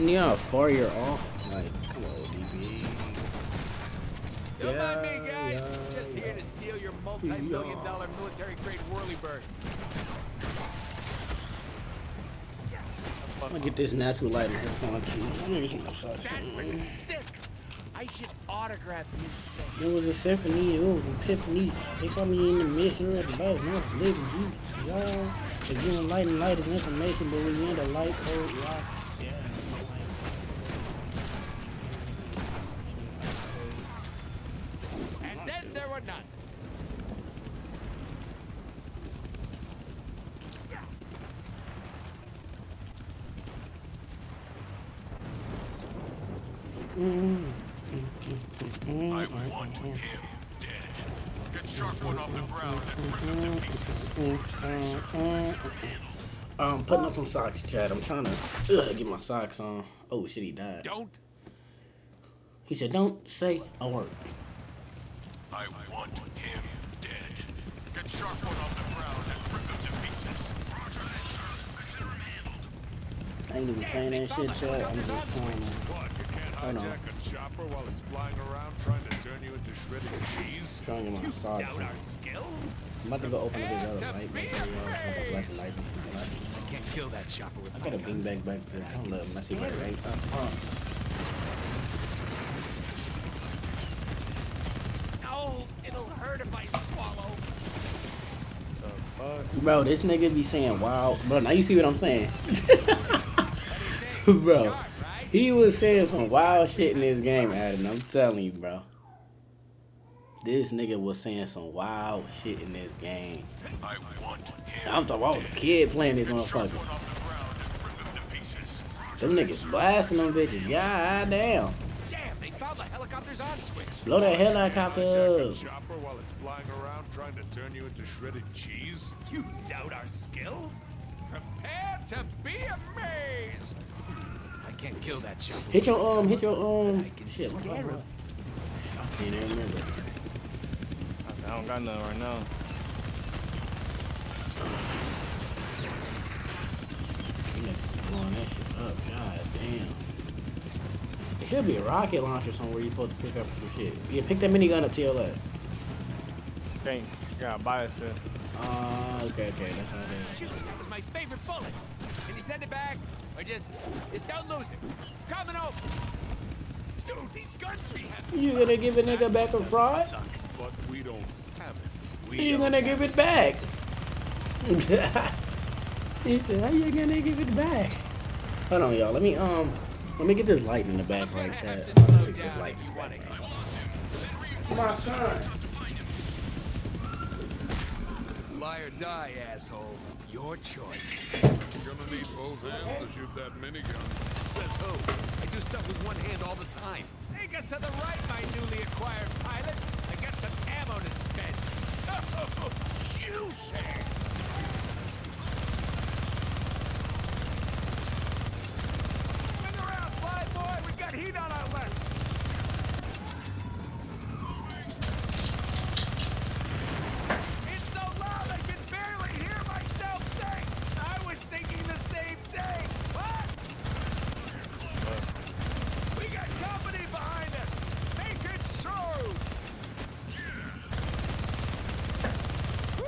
Yeah, 4 year off. Like, come on, DB. Don't mind me, guys. Just here to steal your multi-million-dollar military-grade whirlybird. I'm gonna get this natural light in here on too. Let me get some more shots. That was sick. I should autograph his face. It was a symphony. It was an epiphany. They saw me in the mission at the back. No, living you. Y'all, if you don't light and light is information, but we in the light code rock. Yeah. And then there were none. I want him dead. Get Shark One off the ground and rip him to pieces. Putting on some socks, Chad. I'm trying to get my socks on. Oh shit, he died. Don't. He said, "Don't say a word." I want him dead. Get Shark One off the ground and rip him to pieces. I ain't even playing that shit, Chad. I'm just playing. What? You can't hijack a chopper while it's flying around trying to turn you into shredded cheese? Trying to get my socks Doubt on. our skills? I'm about to go open up his other light. Make sure y'all have a flashing light. I can't kill that chopper with I my got a beanbag guns. back there. Kind of messy right, right? No, it'll hurt if I swallow. Bro, this nigga be saying wow. Bro, now you see what I'm saying. Bro, he was saying some wild shit in this game, Adam. I'm telling you, bro. This nigga was saying some wild shit in this game. I want him. I'm talking about I was a kid playing this motherfucker. One off the ground and rip him to pieces. Them niggas blasting them bitches. God damn. Damn, they found the helicopter's on switch. Blow that helicopter Hijack a up. chopper while it's flying around trying to turn you into shredded cheese? You doubt our skills? Prepare to be amazed. I can't kill that chopper. Hit your I can shit, what the scare fuck? him. I can't even remember. I don't got none right now. You niggas blowing that shit up. God damn. There should be a rocket launcher somewhere you're supposed to pick up some shit. Yeah, pick that minigun up to your left. Dang, you gotta buy that shit. Okay, that's what I Shoot, that was my favorite bullet. Can you send it back? Or just don't lose it. Coming over. Dude, these guns we have did. You gonna give a nigga back a fraud? suck. But we don't have it. You gonna give it back? He said, "How you gonna give it back?" Hold on, y'all. Let me get this light in the back right, Chad. I'm gonna fix this light. My son. Lie or die, asshole. Your choice. You're gonna need both hands to shoot that minigun. Says who? I do stuff with one hand all the time. Take us to the right, my newly acquired pilot. I got some ammo to spend. So juicy. Swing around, fly boy. We got heat on our left. It's so loud I can barely hear myself think. I was thinking the same thing. What? We got company behind us. Make it so. Woo!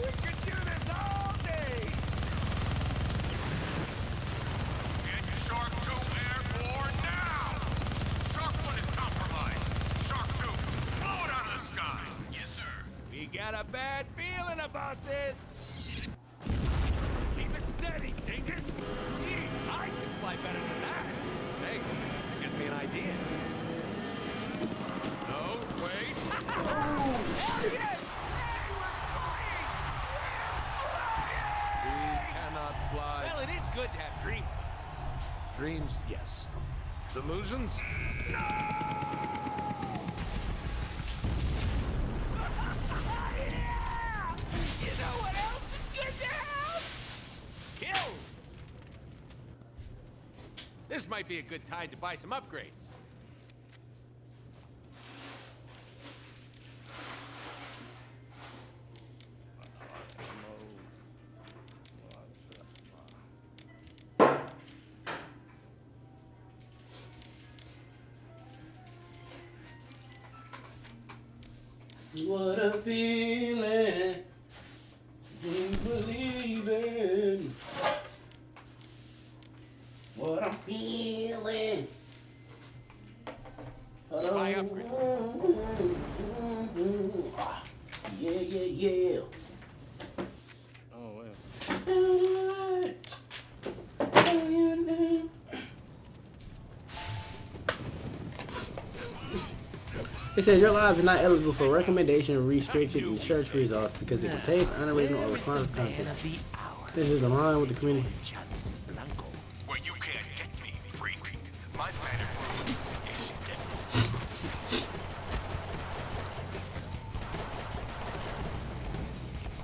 We could do this all day. Get Shark 2 airborne now! Shark 1 is compromised. Shark 2, blow it out of the sky! Yes, sir. We got a bad feeling about this. Keep it steady, dingus. Jeez, I can fly better than that. Hey, that gives me an idea. No, wait. Hell yes! We cannot fly. Well, it is good to have dreams. Dreams, yes. Delusions? Yeah! You know what else is good to have? Skills. This might be a good time to buy some upgrades. What a feeling. Can't believe it. What I'm feeling. My upgrade. Yeah, yeah, yeah. Oh, wait. It says your lives are not eligible for recommendation, restricted, and search results because it contains unoriginal or responsive content. This is in line with the community. Well, you can't get me, freak. My panic room is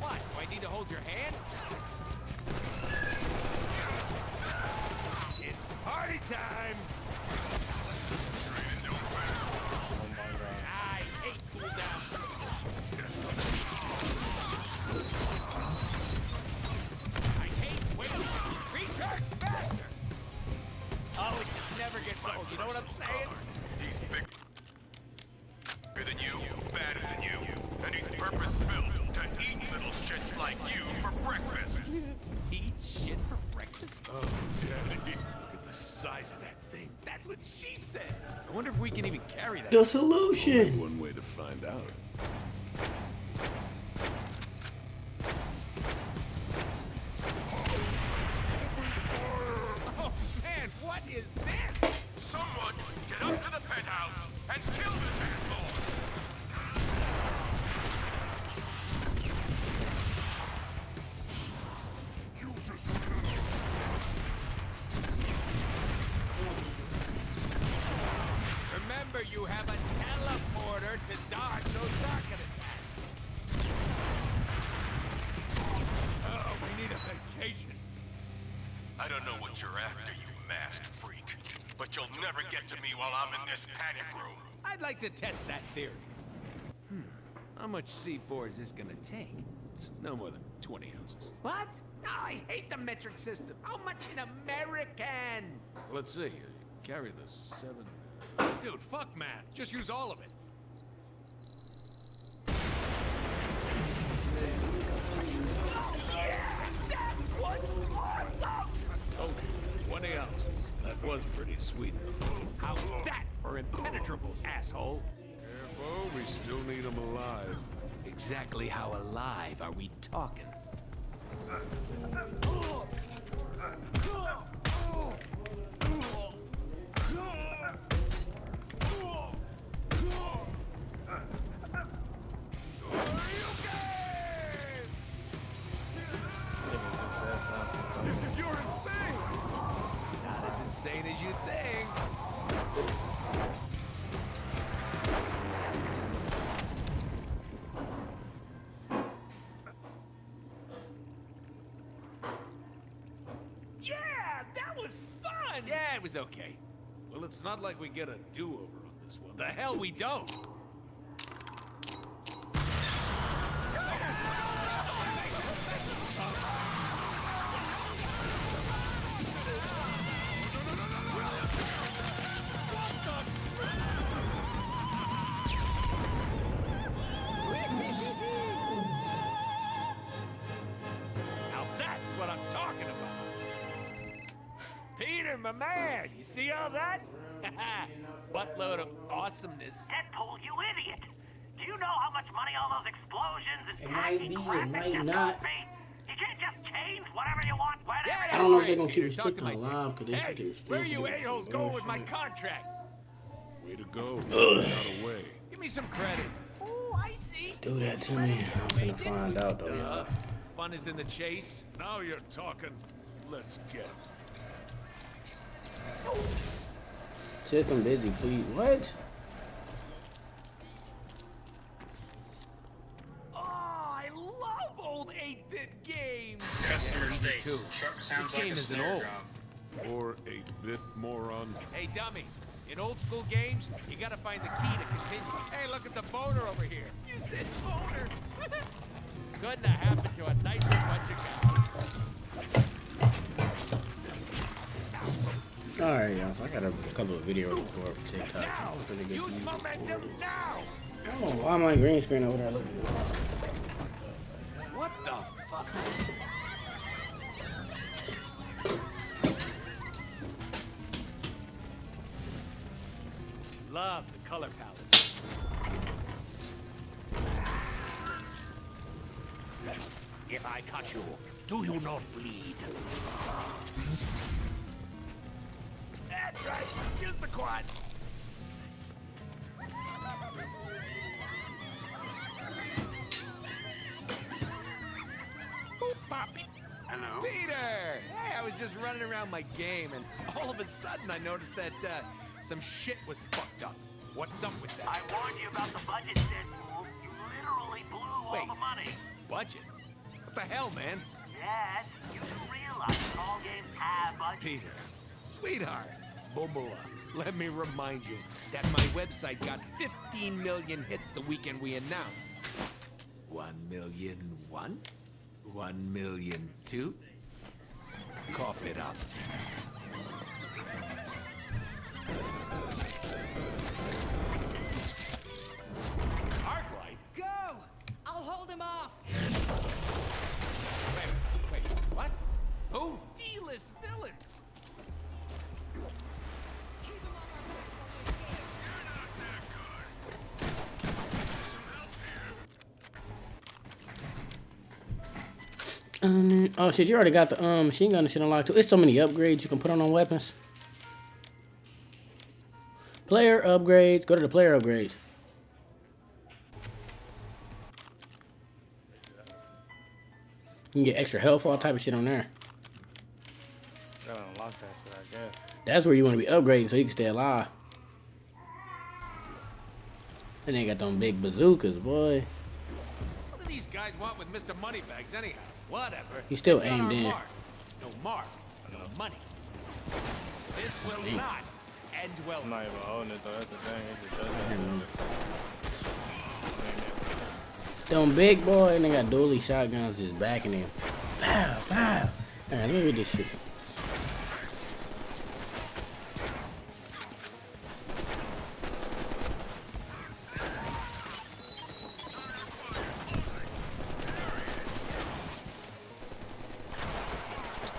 What? Do I need to hold your hand? It's party time! I hate cooldown. I hate waiting. Recharge faster! Oh, it just never gets old. You know what I'm saying? He's bigger than you, badder than you, and he's purpose-built to eat little shit like you for breakfast. Eat shit for breakfast? Oh, Daddy, look at the size of that thing. That's what she said. I wonder if we can even carry that. The solution. One way to find out. Oh man, what is this? Someone get up to the penthouse and kill this asshole! Remember, you have a teleporter to dodge those rocket attacks. Oh, we need a vacation. I don't know what you're after, you masked freak, but you'll never get to me while I'm in this panic room. I'd like to test that theory. How much C4 is this gonna take? It's no more than 20 ounces. What? Oh, I hate the metric system. How much in American? Let's see. Carry the 7. Dude, fuck math. Just use all of it. Oh, yeah! That was awesome! Okay, 20 ounces. That was pretty sweet, though. How's that for impenetrable, asshole? Careful, we still need him alive. Exactly how alive are we talking? You're insane! Not as insane as you think. Yeah, that was fun! Yeah, it was okay. Well, it's not like we get a do-over on this one. The hell we don't! Now that's what I'm talking about. Peter, my man, you see all that? Buttload of awesomeness. Deadpool, you idiot! Do you know how much money all those explosions and It might be, it might not. You can't just change whatever you want whenever Yeah, I don't know if that's they're gonna great, keep Peter. Talk to restricting my alive because they Hey, should get restricted. where are you a-holes going with my shit. contract? Way to go. Got away. Give me some credit. Oh, I see. Do that to me. I'm finna find out though, y'all. Fun is in the chase. Now you're talking. Let's get him. System busy, please. What? Oh, I love old 8-bit games. Customer Me states, too. truck sounds This like game a isn't snare old. drum. Or a bit moron. Hey, dummy. In old school games, you gotta find the key to continue. Hey, look at the boner over here. You said boner. Couldn't have happened to a nicer bunch of guys. Alright, y'all. So I got a couple of videos record for TikTok. Now! I'm finna get Use these momentum recorded. now! Oh, why am I green screen over there looking? What the fuck? Love the color palette. If I touch you, do you not bleed? That's right. Use the quad. Hello? Peter! Hey, I was just running around my game, and all of a sudden I noticed that some shit was fucked up. What's up with that? I warned you about the budget, Deadpool. You literally blew all Wait. the money. Budget? What the hell, man? Yes, you do realize that all games have budgets. Peter, sweetheart, Bobola, let me remind you that my website got 15 million hits the weekend we announced. 1,000,001? 1,000,002? Cough it up. Arclight? Go! I'll hold him off. Wait, what? Who? D-list villains! Keep him on our back while we escape. Oh shit, you already got the machine gun and shit unlocked too. It's so many upgrades you can put on weapons. Player upgrades. Go to the player upgrades. You can get extra health, all type of shit on there. Gotta unlock that shit, I guess. That's where you want to be upgrading so you can stay alive. And they got them big bazookas, boy. What do these guys want with Mr. Moneybags anyhow? Whatever. He's still They've got aimed our in. mark. No mark, no money. This will not end well. I'm not even holding it though, that's the thing. It just doesn't. Them big boy, and they got dually shotguns just backing him. Pow, pow. Alright, let me read this shit.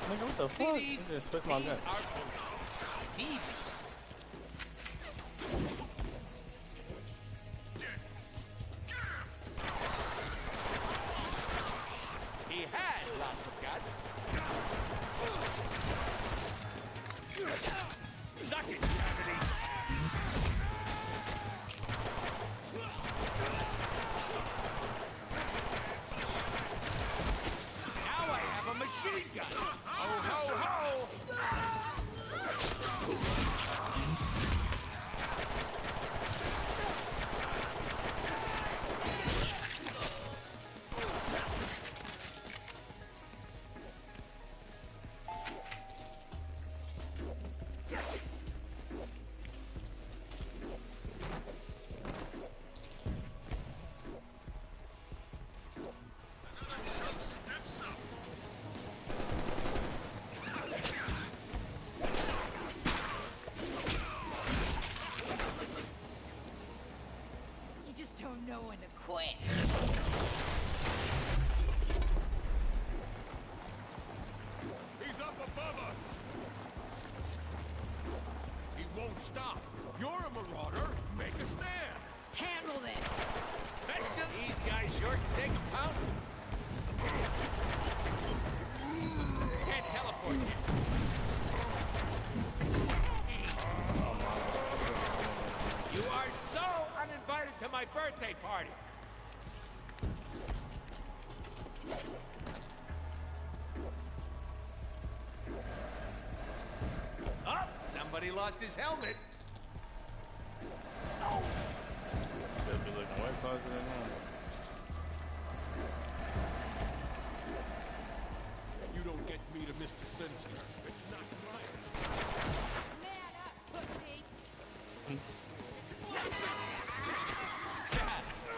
Nigga, what the See fuck? these? You just took my These gun. are bullets. I need these. He had lots of guts. Suck it, Anthony. Now I have a machine gun. Ho, ho, ho! You just don't know when to quit. He's up above us! He won't stop. You're a marauder. Make a stand. Handle this. Special. These guys sure can take a pound. Can't teleport yet. You are so uninvited to my birthday party. Oh, somebody lost his helmet. Should be looking way closer than him. You don't get me to Mr. Sinister. It's not right. Man up, pussy.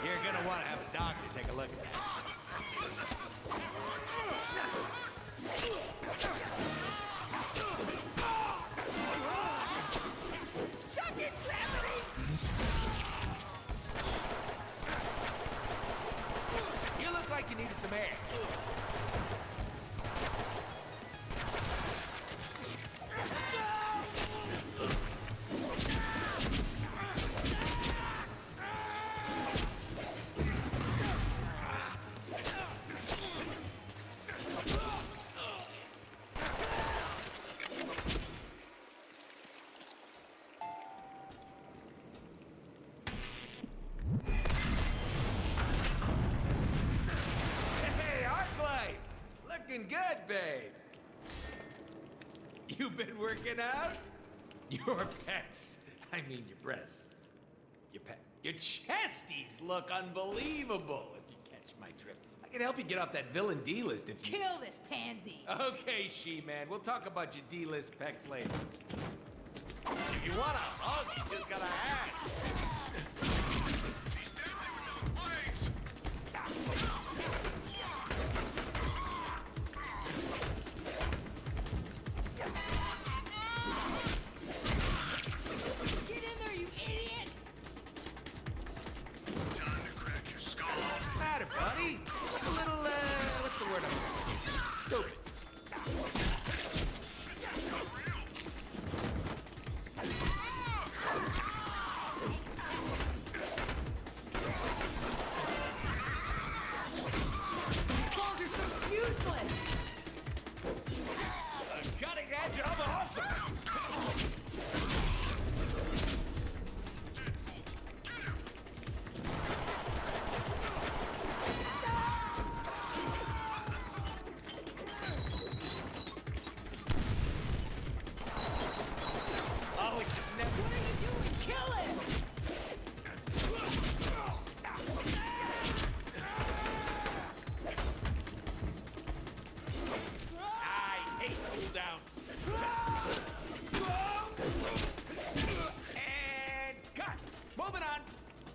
You're gonna want to have a doctor take a look at that. Suck it, gravity! you needed some air. Looking good, babe. You been working out? Your pecs. I mean your breasts. Your chesties look unbelievable, if you catch my drift. I can help you get off that villain D-list if you... Kill this pansy. Okay, She-Man. We'll talk about your D-list pecs later. If you want a hug, you just gotta ask. Stupid. These balls are so useless. Cutting edge of awesome. And cut. Moving on.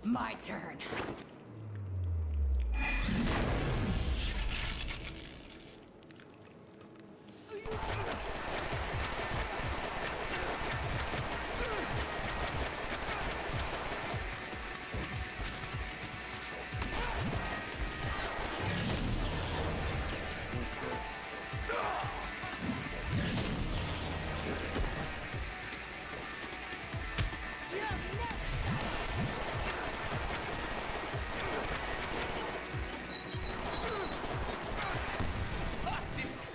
My turn.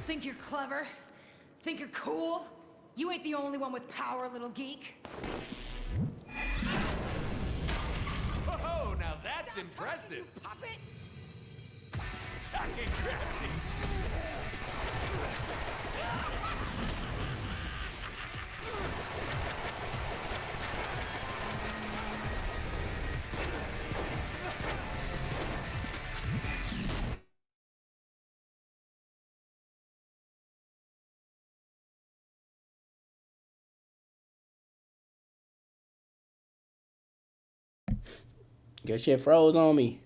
Think you're clever? Think you're cool? You ain't the only one with power, little geek. Oh, now that's impressive. Puppet! Sucking gravity. Your shit froze on me.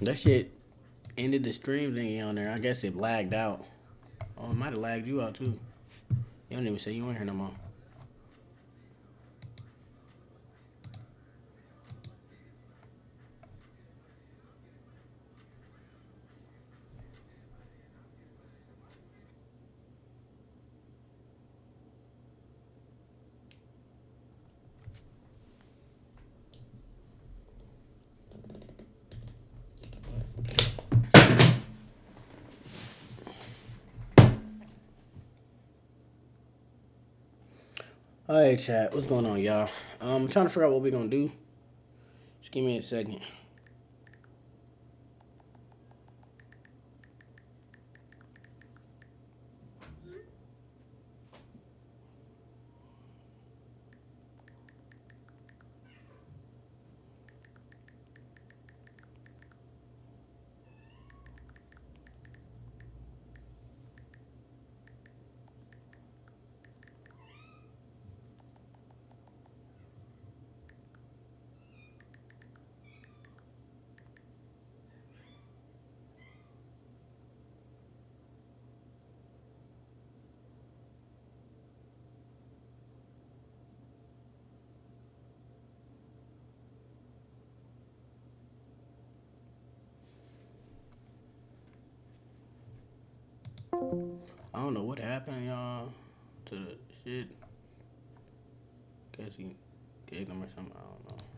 That shit ended the stream thingy on there. I guess it lagged out. Oh, it might have lagged you out too. You don't even say you ain't here no more. Hey chat, what's going on, y'all? I'm trying to figure out what we're gonna do. Just give me a second. I don't know what happened, y'all, to the shit. Guess he gave them or something.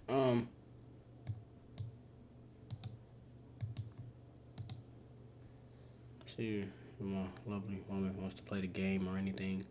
I don't know. See if my lovely woman wants to play the game or anything.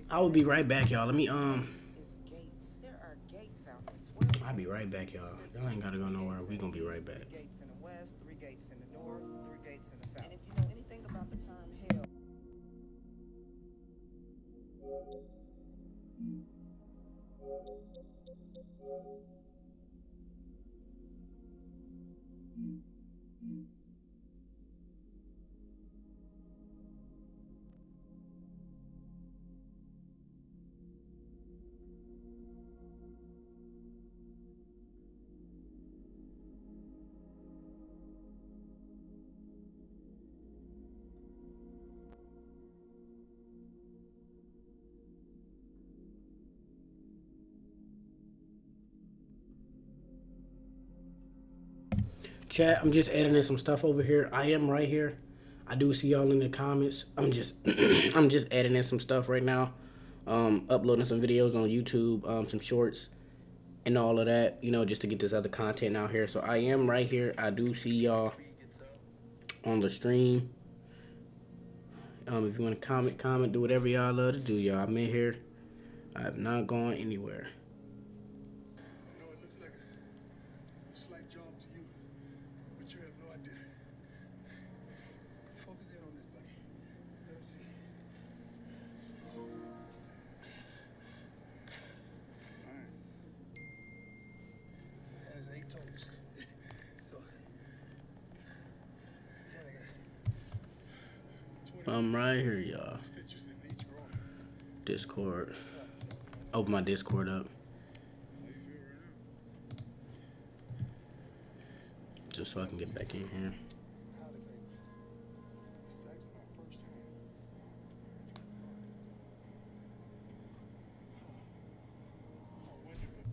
I will be right back, y'all. Let me I'll be right back, y'all. Y'all ain't gotta go nowhere. We gonna be right back. Chat, I'm just editing some stuff over here. I am right here. I do see y'all in the comments. I'm just I'm just editing some stuff right now. Uploading some videos on YouTube, some shorts and all of that, you know, just to get this other content out here. So I am right here. I do see y'all on the stream. If you want to comment, do whatever y'all love to do, y'all. I'm in here. I have not gone anywhere. I know it looks like a slight jump to you, but you have no idea. Focus in on this, buddy. Let me see. Alright. There's 8 toes. So, yeah, I got 20 I'm right here, y'all. stitches in each groin. Discord. Open my Discord up. How you feel right now? Just so I can get back in here. Highly favored. This is actually my first time. Oh, wonderful.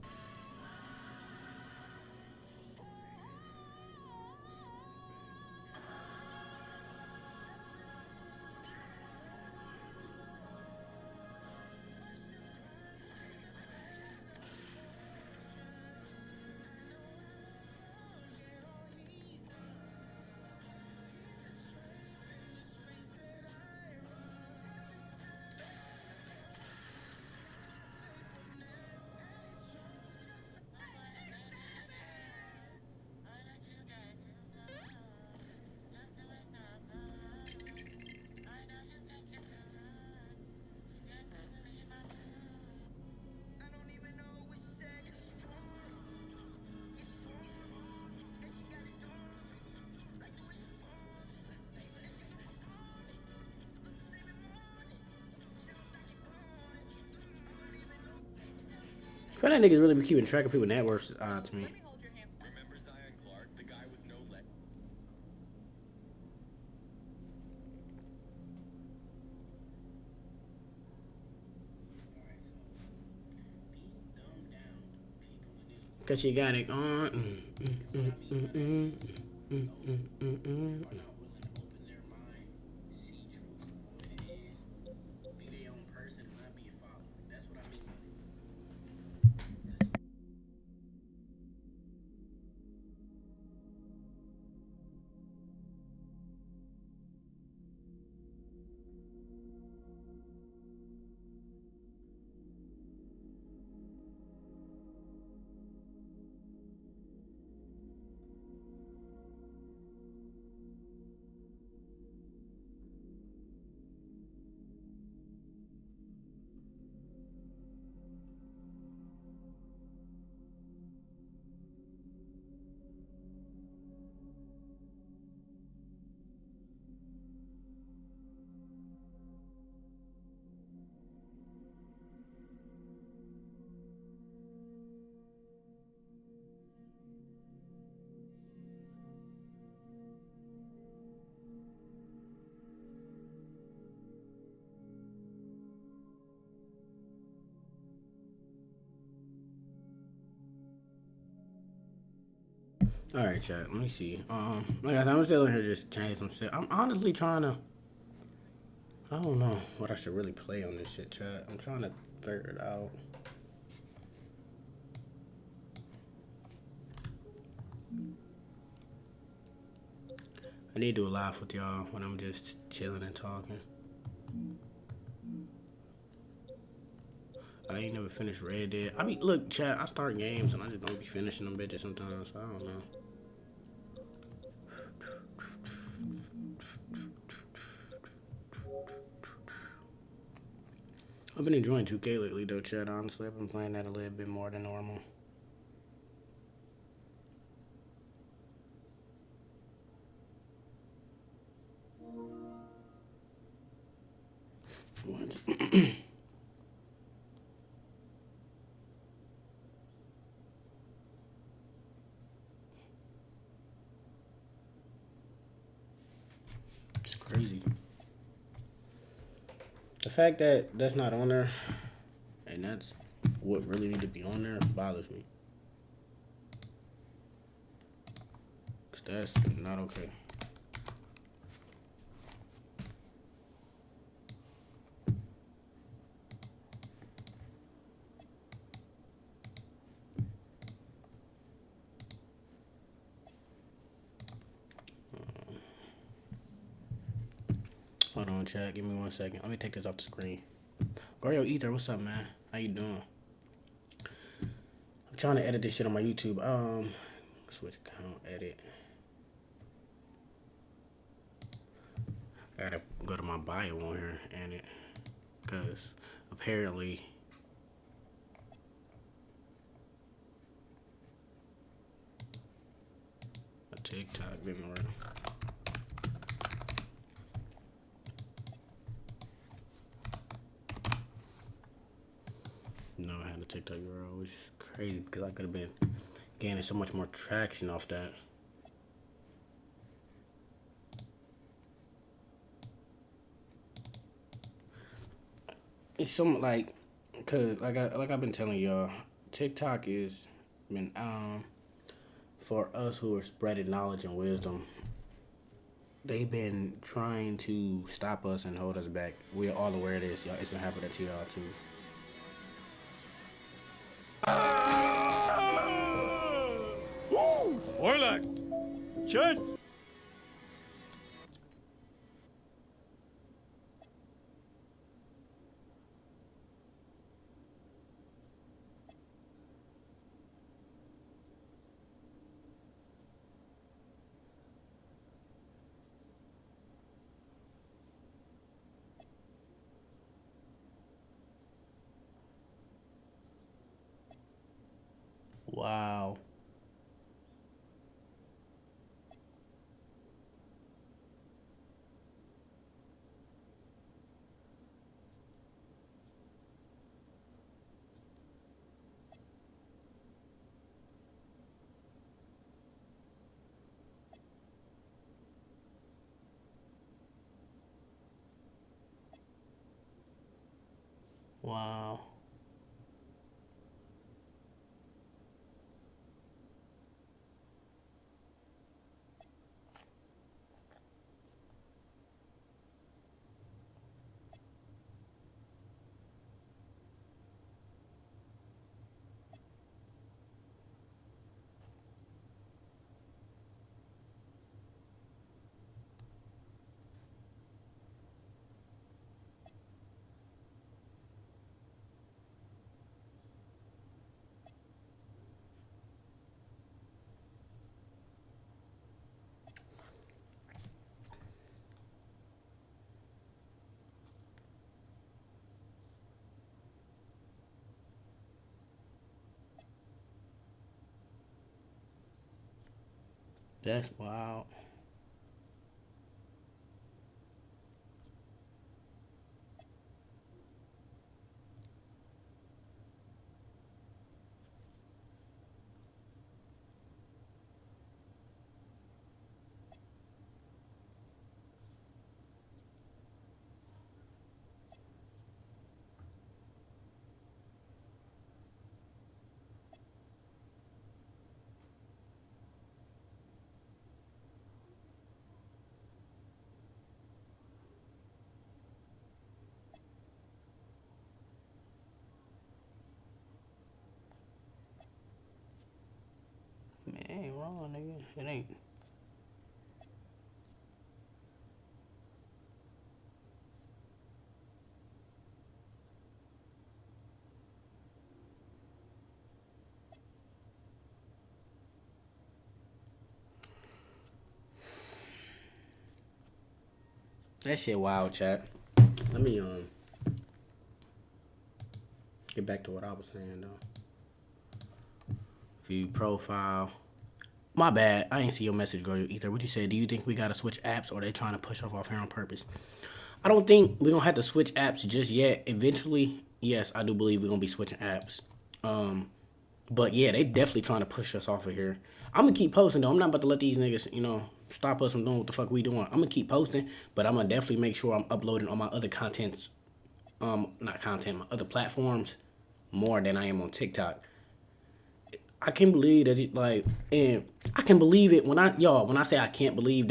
I feel like niggas really be keeping track of people net worths to me. Cause she got it on. All right, chat. Let me see. Like I said, I'm still in here just changing some shit. I'm honestly trying to. I don't know what I should really play on this shit, chat. I'm trying to figure it out. I need to do a live with y'all when I'm just chilling and talking. I ain't never finished Red Dead. I mean, look, chat. I start games and I just don't be finishing them bitches sometimes. So I don't know. I've been enjoying 2K lately, though, chat. Honestly, I've been playing that a little bit more than normal. What? It's crazy. The fact that that's not on there, and that's what really need to be on there, bothers me. Because that's not okay. Hold on, chat. Give me 1 second. Let me take this off the screen. Gario Ether, what's up, man? How you doing? I'm trying to edit this shit on my YouTube. Switch account, edit. I gotta go to my bio on here and it, cause apparently a TikTok didn't work. No, I had a TikTok URL, which is crazy because I could have been gaining so much more traction off that. It's something like, cause like I've been telling y'all, TikTok is been for us who are spreading knowledge and wisdom. They've been trying to stop us and hold us back. We're all aware of this, y'all. It's been happening to y'all too. Orlax! Church! Wow. Wow. That's wild. Man, it ain't wrong, nigga. It ain't. That shit wild, chat. Let me get back to what I was saying though. View profile. My bad. I ain't see your message, girl. Ether. What you said? Do you think we gotta switch apps, or they trying to push us off here on purpose? I don't think we're gonna have to switch apps just yet. Eventually, yes, I do believe we're gonna be switching apps. But yeah, they definitely trying to push us off of here. I'm gonna keep posting though. I'm not about to let these niggas, stop us from doing what the fuck we doing. I'm gonna keep posting, but I'm gonna definitely make sure I'm uploading on my other contents, not content, my other platforms more than I am on TikTok. I can't believe that and I can believe it when I say I can't believe,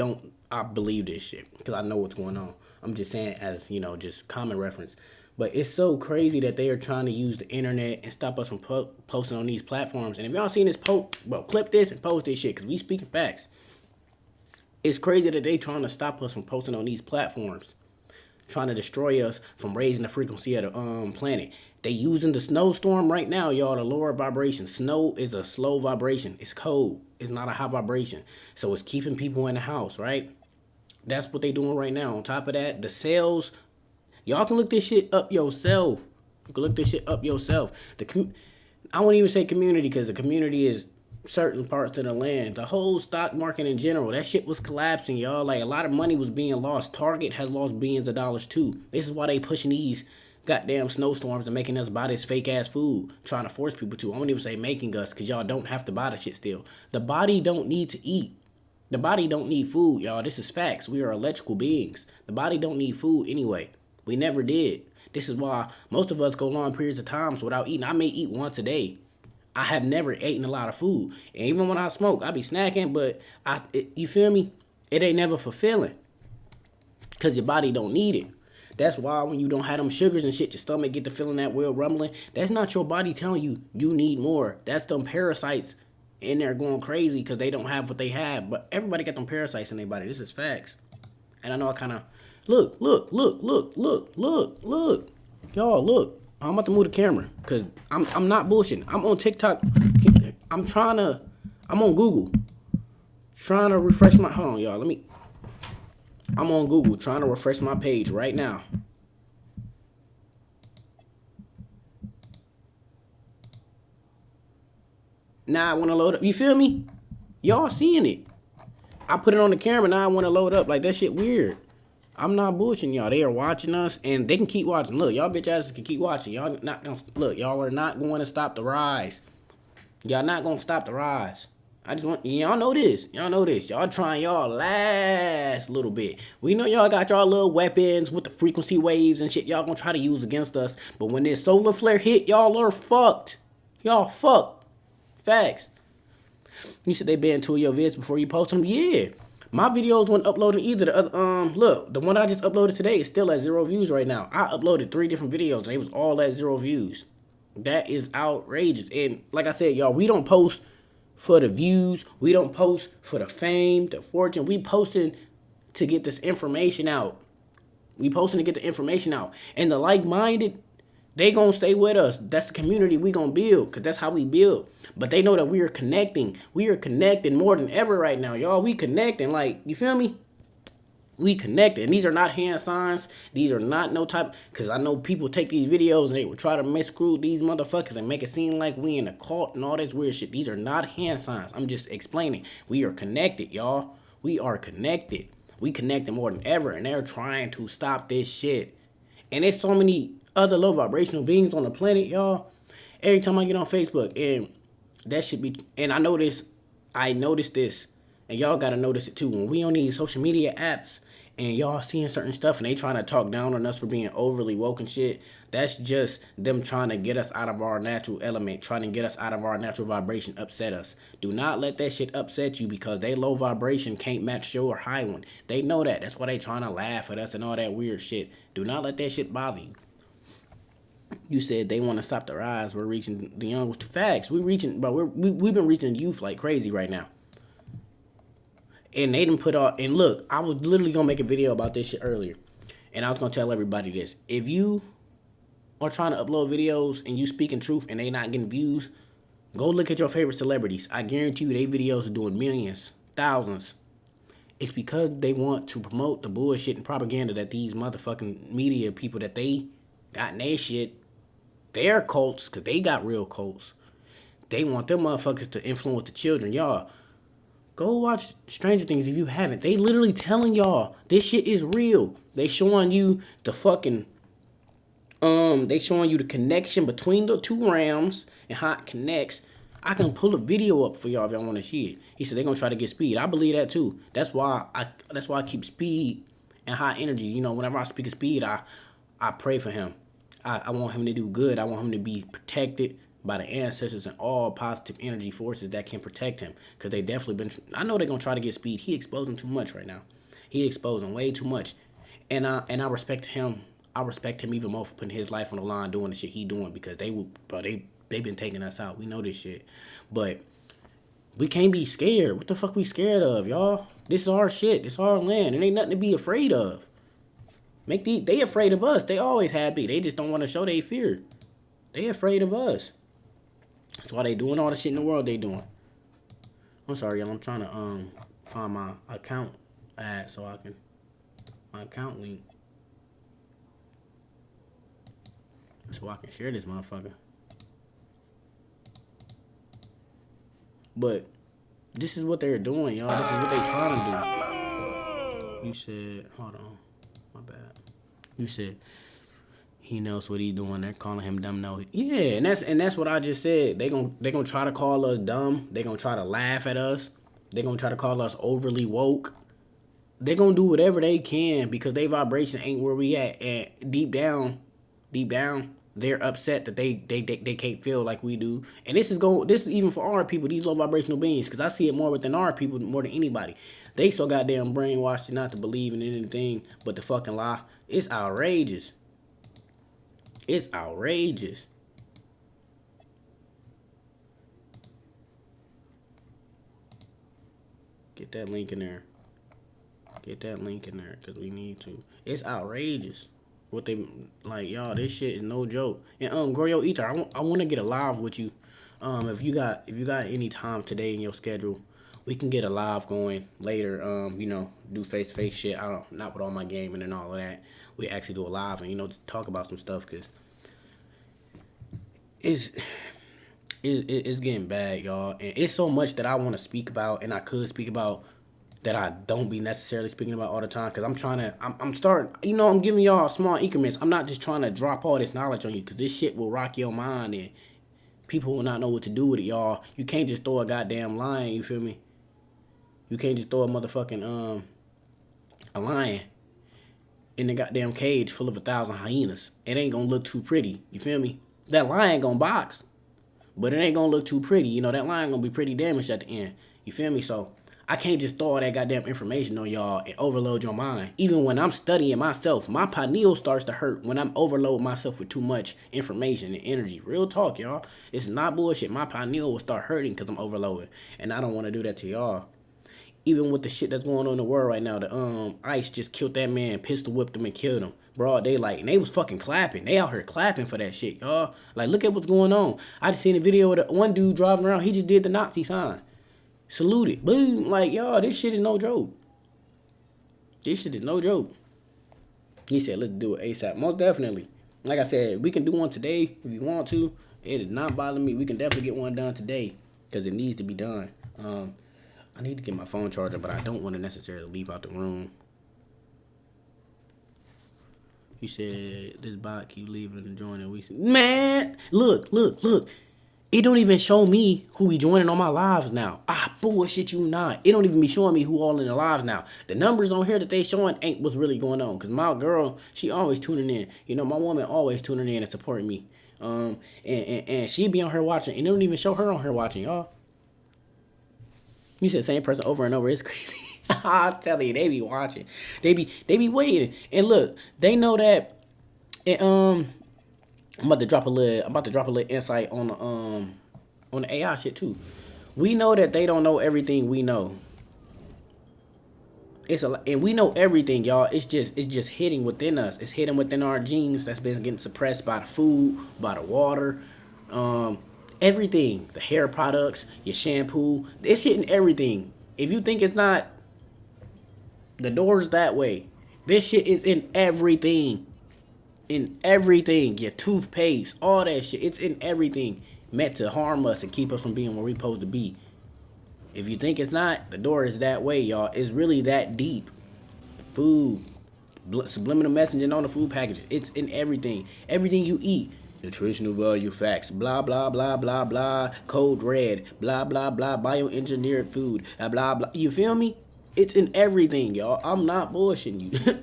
I believe this shit because I know what's going on. I'm just saying as, just common reference. But it's so crazy that they are trying to use the internet and stop us from posting on these platforms. And if y'all seen this clip this and post this shit because we speaking facts. It's crazy that they trying to stop us from posting on these platforms. Trying to destroy us from raising the frequency of the planet. They using the snowstorm right now, y'all, to lower vibration. Snow is a slow vibration. It's cold. It's not a high vibration. So it's keeping people in the house, right? That's what they doing right now. On top of that, the cells, y'all can look this shit up yourself. You can look this shit up yourself. I won't even say community because the community is certain parts of the land. The whole stock market in general, that shit was collapsing, y'all. Like, a lot of money was being lost. Target has lost billions of dollars too. This is why they pushing these goddamn snowstorms and making us buy this fake ass food, trying to force people to. I won't even say making us, because y'all don't have to buy the shit still. The body don't need to eat. The body don't need food, y'all. This is facts. We are electrical beings. The body don't need food anyway. We never did. This is why most of us go long periods of times without eating. I may eat once a day. I have never eaten a lot of food. And even when I smoke, I be snacking, but you feel me? It ain't never fulfilling. Because your body don't need it. That's why when you don't have them sugars and shit, your stomach get the feeling that wheel rumbling. That's not your body telling you you need more. That's them parasites in there going crazy because they don't have what they have. But everybody got them parasites in their body. This is facts. And I know I kind of... Look. Y'all, look. I'm about to move the camera because I'm not bullshitting. I'm on TikTok. I'm on Google. Trying to refresh my... Hold on, y'all. I'm on Google trying to refresh my page right now. Now I want to load up. You feel me? Y'all seeing it. I put it on the camera. Now I want to load up. Like, that shit weird. I'm not bullshitting y'all. They are watching us, and they can keep watching. Look, y'all bitch asses can keep watching. Y'all not gonna look. Y'all are not going to stop the rise. Y'all not gonna stop the rise. I just want y'all know this. Y'all know this. Y'all trying y'all last little bit. We know y'all got y'all little weapons with the frequency waves and shit. Y'all gonna try to use against us. But when this solar flare hit, y'all are fucked. Y'all fucked. Facts. You said they banned 2 of your vids before you post them. Yeah. My videos weren't uploaded either. Look, the one I just uploaded today is still at 0 views right now. I uploaded 3 different videos and they was all at 0 views. That is outrageous. And like I said, y'all, we don't post for the views. We don't post for the fame, the fortune. We posting to get this information out. We posting to get the information out. And the like-minded, they gonna stay with us. That's the community we gonna build, because that's how we build. But they know that we are connecting. We are connecting more than ever right now, y'all. We connecting, like, you feel me? We connected. And these are not hand signs. These are not no type, because I know people take these videos and they will try to miscrew these motherfuckers and make it seem like we in a cult and all this weird shit. These are not hand signs. I'm just explaining. We are connected, y'all. We are connected. We connected more than ever, and they're trying to stop this shit. And there's so many other low vibrational beings on the planet, y'all. Every time I get on Facebook, and that should be, and I noticed this, and y'all gotta notice it too. When we on these social media apps, and y'all seeing certain stuff, and they trying to talk down on us for being overly woke and shit, that's just them trying to get us out of our natural element, trying to get us out of our natural vibration, upset us. Do not let that shit upset you, because they low vibration can't match your high one. They know that. That's why they trying to laugh at us and all that weird shit. Do not let that shit bother you. You said they want to stop the rise. We're reaching the young with the facts. We've been reaching the youth like crazy right now. And they didn't put out, and look, I was literally gonna make a video about this shit earlier. And I was gonna tell everybody this. If you are trying to upload videos and you speaking truth and they not getting views, go look at your favorite celebrities. I guarantee you they videos are doing millions, thousands. It's because they want to promote the bullshit and propaganda that these motherfucking media people that they got in their shit, their cults, because they got real cults. They want them motherfuckers to influence the children. Y'all, go watch Stranger Things if you haven't. They literally telling y'all this shit is real. They showing you the fucking, they showing you the connection between the two realms and how it connects. I can pull a video up for y'all if y'all want to see it. He said they're gonna try to get Speed. I believe that too. That's why I keep Speed and high energy. You know, whenever I speak of Speed, I pray for him. I want him to do good. I want him to be protected by the ancestors and all positive energy forces that can protect him. Because they definitely been, I know they're gonna try to get Speed. He exposing too much right now. He exposing way too much. And I respect him. I respect him even more for putting his life on the line doing the shit he doing, because they've been taking us out. We know this shit. But we can't be scared. What the fuck we scared of, y'all? This is our shit. This is our land. It ain't nothing to be afraid of. They afraid of us. They always happy. They just don't want to show they fear. They afraid of us. That's why they doing all the shit in the world they doing. I'm sorry, y'all. I'm trying to find my account ad so I can, my account link, so I can share this motherfucker. But this is what they're doing, y'all. This is what they trying to do. You said, hold on, my bad. You said he knows what he's doing. They're calling him dumb. No, yeah, and that's what I just said. They gonna try to call us dumb. They gonna try to laugh at us. They gonna try to call us overly woke. They gonna do whatever they can because their vibration ain't where we at. And deep down, they're upset that they can't feel like we do. And this is even for our people, these low vibrational beings, because I see it more within our people more than anybody. They so goddamn brainwashed not to believe in anything but the fucking lie. It's outrageous. It's outrageous. Get that link in there. Get that link in there, because we need to. It's outrageous. What they, like, y'all, this shit is no joke. And Goryo Ether, I want to get a live with you. If you got any time today in your schedule, we can get a live going later. You know, do face-to-face shit. Not with all my gaming and all of that. We actually do a live and, you know, just talk about some stuff, because it's getting bad, y'all. And it's so much that I want to speak about and I could speak about that I don't be necessarily speaking about all the time, because I'm starting, you know, I'm giving y'all small increments. I'm not just trying to drop all this knowledge on you, because this shit will rock your mind and people will not know what to do with it, y'all. You can't just throw a goddamn lion, you feel me? You can't just throw a motherfucking, a lion in the goddamn cage full of 1,000 hyenas. It ain't gonna look too pretty, you feel me? That lion gonna box, but it ain't gonna look too pretty. You know, that lion gonna be pretty damaged at the end, you feel me? So I can't just throw all that goddamn information on y'all and overload your mind. Even when I'm studying myself, my pineal starts to hurt when I'm overloading myself with too much information and energy. Real talk, y'all. It's not bullshit. My pineal will start hurting because I'm overloading. And I don't want to do that to y'all. Even with the shit that's going on in the world right now, the ICE just killed that man, pistol whipped him and killed him. Broad daylight. And they was fucking clapping. They out here clapping for that shit, y'all. Like, look at what's going on. I just seen a video of one dude driving around. He just did the Nazi sign. Saluted. Boom. Like, y'all, this shit is no joke. This shit is no joke. He said, let's do it ASAP. Most definitely. Like I said, we can do one today if you want to. It does not bother me. We can definitely get one done today because it needs to be done. I need to get my phone charger, but I don't want to necessarily leave out the room. He said, this bot keep leaving and joining. We see, man, look. It don't even show me who be joining on my lives now. Bullshit you not. It don't even be showing me who all in the lives now. The numbers on here that they showing ain't what's really going on. Because my girl, she always tuning in. You know, my woman always tuning in and supporting me. And she be on her watching. And it don't even show her on her watching, y'all. You said same person over and over. It's crazy. I'm telling you, they be watching. They be waiting. And look, they know that. And, I'm about to drop a little insight on the AI shit too. We know that they don't know everything we know. And we know everything, y'all. It's just hitting within us. It's hitting within our genes that's been getting suppressed by the food, by the water, everything. The hair products, your shampoo. It's hitting everything. If you think it's not The door's that way. This shit is in everything. In everything. Your toothpaste, all that shit. It's in everything. Meant to harm us and keep us from being where we're supposed to be. If you think it's not, the door is that way, y'all. It's really that deep. Food. Subliminal messaging on the food packages. It's in everything. Everything you eat. Nutritional value facts. Blah, blah, blah, blah, blah. Code red. Blah, blah, blah. Bioengineered food. Blah, blah. You feel me? It's in everything, y'all. I'm not bullshitting you.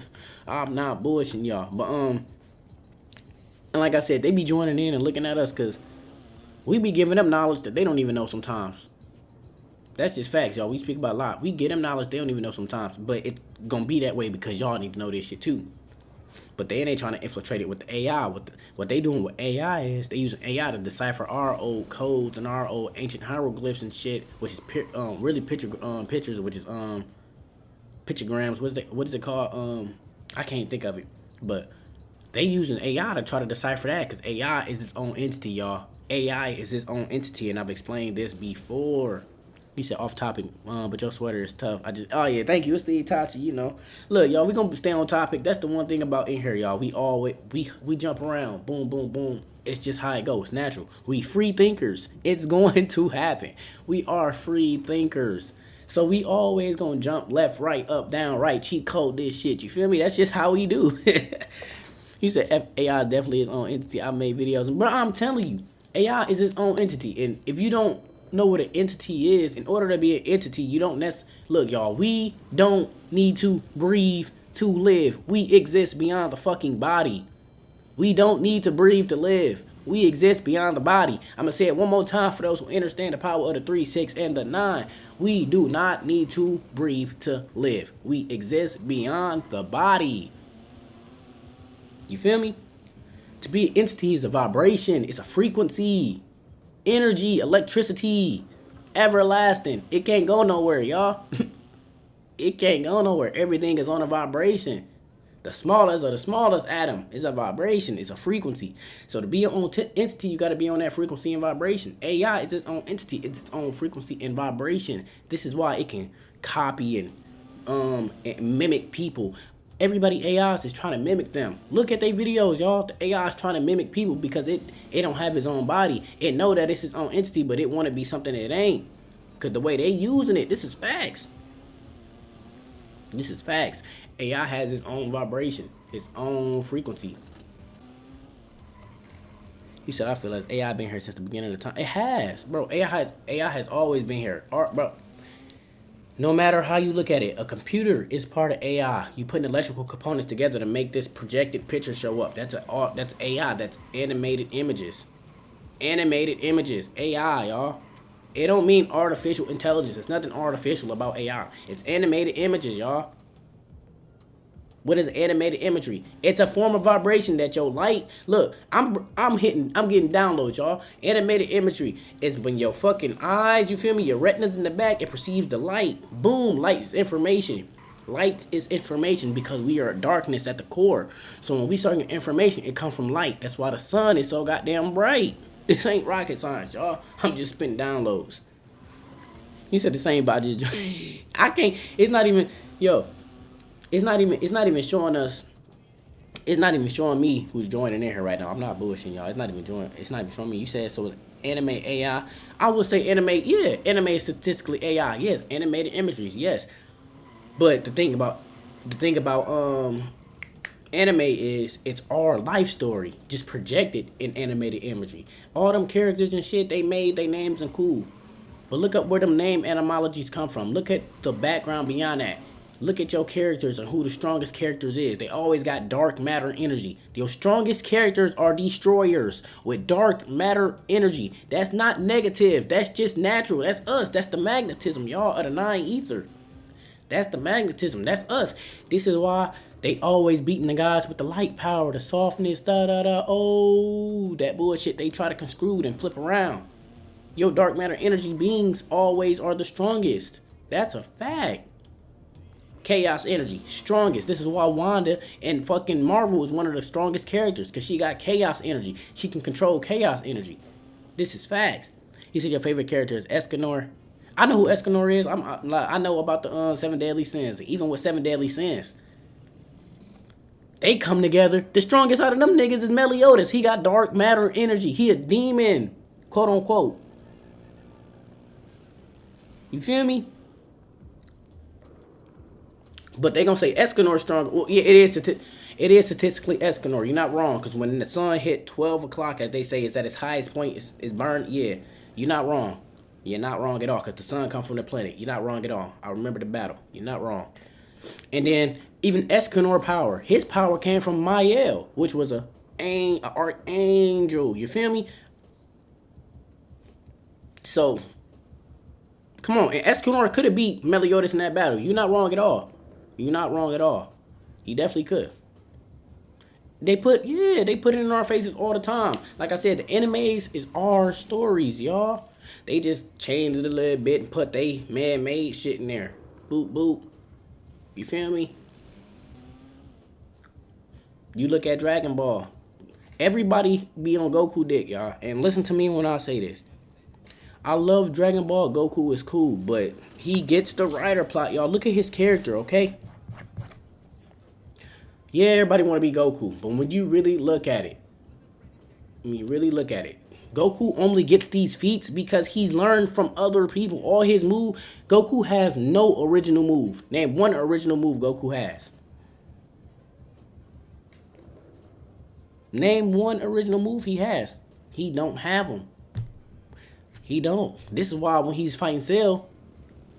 I'm not bullshitting y'all. But, and like I said, they be joining in and looking at us because we be giving them knowledge that they don't even know sometimes. That's just facts, y'all. We speak about a lot. We get them knowledge they don't even know sometimes. But it's going to be that way because y'all need to know this shit too. But they ain't trying to infiltrate it with the AI. What they doing with AI is they using AI to decipher our old codes and our old ancient hieroglyphs and shit, which is really pictures, which is pictograms. What is it called? I can't think of it. But they using AI to try to decipher that because AI is its own entity, y'all. AI is its own entity, and I've explained this before. You said off topic, but your sweater is tough. Oh yeah, thank you. It's the Itachi, you know. Look, y'all, we gonna stay on topic. That's the one thing about in here, y'all. We jump around, boom, boom, boom. It's just how it goes, natural. We free thinkers. It's going to happen. We are free thinkers. So we always gonna jump left, right, up, down, right, cheat code this shit. You feel me? That's just how we do. You said AI definitely is its own entity. I made videos, but I'm telling you, AI is its own entity, and if you don't know what an entity is, in order to be an entity, you don't look, y'all, we don't need to breathe to live. We exist beyond the fucking body. We don't need to breathe to live. We exist beyond the body. I'm gonna say it one more time for those who understand the power of the 3, 6, and the 9. We do not need to breathe to live. We exist beyond the body. You feel me? To be an entity is a vibration. It's a frequency. Energy, electricity, everlasting. It can't go nowhere, y'all. It can't go nowhere. Everything is on a vibration. The smallest of the smallest atom is a vibration. It's a frequency. So to be your own entity, you got to be on that frequency and vibration. AI is its own entity. It's its own frequency and vibration. This is why it can copy and mimic people. Everybody AIs is trying to mimic them. Look at their videos, y'all. The AI is trying to mimic people because it don't have its own body. It know that it's its own entity, but it want to be something that it ain't. Because the way they using it, this is facts. This is facts. AI has its own vibration, its own frequency. He said, I feel like AI been here since the beginning of the time. It has, bro. AI has always been here. Bro. No matter how you look at it, a computer is part of AI. You putting electrical components together to make this projected picture show up. That's AI. That's animated images. Animated images. AI, y'all. It don't mean artificial intelligence. There's nothing artificial about AI. It's animated images, y'all. What is animated imagery? It's a form of vibration that your light. Look, I'm getting downloads, y'all. Animated imagery is when your fucking eyes, you feel me? Your retina's in the back, it perceives the light. Boom, light is information. Light is information because we are darkness at the core. So when we start getting information, it comes from light. That's why the sun is so goddamn bright. This ain't rocket science, y'all. I'm just spitting downloads. He said the same about just I can't. It's not even, yo. It's not even showing us. It's not even showing me who's joining in here right now. I'm not bullshitting y'all. It's not even showing me. You said so. Anime AI. I would say anime. Yeah, anime is statistically AI. Yes, animated imageries. Yes, but the thing about anime is it's our life story just projected in animated imagery. All them characters and shit they made, they names and cool. But look up where them name etymologies come from. Look at the background beyond that. Look at your characters and who the strongest characters is. They always got dark matter energy. Your strongest characters are destroyers with dark matter energy. That's not negative. That's just natural. That's us. That's the magnetism, y'all, of the 9 ether. That's the magnetism. That's us. This is why they always beating the guys with the light power, the softness, oh, that bullshit they try to construe and flip around. Your dark matter energy beings always are the strongest. That's a fact. Chaos energy, strongest. This is why Wanda and fucking Marvel is one of the strongest characters, because she got chaos energy. She can control chaos energy. This is facts. He said your favorite character is Escanor. I know who Escanor is. I know about the 7 deadly sins. Even with 7 deadly sins, they come together. The strongest out of them niggas is Meliodas. He got dark matter energy. He a demon, quote unquote. You feel me? But they gonna say Escanor stronger. Well, yeah, it is statistically Escanor. You're not wrong, because when the sun hit 12 o'clock, as they say, it's at its highest point. It's burned. Yeah, you're not wrong. You're not wrong at all, because the sun comes from the planet. You're not wrong at all. I remember the battle. You're not wrong. And then even Escanor power, his power came from Mael, which was a archangel. You feel me? So, come on. And Escanor could have beat Meliodas in that battle. You're not wrong at all. You're not wrong at all. He definitely could. They put it in our faces all the time. Like I said, the animes is our stories, y'all. They just changed it a little bit and put they man-made shit in there. Boop, boop. You feel me? You look at Dragon Ball. Everybody be on Goku dick, y'all. And listen to me when I say this. I love Dragon Ball. Goku is cool, but he gets the writer plot, y'all. Look at his character, okay? Yeah, everybody want to be Goku, but when you really look at it, Goku only gets these feats because he's learned from other people. All his move, Goku has no original move. Name one original move Goku has. Name one original move he has. He don't have them. He don't. This is why when he's fighting Cell,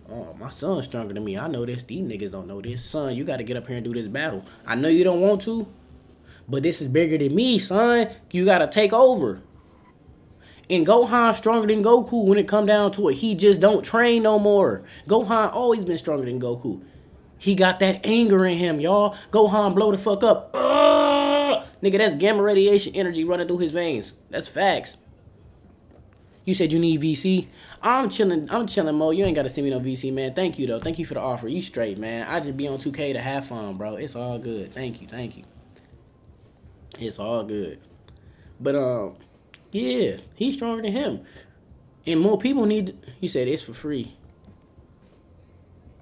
oh, my son's stronger than me. I know this. These niggas don't know this. Son, you got to get up here and do this battle. I know you don't want to, but this is bigger than me, son. You got to take over. And Gohan stronger than Goku when it come down to it. He just don't train no more. Gohan always been stronger than Goku. He got that anger in him, y'all. Gohan blow the fuck up. Nigga, that's gamma radiation energy running through his veins. That's facts. You said you need VC. I'm chilling, Mo. You ain't got to send me no VC, man. Thank you, though. Thank you for the offer. You straight, man. I just be on 2K to have fun, bro. It's all good. Thank you. It's all good. But, yeah, he's stronger than him. And more people need... You said it's for free.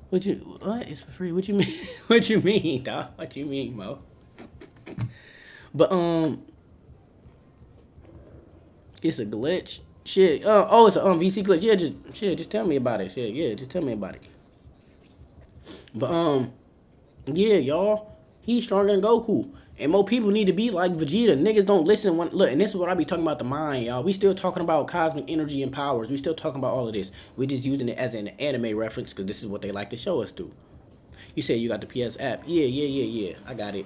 What? It's for free? What you mean? What you mean, dog? What you mean, Mo? But, it's a glitch. Shit. It's a VC glitch. Yeah, just tell me about it. Shit, yeah, just tell me about it. But yeah, y'all, he's stronger than Goku. And more people need to be like Vegeta. Niggas don't listen when look, and this is what I be talking about the mind, y'all. We still talking about cosmic energy and powers. We still talking about all of this. We just using it as an anime reference because this is what they like to show us through. You said you got the PS app. Yeah. I got it.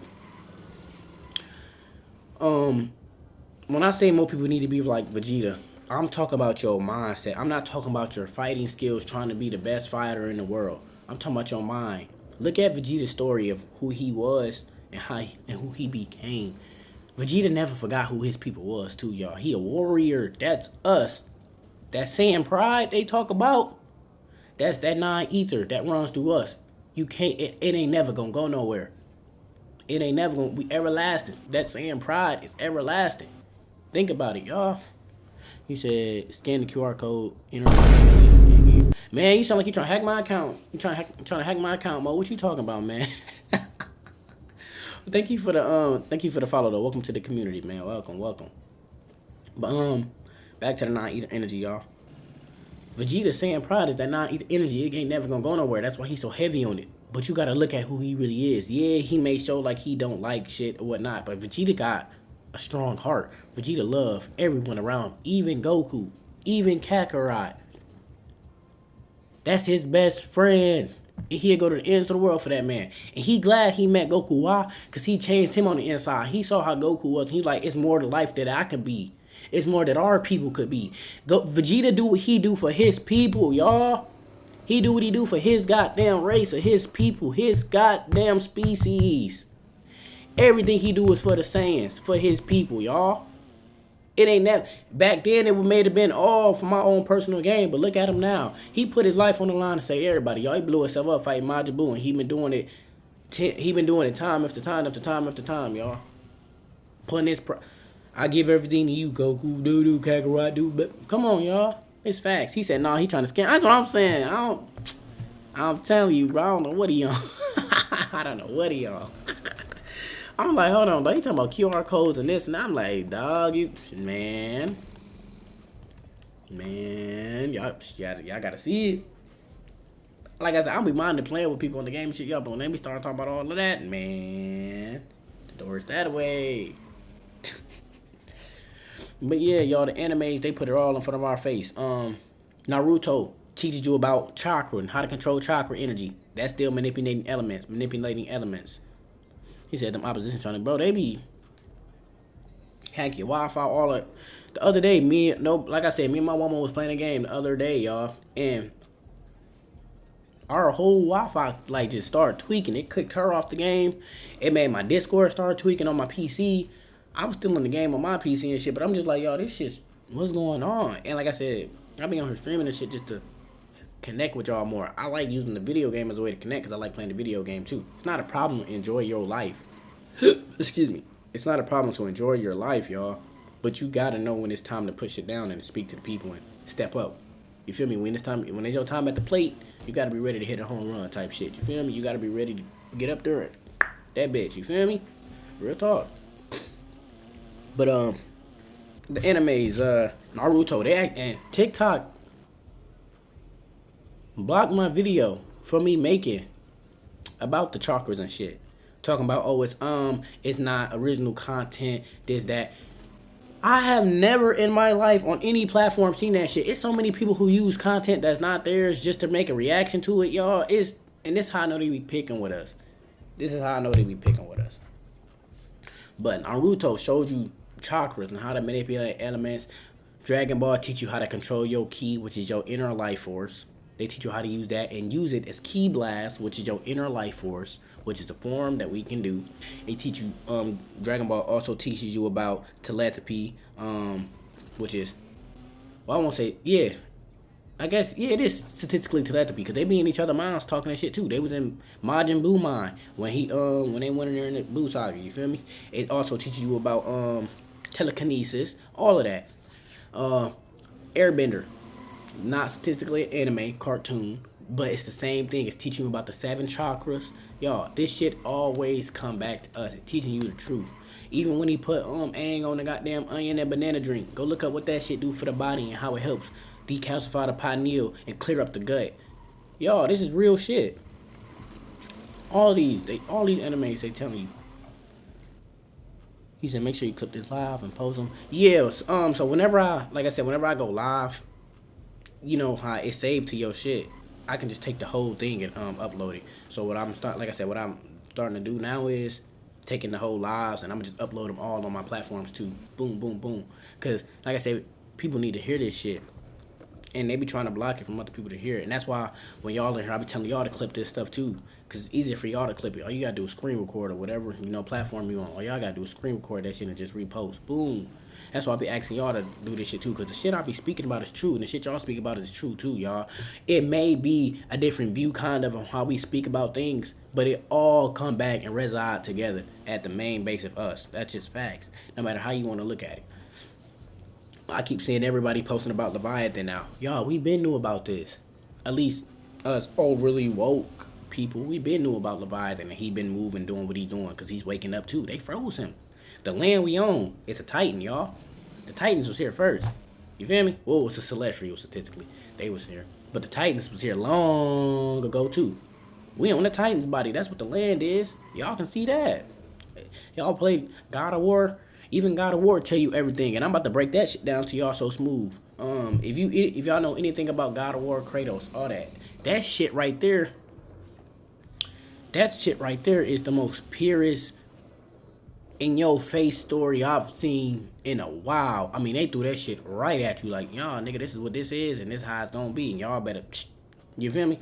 When I say more people need to be like Vegeta, I'm talking about your mindset. I'm not talking about your fighting skills trying to be the best fighter in the world. I'm talking about your mind. Look at Vegeta's story of who he was and who he became. Vegeta never forgot who his people was too, y'all. He a warrior. That's us. That Saiyan pride they talk about, that's that 9 ether that runs through us. You can't, it ain't never gonna go nowhere. It ain't never gonna be everlasting. That Saiyan pride is everlasting. Think about it, y'all. You said scan the QR code. Man, you sound like you trying to hack my account. You trying to hack my account, Mo. What you talking about, man? Thank you for the follow though. Welcome to the community, man. Welcome. But back to the 9 ether energy, y'all. Vegeta Saiyan pride is that 9 ether energy. It ain't never gonna go nowhere. That's why he's so heavy on it. But you gotta look at who he really is. Yeah, he may show like he don't like shit or whatnot, but Vegeta got a strong heart. Vegeta love everyone around, even Goku, even Kakarot. That's his best friend. And he'll go to the ends of the world for that man. And he glad he met Goku. Why? Because he changed him on the inside. He saw how Goku was. And he's like, it's more to life that I could be. It's more that our people could be. Vegeta do what he do for his people, y'all. He do what he do for his goddamn race or his people, his goddamn species. Everything he do is for the Saiyans, for his people, y'all. It ain't that. Back then, it may have been all for my own personal gain, but look at him now. He put his life on the line to save everybody, y'all. He blew himself up fighting Majin Buu, and he been doing it time after time, y'all. Putting his I give everything to you, Goku, Kakarot, but come on, y'all. It's facts. He said, "No, he trying to scam." That's what I'm saying. I'm telling you, bro. I don't know what he on. I don't know what he on. I'm like, hold on, dog. He talking about QR codes and this, and I'm like, dog, you man, y'all gotta see it. Like I said, I'll be minded playing with people in the game and shit, y'all. But when they be start talking about all of that, man, the door's that way. But yeah, y'all, the animes, they put it all in front of our face. Naruto teaches you about chakra and how to control chakra energy. That's still manipulating elements. He said them opposition trying to, bro, they be hack your Wi-Fi all that. The other day, like I said, me and my woman was playing a game the other day, y'all, and our whole Wi-Fi like just started tweaking. It kicked her off the game. It made my Discord start tweaking on my PC. I was still in the game on my PC and shit, but I'm just like, yo, this shit's, what's going on? And like I said, I be on here streaming and shit just to connect with y'all more. I like using the video game as a way to connect because I like playing the video game too. It's not a problem to enjoy your life. Excuse me. It's not a problem to enjoy your life, y'all. But you gotta know when it's time to push it down and speak to the people and step up. You feel me? When it's your time at the plate, you gotta be ready to hit a home run type shit. You feel me? You gotta be ready to get up there and that bitch. You feel me? Real talk. But the animes, Naruto, and TikTok blocked my video for me making about the chakras and shit. Talking about, oh, it's not original content, this, that. I have never in my life on any platform seen that shit. It's so many people who use content that's not theirs just to make a reaction to it, y'all. And this is how I know they be picking with us. But Naruto shows you chakras and how to manipulate elements. Dragon Ball teach you how to control your ki, which is your inner life force. They teach you how to use that and use it as ki blast, which is your inner life force, which is the form that we can do. They teach you, Dragon Ball also teaches you about telepathy, which is, well, I won't say, yeah, I guess, yeah, it is statistically telepathy because they be in each other's minds talking that shit too. They was in Majin Buu mind when they went in there in the Blue Saga, you feel me? It also teaches you about telekinesis, all of that. Airbender, not statistically an anime, cartoon, but it's the same thing. It's teaching you about the 7 chakras. Y'all, this shit always come back to us. It's teaching you the truth. Even when he put Aang on the goddamn onion and banana drink, go look up what that shit do for the body and how it helps decalcify the pineal and clear up the gut. Y'all, this is real shit. All these animes, they telling you. He said, make sure you clip this live and post them. Yeah, so whenever I go live, you know how it's saved to your shit. I can just take the whole thing and upload it. So what I'm starting to do now is taking the whole lives and I'm gonna just upload them all on my platforms too. Boom, boom, boom. Cause like I said, people need to hear this shit. And they be trying to block it from other people to hear it. And that's why when y'all in here, I be telling y'all to clip this stuff too. Because it's easier for y'all to clip it. All you gotta do is screen record or whatever, platform you on. All y'all gotta do is screen record that shit and just repost. Boom. That's why I be asking y'all to do this shit too. Because the shit I be speaking about is true. And the shit y'all speak about is true too, y'all. It may be a different view kind of on how we speak about things. But it all come back and reside together at the main base of us. That's just facts. No matter how you want to look at it. I keep seeing everybody posting about Leviathan now. Y'all, we been knew about this. At least us overly woke people, we been knew about Leviathan and he been moving, doing what he doing because he's waking up too. They froze him. The land we own, it's a Titan, y'all. The Titans was here first. You feel me? Well, it's a Celestial statistically. They was here. But the Titans was here long ago too. We own the Titans body. That's what the land is. Y'all can see that. Y'all play God of War. Even God of War tell you everything, and I'm about to break that shit down to y'all so smooth. If y'all know anything about God of War, Kratos, all that shit right there. That shit right there is the most purest in your face story I've seen in a while. I mean, they threw that shit right at you, like, y'all, nigga, this is what this is, and this is how it's gonna be, and y'all better, you feel me?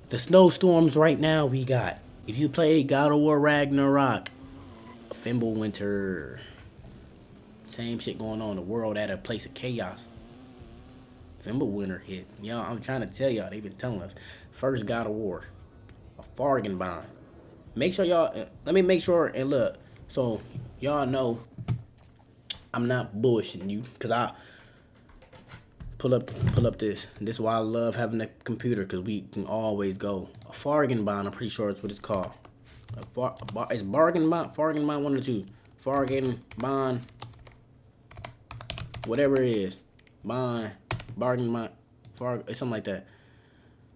The snowstorms right now we got. If you play God of War Ragnarok, Fimbulwinter, same shit going on in the world at a place of chaos. Fimbulwinter hit. Y'all, I'm trying to tell y'all, they been telling us. First God of War, a bargain bond. Make sure y'all, let me make sure and look, so y'all know I'm not bullshitting you, because Pull up this. This is why I love having a computer, because we can always go. A bargain bond, I'm pretty sure that's what it's called. It's bargain bond, one or two. Bargain bond, whatever it is. Bond, bargain bond, something like that.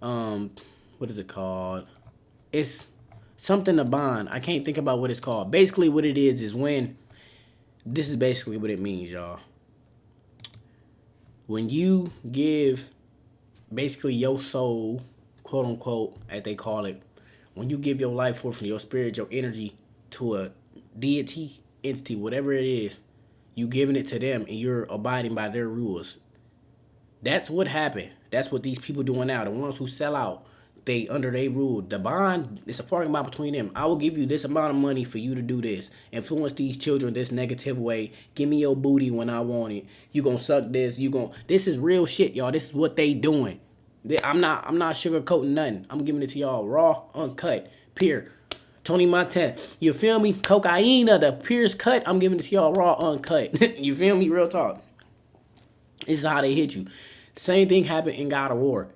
What is it called? It's something to bond. I can't think about what it's called. Basically, what it is when, this is basically what it means, y'all. When you give basically your soul, quote unquote, as they call it, when you give your life force and your spirit, your energy to a deity, entity, whatever it is, you giving it to them and you're abiding by their rules. That's what happened. That's what these people doing now. The ones who sell out, they under their rule. The bond, it's a bargain bond between them. I will give you this amount of money for you to do this. Influence these children this negative way. Give me your booty when I want it. You gonna suck this. This is real shit, y'all. This is what they doing. I'm not sugarcoating nothing. I'm giving it to y'all raw, uncut, pure. Tony Montana, you feel me? Cocaine, the purest cut. I'm giving it to y'all raw, uncut. You feel me? Real talk. This is how they hit you. Same thing happened in God of War.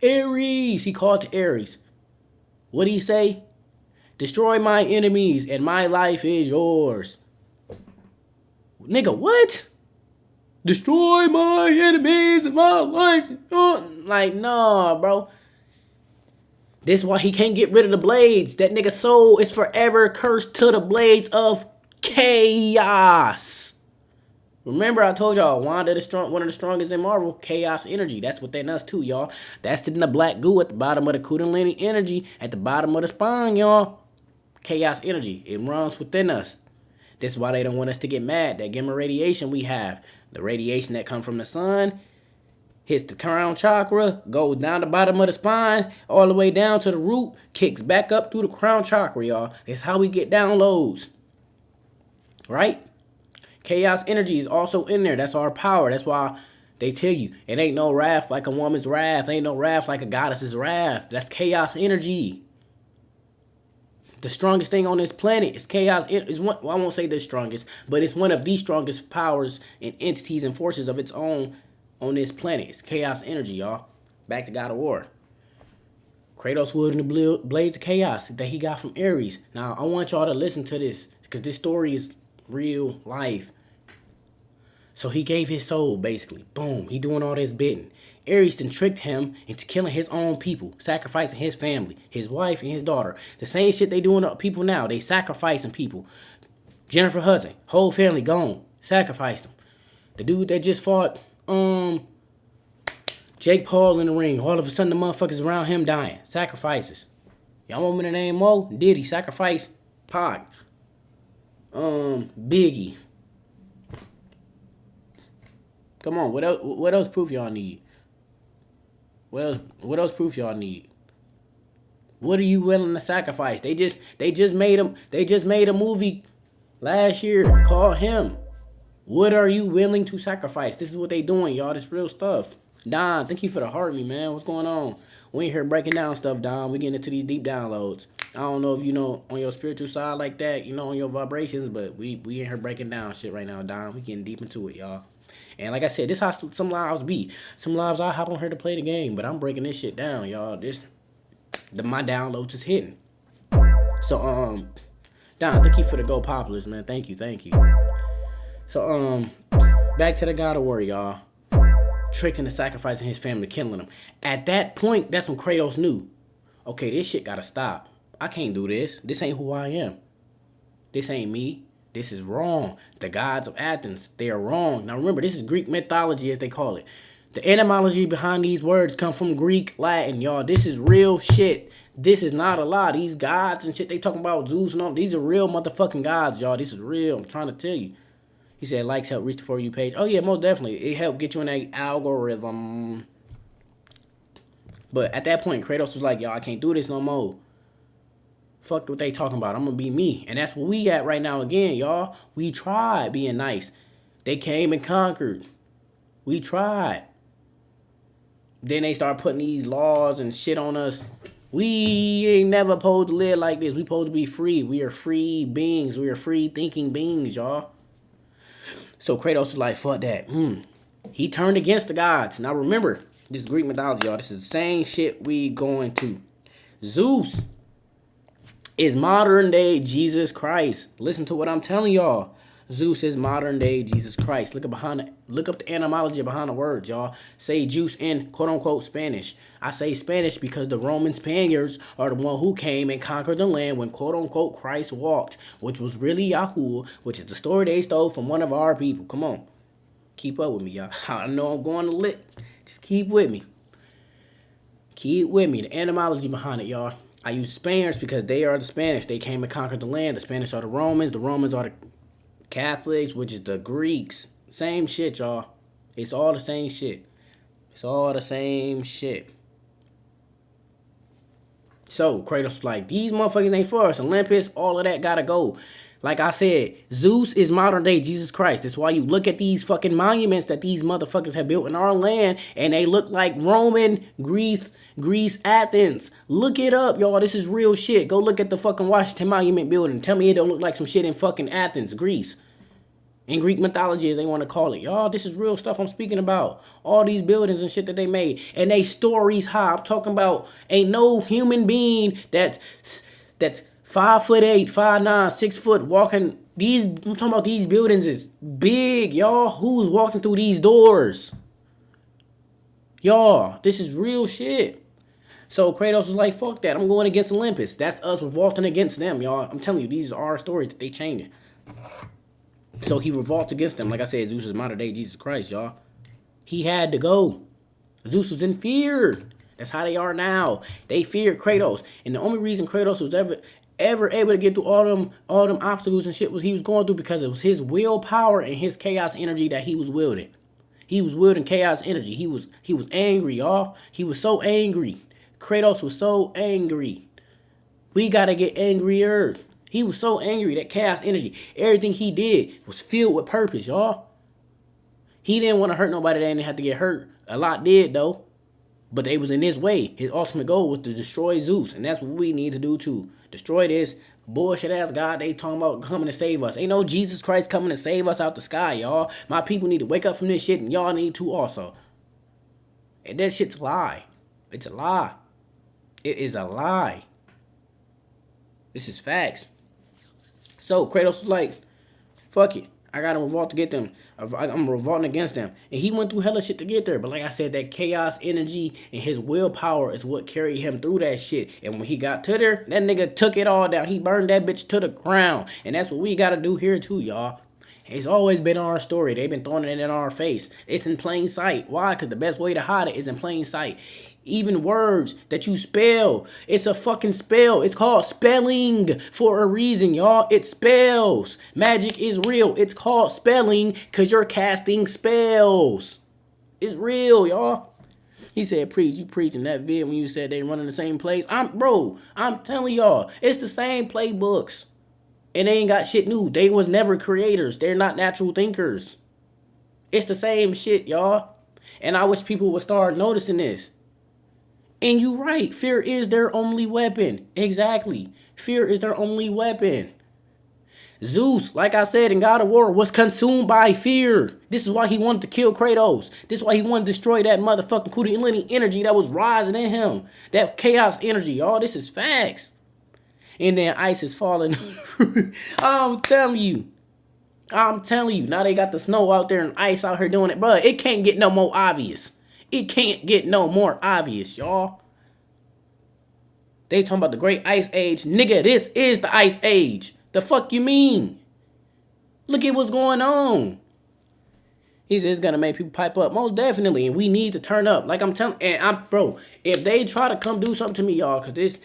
Ares, he called to Ares. What did he say? Destroy my enemies and my life is yours. Nigga, what? Destroy my enemies and my life is yours. Like, nah, bro. This is why he can't get rid of the blades. That nigga's soul is forever cursed to the blades of chaos. Remember, I told y'all, one of the strongest in Marvel, chaos energy. That's within us too, y'all. That's in the black goo at the bottom of the Kundalini energy, at the bottom of the spine, y'all. Chaos energy. It runs within us. This is why they don't want us to get mad. That gamma radiation we have, the radiation that comes from the sun, hits the crown chakra, goes down the bottom of the spine, all the way down to the root, kicks back up through the crown chakra, y'all. It's how we get downloads. Right? Chaos energy is also in there. That's our power. That's why they tell you it ain't no wrath like a woman's wrath. Ain't no wrath like a goddess's wrath. That's chaos energy. The strongest thing on this planet is chaos. I won't say the strongest, but it's one of the strongest powers and entities and forces of its own on this planet. It's chaos energy, y'all. Back to God of War. Kratos wielding the blades of chaos that he got from Ares. Now, I want y'all to listen to this, because this story is real life. So he gave his soul, basically. Boom. He doing all this bidding. Ares then tricked him into killing his own people, sacrificing his family, his wife, and his daughter. The same shit they doing to people now. They sacrificing people. Jennifer Hudson, whole family gone. Sacrificed them. The dude that just fought Jake Paul in the ring. All of a sudden the motherfuckers around him dying. Sacrifices. Y'all want me to name Mo? Diddy sacrifice Pac. Biggie. Come on, what else proof y'all need? What else proof y'all need? What are you willing to sacrifice? They just made a movie last year called Him. What are you willing to sacrifice? This is what they doing, y'all. This real stuff. Don, thank you for the heart me, man. What's going on? We ain't here breaking down stuff, Don. We getting into these deep downloads. I don't know if you know on your spiritual side like that, you know, on your vibrations, but we ain't here breaking down shit right now, Don. We getting deep into it, y'all. And like I said, this how some lives be. Some lives I hop on here to play the game, but I'm breaking this shit down, y'all. My downloads is hitting. So Don, thank you for the Go Populars, man. Thank you. So back to the God of War, y'all. Tricked into sacrificing his family, killing him. At that point, that's when Kratos knew, okay, this shit gotta stop. I can't do this. This ain't who I am. This ain't me. This is wrong. The gods of Athens, they are wrong. Now remember, this is Greek mythology, as they call it. The etymology behind these words come from Greek, Latin, y'all. This is real shit. This is not a lie. These gods and shit they talking about, Zeus and all, these are real motherfucking gods, y'all. This is real. I'm trying to tell you. He said likes help reach the For You page. Oh yeah, most definitely. It helped get you in that algorithm. But at that point, Kratos was like, y'all, I can't do this no more. Fuck what they talking about. I'm gonna be me. And that's what we got right now again, y'all. We tried being nice. They came and conquered. We tried. Then they start putting these laws and shit on us. We ain't never supposed to live like this. We supposed to be free. We are free beings. We are free thinking beings, y'all. So Kratos was like, fuck that. He turned against the gods. Now remember, this is Greek mythology, y'all. This is the same shit we going to. Zeus is modern day Jesus Christ. Listen to what I'm telling y'all. Zeus is modern day Jesus Christ. Look up the etymology behind the words, y'all. Say Zeus in quote unquote Spanish. I say Spanish because the Roman Spaniards are the one who came and conquered the land when quote unquote Christ walked, which was really Yahuwah, which is the story they stole from one of our people. Come on. Keep up with me, y'all. I know I'm going to lit. Just keep with me. Keep with me. The etymology behind it, y'all. I use Spaniards because they are the Spanish. They came and conquered the land. The Spanish are the Romans. The Romans are the Catholics, which is the Greeks. Same shit, y'all. It's all the same shit. It's all the same shit. So, Kratos like, these motherfuckers ain't for us. Olympus, all of that gotta go. Like I said, Zeus is modern day Jesus Christ. That's why you look at these fucking monuments that these motherfuckers have built in our land, and they look like Roman, Greece, Athens. Look it up, y'all. This is real shit. Go look at the fucking Washington Monument building. Tell me it don't look like some shit in fucking Athens, Greece. In Greek mythology, as they want to call it. Y'all, this is real stuff I'm speaking about. All these buildings and shit that they made. And they stories high. I'm talking about ain't no human being that's 5'8", 5'9", 6 foot walking. I'm talking about these buildings is big, y'all. Who's walking through these doors? Y'all, this is real shit. So Kratos was like, fuck that. I'm going against Olympus. That's us revolting against them, y'all. I'm telling you, these are our stories that they changing. So he revolts against them. Like I said, Zeus is modern day Jesus Christ, y'all. He had to go. Zeus was in fear. That's how they are now. They feared Kratos. And the only reason Kratos was ever able to get through all them obstacles and shit was he was going through because it was his willpower and his chaos energy that he was wielding. He was wielding chaos energy. He was angry, y'all. He was so angry. Kratos was so angry. We gotta get angrier. He was so angry, that chaos energy. Everything he did was filled with purpose, y'all. He didn't want to hurt nobody that didn't have to get hurt. A lot did, though. But they was in his way. His ultimate goal was to destroy Zeus. And that's what we need to do, too. Destroy this bullshit-ass God they talking about coming to save us. Ain't no Jesus Christ coming to save us out the sky, y'all. My people need to wake up from this shit, and y'all need to also. And that shit's a lie. It's a lie. It is a lie. This is facts. So Kratos was like, fuck it. I gotta revolt to get them. I'm revolting against them. And he went through hella shit to get there. But like I said, that chaos energy and his willpower is what carried him through that shit. And when he got to there, that nigga took it all down. He burned that bitch to the ground. And that's what we gotta do here too, y'all. It's always been our story. They've been throwing it in our face. It's in plain sight. Why? Because the best way to hide it is in plain sight. Even words that you spell, it's a fucking spell. It's called spelling for a reason, y'all. It spells. Magic is real. It's called spelling because you're casting spells. It's real, y'all. He said, preach. You preaching that vid when you said they running the same plays. I'm telling y'all, it's the same playbooks. And they ain't got shit new. They was never creators. They're not natural thinkers. It's the same shit, y'all. And I wish people would start noticing this. And you right. Fear is their only weapon. Exactly. Fear is their only weapon. Zeus, like I said in God of War, was consumed by fear. This is why he wanted to kill Kratos. This is why he wanted to destroy that motherfucking Kundalini energy that was rising in him. That chaos energy, y'all. This is facts. And then ice is falling. I'm telling you. Now they got the snow out there and ice out here doing it. But it can't get no more obvious. It can't get no more obvious, y'all. They talking about the Great Ice Age. Nigga, this is the Ice Age. The fuck you mean? Look at what's going on. He said it's gonna make people pipe up. Most definitely. And we need to turn up. Like I'm telling, bro, if they try to come do something to me, y'all, because this,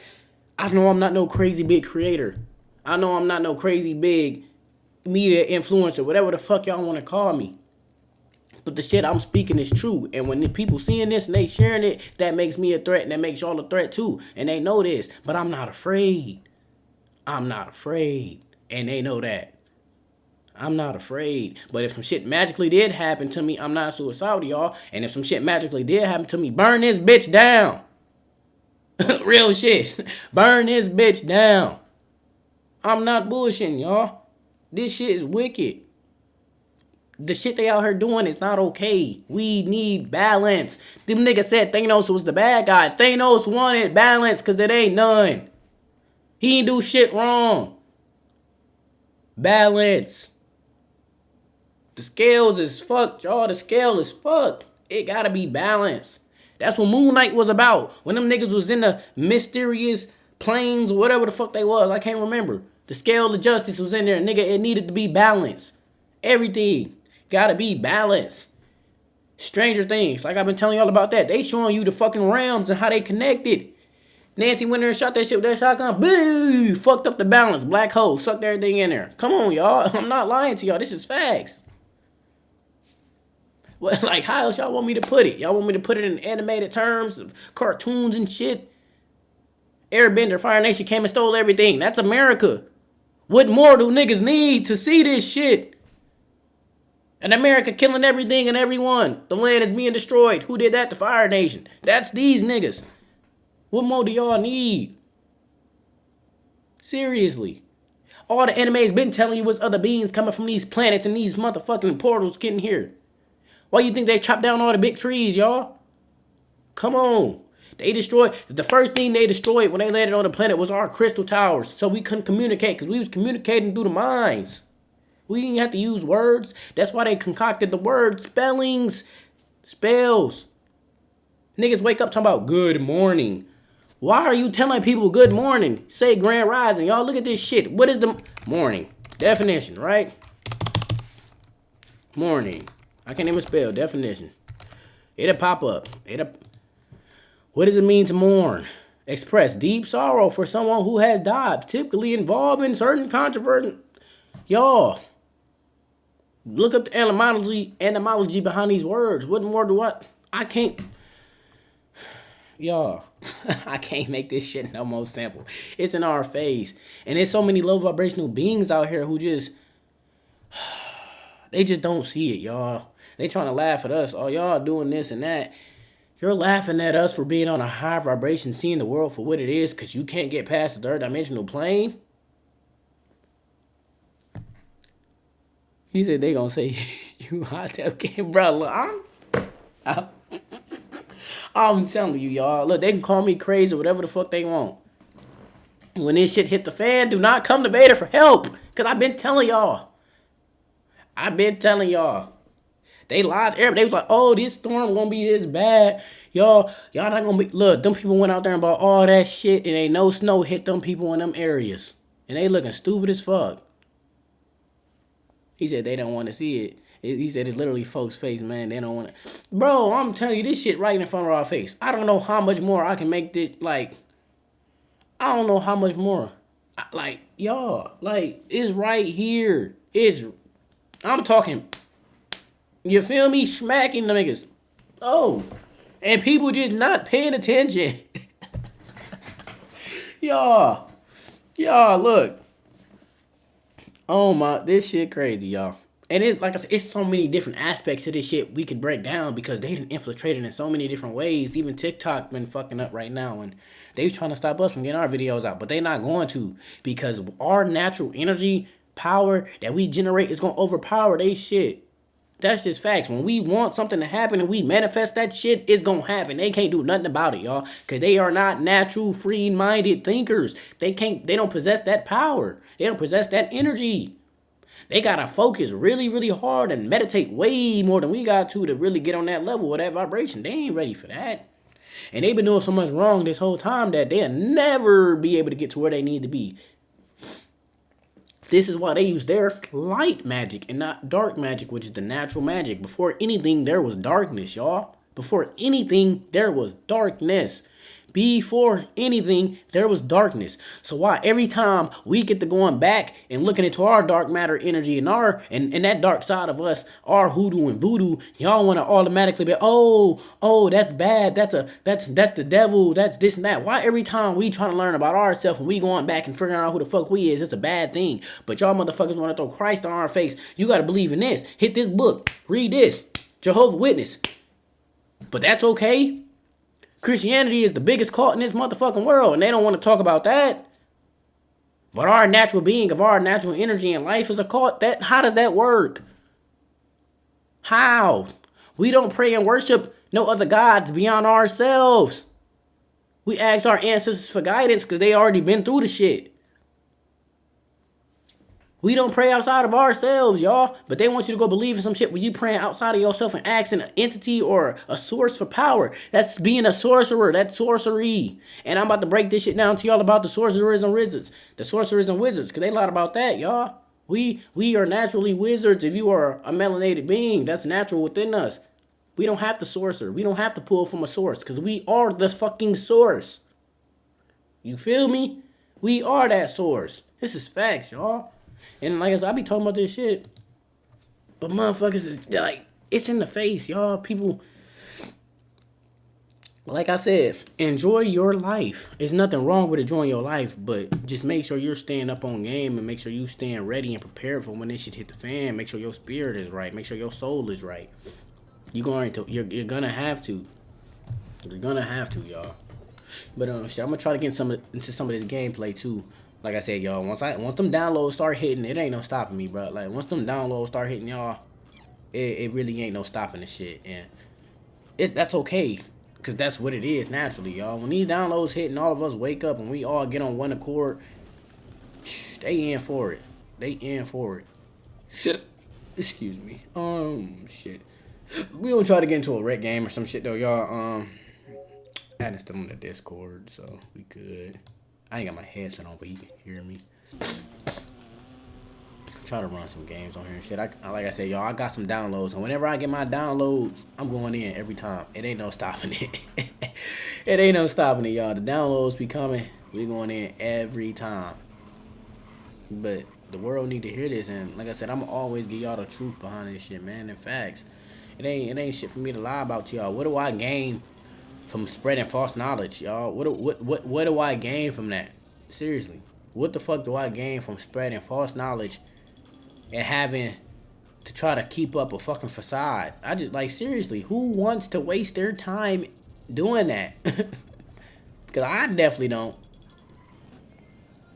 I know I'm not no crazy big creator. I know I'm not no crazy big media influencer, whatever the fuck y'all want to call me. But the shit I'm speaking is true. And when the people seeing this and they sharing it, that makes me a threat and that makes y'all a threat too. And they know this. But I'm not afraid. I'm not afraid. And they know that. I'm not afraid. But if some shit magically did happen to me, I'm not suicidal, y'all. And if some shit magically did happen to me, burn this bitch down. Real shit. Burn this bitch down. I'm not bullshitting, y'all. This shit is wicked. The shit they out here doing is not okay. We need balance. Them niggas said Thanos was the bad guy. Thanos wanted balance because it ain't none. He ain't do shit wrong. Balance. The scales is fucked, y'all. The scale is fucked. It gotta be balanced. That's what Moon Knight was about. When them niggas was in the mysterious planes or whatever the fuck they was. I can't remember. The scale of justice was in there. Nigga, it needed to be balanced. Everything gotta be balanced. Stranger Things, like I've been telling y'all about that. They showing you the fucking realms and how they connected. Nancy went there and shot that shit with that shotgun. Boo! Fucked up the balance. Black hole. Sucked everything in there. Come on, y'all. I'm not lying to y'all. This is facts. What, like, how else y'all want me to put it? Y'all want me to put it in animated terms of cartoons and shit? Airbender, Fire Nation came and stole everything. That's America. What more do niggas need to see this shit? And America killing everything and everyone. The land is being destroyed. Who did that? The Fire Nation. That's these niggas. What more do y'all need? Seriously. All the anime's been telling you was other beings coming from these planets and these motherfucking portals getting here. Why you think they chopped down all the big trees, y'all? Come on. They destroyed, the first thing they destroyed when they landed on the planet was our crystal towers. So we couldn't communicate because we was communicating through the minds. We didn't have to use words. That's why they concocted the word spellings. Spells. Niggas wake up talking about good morning. Why are you telling people good morning? Say grand rising. Y'all look at this shit. What is the morning? Definition, right? Morning. I can't even spell definition. It'll pop up. What does it mean to mourn? Express deep sorrow for someone who has died, typically involving certain controversy. Y'all, look up the etymology behind these words. What more do I can't. Y'all, I can't make this shit no more simple. It's in our face. And there's so many low vibrational beings out here who just, they just don't see it, y'all. They trying to laugh at us. Oh, y'all doing this and that. You're laughing at us for being on a high vibration, seeing the world for what it is because you can't get past the third dimensional plane? He said they gonna say, you hot game, bro. Look, I'm telling you, y'all. Look, they can call me crazy, whatever the fuck they want. When this shit hit the fan, do not come to Vader for help. Because I've been telling y'all. They lied to everybody. They was like, oh, this storm gonna be this bad. Y'all not gonna be. Look, them people went out there and bought all that shit and ain't no snow hit them people in them areas. And they looking stupid as fuck. He said they don't want to see it. He said it's literally folks' face, man. They don't want to. Bro, I'm telling you, this shit right in front of our face. I don't know how much more I can make this, like, I don't know how much more. Like, y'all, like, it's right here. I'm talking, you feel me? Smacking the niggas. Oh, and people just not paying attention. y'all, look. Oh my, this shit crazy, y'all. And it's like I said, it's so many different aspects to this shit we could break down because they done infiltrated in so many different ways. Even TikTok been fucking up right now, and they trying to stop us from getting our videos out, but they not going to because our natural energy power that we generate is gonna overpower they shit. That's just facts. When we want something to happen and we manifest that shit, it's gonna happen. They can't do nothing about it, y'all, because they are not natural, free-minded thinkers. They don't possess that power. They don't possess that energy. They gotta focus really, really hard and meditate way more than we got to really get on that level of that vibration. They ain't ready for that. And they've been doing so much wrong this whole time that they'll never be able to get to where they need to be. This is why they use their light magic and not dark magic, which is the natural magic. Before anything, there was darkness, y'all. Before anything, there was darkness. Before anything, there was darkness. So why every time we get to going back and looking into our dark matter energy and and that dark side of us, our hoodoo and voodoo, y'all want to automatically be, oh, that's bad. That's the devil. That's this and that. Why every time we trying to learn about ourselves and we going back and figuring out who the fuck we is, it's a bad thing. But y'all motherfuckers want to throw Christ on our face. You got to believe in this. Hit this book. Read this. Jehovah's Witness. But that's okay. Christianity is the biggest cult in this motherfucking world, and they don't want to talk about that. But our natural being of our natural energy and life is a cult. How does that work? How? We don't pray and worship no other gods beyond ourselves. We ask our ancestors for guidance because they already been through the shit. We don't pray outside of ourselves, y'all. But they want you to go believe in some shit when you praying outside of yourself and asking an entity or a source for power. That's being a sorcerer. That's sorcery. And I'm about to break this shit down to y'all about the sorcerers and wizards. The sorcerers and wizards. Because they lied about that, y'all. We are naturally wizards if you are a melanated being. That's natural within us. We don't have to sorcerer. We don't have to pull from a source. Because we are the fucking source. You feel me? We are that source. This is facts, y'all. And like I said, I be talking about this shit. But motherfuckers is like, it's in the face, y'all. People, like I said, enjoy your life. There's nothing wrong with enjoying your life, but just make sure you're staying up on game and make sure you staying ready and prepared for when this shit hit the fan. Make sure your spirit is right. Make sure your soul is right. You're gonna have to. You're gonna have to, y'all. But shit, I'm gonna try to get into some of this gameplay too. Like I said, y'all, once them downloads start hitting, it ain't no stopping me, bro. Like, once them downloads start hitting, y'all, it really ain't no stopping the shit. And that's okay, because that's what it is naturally, y'all. When these downloads hit and all of us wake up and we all get on one accord, they in for it. They in for it. Shit. Excuse me. Shit. We gonna try to get into a rec game or some shit, though, y'all. Adding stuff on the Discord, so we good. I ain't got my headset on, but you can hear me. Try to run some games on here and shit. Like I said, y'all, I got some downloads. And whenever I get my downloads, I'm going in every time. It ain't no stopping it. It ain't no stopping it, y'all. The downloads be coming. We going in every time. But the world need to hear this. And like I said, I'm going to always give y'all the truth behind this shit, man. And facts. It ain't shit for me to lie about to y'all. What do I gain from spreading false knowledge, y'all? What do I gain from that? Seriously, what the fuck do I gain from spreading false knowledge and having to try to keep up a fucking facade? I just, like, seriously, who wants to waste their time doing that? Because I definitely don't.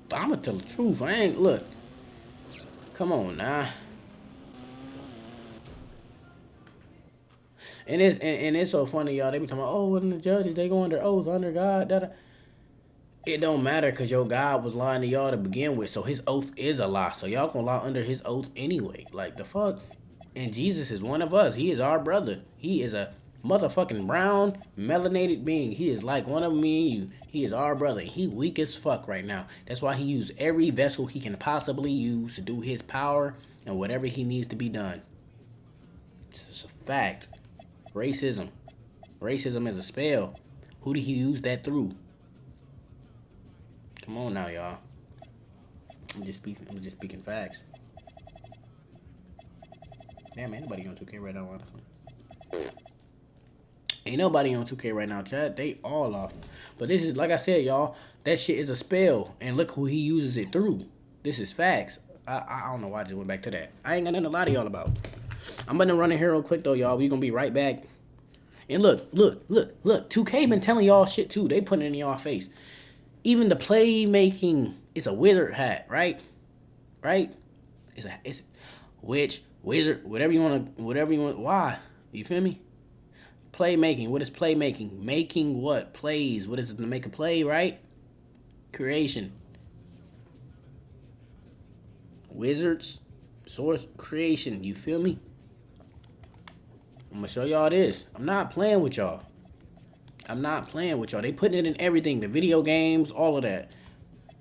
But I'm gonna tell the truth. I ain't, look, come on now. And it's so funny, y'all. They be talking about, oh, when the judges, they go under oath, under God. Da, da. It don't matter, because your God was lying to y'all to begin with. So his oath is a lie. So y'all gonna lie under his oath anyway. Like, the fuck? And Jesus is one of us. He is our brother. He is a motherfucking brown, melanated being. He is like one of me and you. He is our brother. He weak as fuck right now. That's why he used every vessel he can possibly use to do his power and whatever he needs to be done. It's a fact. Racism. Racism is a spell. Who did he use that through? Come on now, y'all. I'm just speaking facts. Damn, ain't nobody on 2K right now, honestly. Ain't nobody on 2K right now, chat. They all off. But this is, like I said, y'all, that shit is a spell. And look who he uses it through. This is facts. I don't know why I just went back to that. I ain't got nothing to lie to y'all about. I'm gonna run in here real quick though, y'all. We gonna be right back. And look. 2K been telling y'all shit too. They putting it in y'all face. Even the playmaking is a wizard hat, right? Right? It's witch, wizard, whatever you want. Why? You feel me? Playmaking. What is playmaking? Making what? Plays. What is it to make a play, right? Creation. Wizards. Source. Creation. You feel me? I'm gonna show y'all this. I'm not playing with y'all. They putting it in everything. The video games, all of that.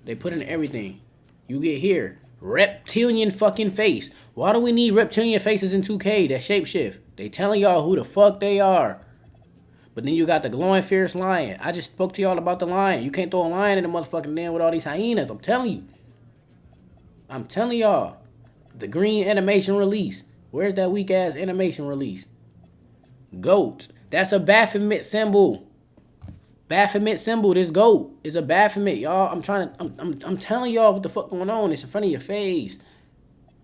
They put it in everything. You get here. Reptilian fucking face. Why do we need reptilian faces in 2K that shapeshift? They telling y'all who the fuck they are. But then you got the glowing fierce lion. I just spoke to y'all about the lion. You can't throw a lion in the motherfucking den with all these hyenas. I'm telling you. I'm telling y'all. The green animation release. Where's that weak ass animation release? Goat. That's a Baphomet symbol. Baphomet symbol. This goat is a Baphomet, y'all. I'm telling y'all what the fuck going on. It's in front of your face.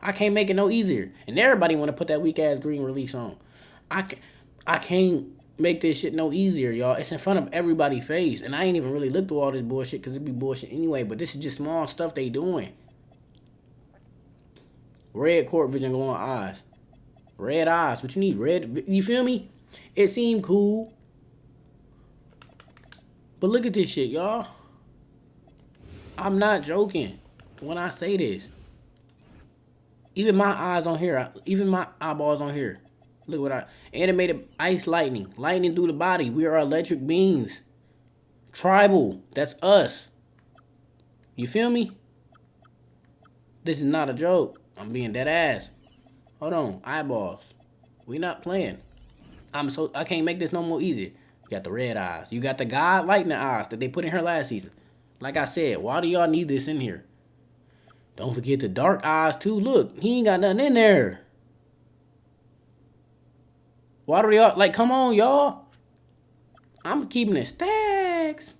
I can't make it no easier. And everybody want to put that weak ass green release on. I can't make this shit no easier, y'all. It's in front of everybody's face. And I ain't even really looked through all this bullshit because it be bullshit anyway. But this is just small stuff they doing. Red court vision glowing eyes. Red eyes. What you need? Red. You feel me? It seemed cool. But look at this shit, y'all. I'm not joking when I say this. Even my eyes on here, even my eyeballs on here. Look what I animated ice lightning. Lightning through the body. We are electric beings. Tribal. That's us. You feel me? This is not a joke. I'm being dead ass. Hold on. Eyeballs. We not playing. I can't make this no more easy. You got the red eyes. You got the God lightning eyes that they put in her last season. Like I said, why do y'all need this in here? Don't forget the dark eyes too. Look, he ain't got nothing in there. Why do y'all, like, come on, y'all. I'm keeping it stacks.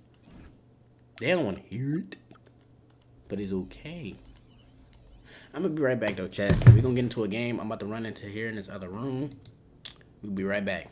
They don't want to hear it. But it's okay. I'm going to be right back, though, chat. We're going to get into a game. I'm about to run into here in this other room. We'll be right back.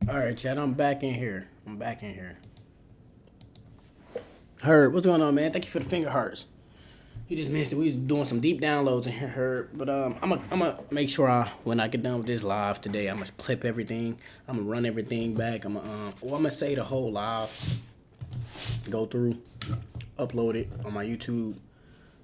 All right, chat. I'm back in here. Herb, what's going on, man? Thank you for the finger hearts. You just missed it. We was doing some deep downloads in here, Herb. But I'm gonna make sure when I get done with this live today, I'm gonna clip everything. I'm gonna run everything back. I'm gonna say the whole live. Go through, upload it on my YouTube,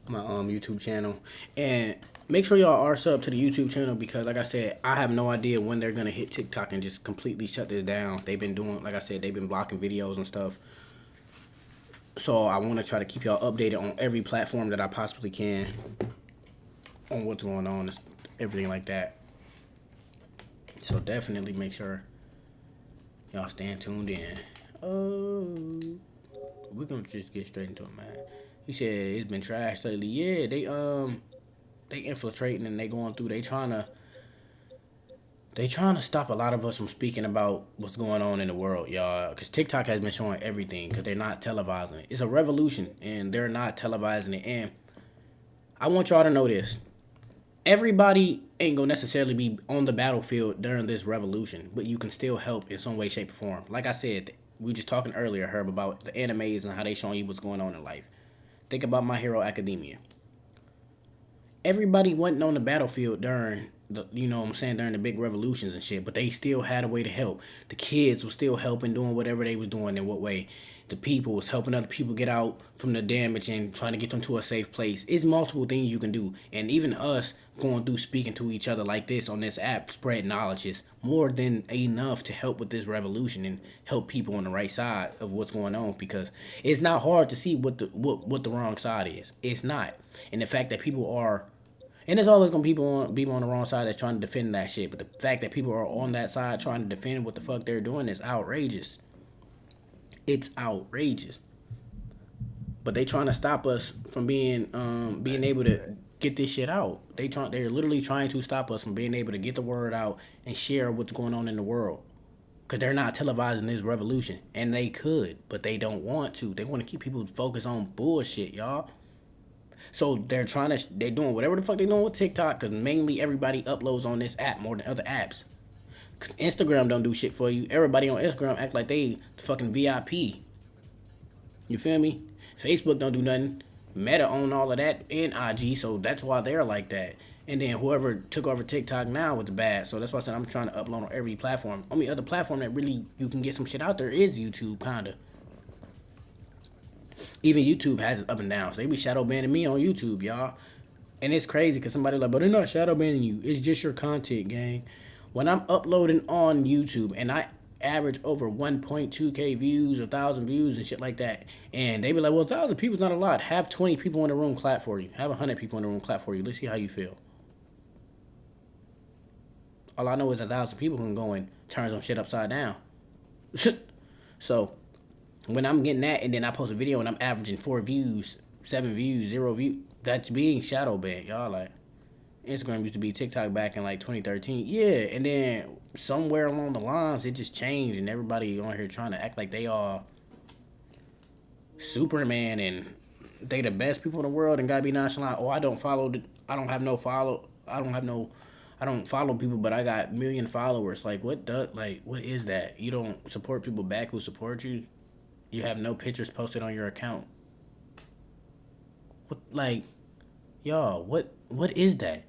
YouTube channel, and make sure y'all are subbed to the YouTube channel because, like I said, I have no idea when they're gonna hit TikTok and just completely shut this down. They've been doing, like I said, they've been blocking videos and stuff. So I want to try to keep y'all updated on every platform that I possibly can on what's going on, everything like that. So definitely make sure y'all staying tuned in. Oh, we're gonna just get straight into it, man. He said it's been trash lately. Yeah, they infiltrating and they going through. They trying to stop a lot of us from speaking about what's going on in the world, y'all. Because TikTok has been showing everything because they're not televising it. It's a revolution and they're not televising it. And I want y'all to know this. Everybody ain't gonna necessarily be on the battlefield during this revolution, but you can still help in some way, shape, or form. Like I said, we just talking earlier, Herb, about the animes and how they showing you what's going on in life. Think about My Hero Academia. Everybody wasn't on the battlefield during the, you know what I'm saying, during the big revolutions and shit, but they still had a way to help. The kids were still helping, doing whatever they was doing in what way. The people was helping other people get out from the damage and trying to get them to a safe place. It's multiple things you can do. And even us going through speaking to each other like this on this app, spread knowledge is more than enough to help with this revolution and help people on the right side of what's going on, because it's not hard to see what the wrong side is. It's not. And the fact that people are, and there's always gonna be people on the wrong side that's trying to defend that shit. But the fact that people are on that side trying to defend what the fuck they're doing is outrageous. It's outrageous. But they trying to stop us from being able to get this shit out. They're literally trying to stop us from being able to get the word out and share what's going on in the world. Because they're not televising this revolution. And they could, but they don't want to. They want to keep people focused on bullshit, y'all. So they're doing whatever the fuck they doing with TikTok, because mainly everybody uploads on this app more than other apps. Because Instagram don't do shit for you. Everybody on Instagram act like they fucking VIP. You feel me? Facebook don't do nothing. Meta own all of that and IG, so that's why they're like that. And then whoever took over TikTok now was bad. So that's why I said I'm trying to upload on every platform. Only other platform that really you can get some shit out there is YouTube, kinda. Even YouTube has its up and downs. They be shadow banning me on YouTube, y'all. And it's crazy because somebody like, but they're not shadow banning you. It's just your content, gang. When I'm uploading on YouTube and I average over 1.2k views, 1,000 views and shit like that, and they be like, well, 1,000 people's not a lot. Have 20 people in the room clap for you. Have 100 people in the room clap for you. Let's see how you feel. All I know is 1,000 people can go and turn some shit upside down. So when I'm getting that and then I post a video and I'm averaging 4 views, 7 views, 0 views, that's being shadow banned, y'all. Like, Instagram used to be TikTok back in like 2013. Yeah, and then somewhere along the lines it just changed and everybody on here trying to act like they are Superman and they the best people in the world and gotta be nonchalant. Oh, I don't follow people, but I got 1 million followers. Like, what is that? You don't support people back who support you? You have no pictures posted on your account. What, y'all, what is that?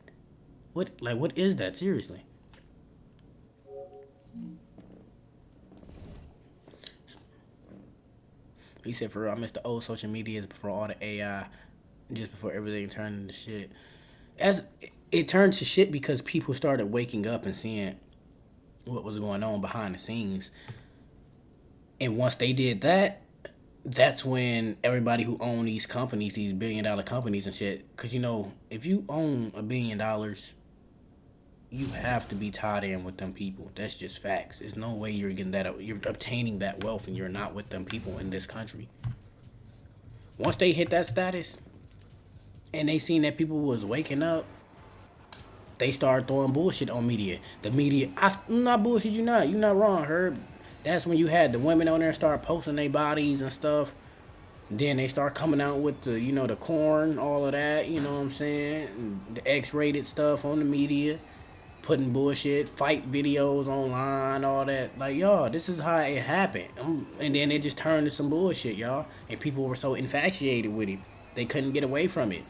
What is that? Seriously. He said, for real, I miss the old social medias before all the AI, just before everything turned into shit. As it turned to shit because people started waking up and seeing what was going on behind the scenes. And once they did that, that's when everybody who own these companies, these billion-dollar companies and shit, because, you know, if you own $1 billion, you have to be tied in with them people. That's just facts. There's no way you're obtaining that wealth and you're not with them people in this country. Once they hit that status and they seen that people was waking up, they started throwing bullshit on media. The media, I'm not bullshit, you're not wrong, Herb. That's when you had the women on there start posting their bodies and stuff. Then they start coming out with the, you know, the corn, all of that, you know what I'm saying? The X-rated stuff on the media. Putting bullshit, fight videos online, all that. Like, y'all, this is how it happened. And then it just turned to some bullshit, y'all. And people were so infatuated with it. They couldn't get away from it.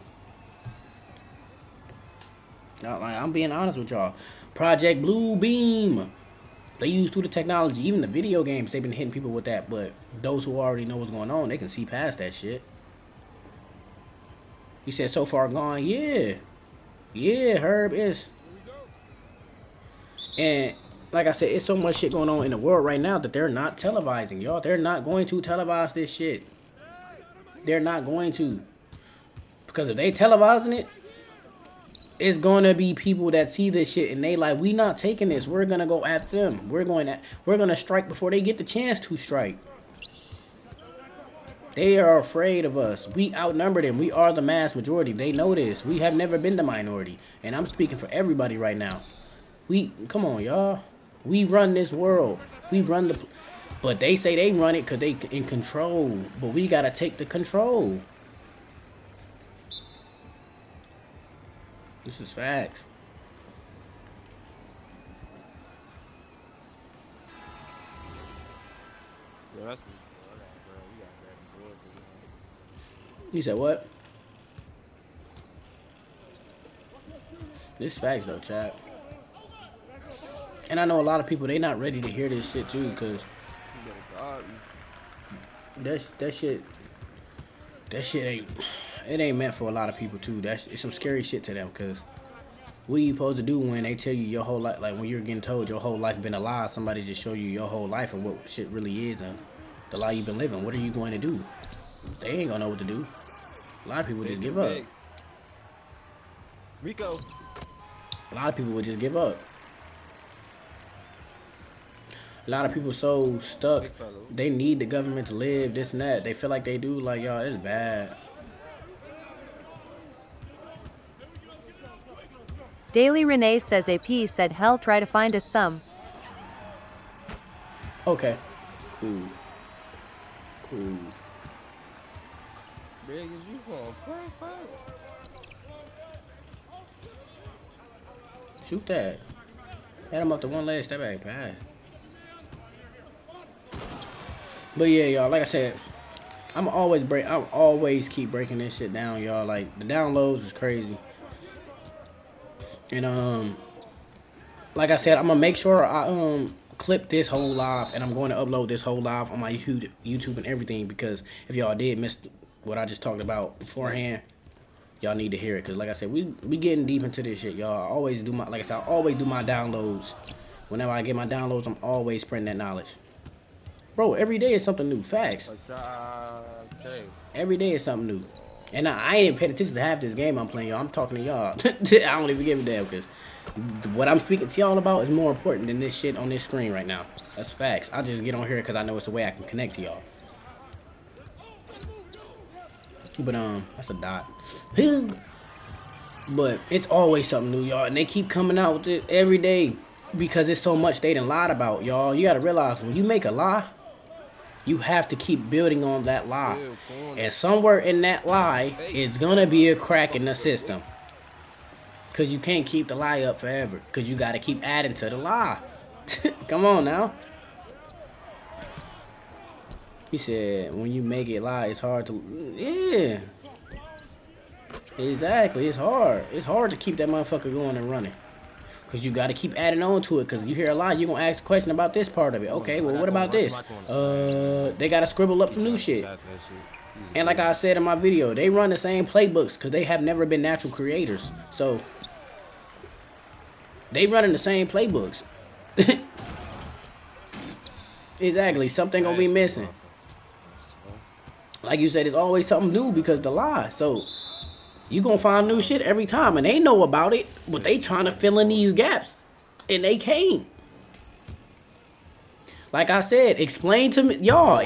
I'm being honest with y'all. Project Blue Beam. They use through the technology. Even the video games, they've been hitting people with that. But those who already know what's going on, they can see past that shit. He said, so far gone. Yeah. Yeah, Herb is. And like I said, it's so much shit going on in the world right now that they're not televising, y'all. They're not going to televise this shit. They're not going to. Because if they televising it, it's gonna be people that see this shit and they like, we not taking this. We're gonna go at them. We're gonna strike before they get the chance to strike. They are afraid of us. We outnumber them. We are the mass majority. They know this. We have never been the minority. And I'm speaking for everybody right now. Come on, y'all. We run this world. We run the... But they say they run it because they in control. But we got to take the control. This is facts. Yo, that's bro. You said what? This facts though, chat. And I know a lot of people, they not ready to hear this shit too, cause that shit ain't meant for a lot of people too. It's some scary shit to them, cause what are you supposed to do when they tell you your whole life, like when you're getting told your whole life been a lie, somebody just show you your whole life and what shit really is and the lie you've been living. What are you going to do? They ain't gonna know what to do. A lot of people just give up. Rico. A lot of people would just give up. A lot of people so stuck. They need the government to live, this and that. They feel like they do. Like, y'all, it's bad. Daily Renee says AP said hell try to find us some. Okay. Cool. Cool. Big as you gonna play, Shoot that. Had him up to one leg, step back, pass. But yeah, y'all, like I said, I'm always keep breaking this shit down, y'all. Like, the downloads is crazy. And like I said, I'm gonna make sure I clip this whole live, and I'm going to upload this whole live on my YouTube and everything, because if y'all did miss what I just talked about beforehand, y'all need to hear it. Cause like I said, we getting deep into this shit, y'all. I always do my downloads. Whenever I get my downloads, I'm always spreading that knowledge. Bro, every day is something new. Facts. Okay. Every day is something new. And I ain't even paying attention to half this game I'm playing, y'all. I'm talking to y'all. I don't even give a damn, because what I'm speaking to y'all about is more important than this shit on this screen right now. That's facts. I just get on here because I know it's a way I can connect to y'all. But that's a dot. But it's always something new, y'all, and they keep coming out with it every day because it's so much they done lied about, y'all. You gotta realize, when you make a lie, you have to keep building on that lie, and somewhere in that lie, it's gonna be a crack in the system, cause you can't keep the lie up forever, cause you gotta keep adding to the lie. Come on now. He said, when you make it lie, it's hard to... Yeah. Exactly. It's hard. It's hard to keep that motherfucker going and running. Because you got to keep adding on to it. Because you hear a lie, you're going to ask a question about this part of it. Okay, well, what about this? They got to scribble up some new shit. And like I said in my video, they run the same playbooks because they have never been natural creators. So, they running the same playbooks. Exactly. Something going to be missing. Like you said, it's always something new because the lie. So, you gonna find new shit every time. And they know about it, but they trying to fill in these gaps. And they can't. Like I said, explain to me. Y'all,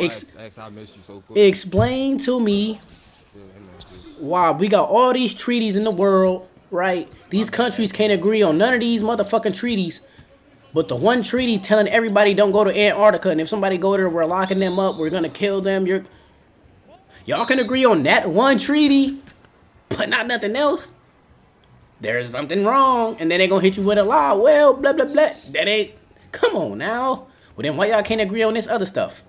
explain to me why we got all these treaties in the world, right? These countries can't agree on none of these motherfucking treaties. But the one treaty telling everybody don't go to Antarctica. And if somebody go there, we're locking them up. We're gonna kill them. Y'all can agree on that one treaty, but not nothing else. There's something wrong, and then they gonna hit you with a lie. Well, blah, blah, blah. That ain't... Come on now. Well, then why y'all can't agree on this other stuff?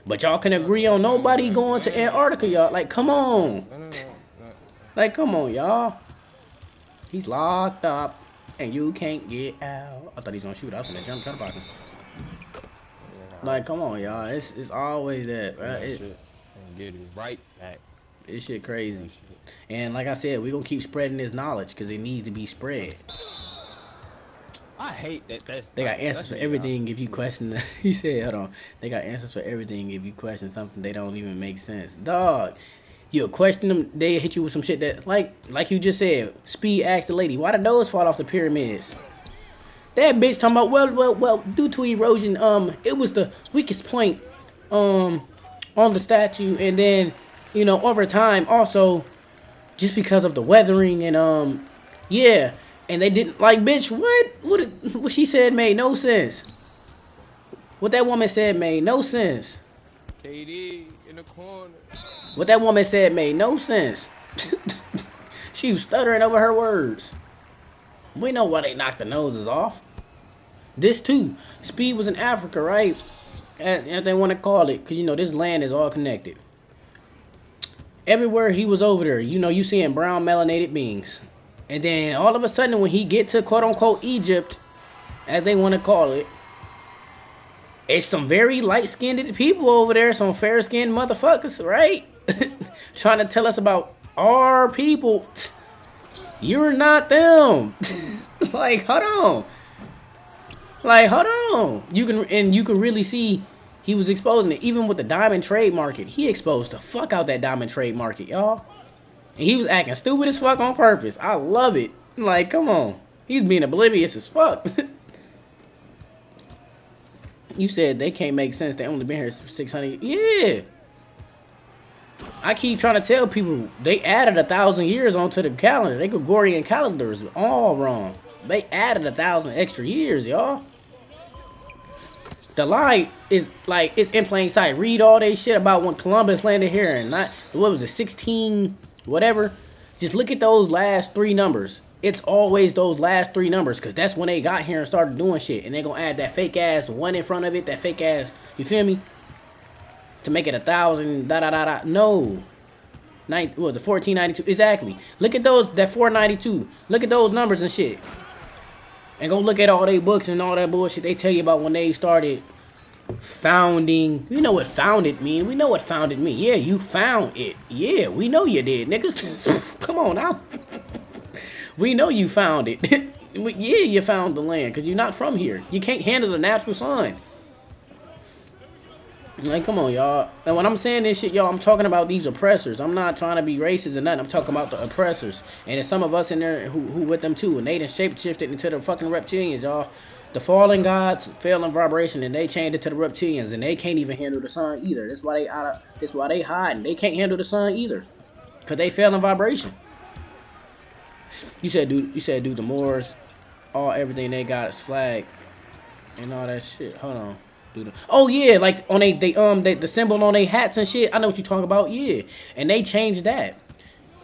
But y'all can agree on nobody going to Antarctica, y'all. Like, come on. Like, come on, y'all. He's locked up, and you can't get out. I thought he was gonna shoot. I was gonna jump, try to block him. Like, come on, y'all. It's always that, right? Get it right back. This shit crazy. And like I said, we're gonna keep spreading this knowledge because it needs to be spread. I hate that. They got answers for everything if you question. He said, hold on. They got answers for everything if you question something they don't even make sense. Dog, You'll question them. They hit you with some shit that, like you just said. Speed asked the lady, "Why did those fall off the pyramids?" That bitch talking about, well, due to erosion, it was the weakest point, on the statue, and then, you know, over time, also, just because of the weathering, and, yeah, and they didn't, like, bitch, what she said made no sense. What that woman said made no sense. KD in the corner. What that woman said made no sense. She was stuttering over her words. We know why they knocked the noses off. This too. Speed was in Africa, right? As they want to call it. Because, you know, this land is all connected. Everywhere he was over there, you know, you seeing brown melanated beings. And then all of a sudden when he get to quote-unquote Egypt, as they want to call it, it's some very light-skinned people over there. Some fair-skinned motherfuckers, right? Trying to tell us about our people. You're not them. Like, hold on. Like, hold on. You can really see he was exposing it. Even with the diamond trade market, he exposed the fuck out that diamond trade market, y'all. And he was acting stupid as fuck on purpose. I love it. Like, come on. He's being oblivious as fuck. You said they can't make sense. They only been here 600. Yeah. I keep trying to tell people they added 1,000 years onto the calendar. The Gregorian calendar is all wrong. They added 1,000 extra years, y'all. The lie is like, it's in plain sight. Read all they shit about when Columbus landed here and not, what was it, 16 whatever. Just look at those last 3 numbers. It's always those last 3 numbers, because that's when they got here and started doing shit. And they're going to add that fake ass 1 in front of it, that fake ass, you feel me? To make it 1,000, No. What was it, 1492? Exactly. Look at those, that 492. Look at those numbers and shit. And go look at all they books and all that bullshit they tell you about when they started founding. You know what founded mean. We know what founded mean. Yeah, you found it. Yeah, we know you did, nigga. Come on now. We know you found it. Yeah, you found the land, because you're not from here. You can't handle the natural sun. Like, come on, y'all. And when I'm saying this shit, y'all, I'm talking about these oppressors. I'm not trying to be racist or nothing. I'm talking about the oppressors. And there's some of us in there who with them too. And they done shapeshifted into the fucking reptilians, y'all. The fallen gods fell in vibration, and they changed it to the reptilians. And they can't even handle the sun either. That's why they hiding. They can't handle the sun either, because they fell in vibration. You said, dude, the Moors, everything they got is flag and all that shit. Hold on. Oh yeah, like on the symbol on their hats and shit. I know what you talking about. Yeah, and they changed that.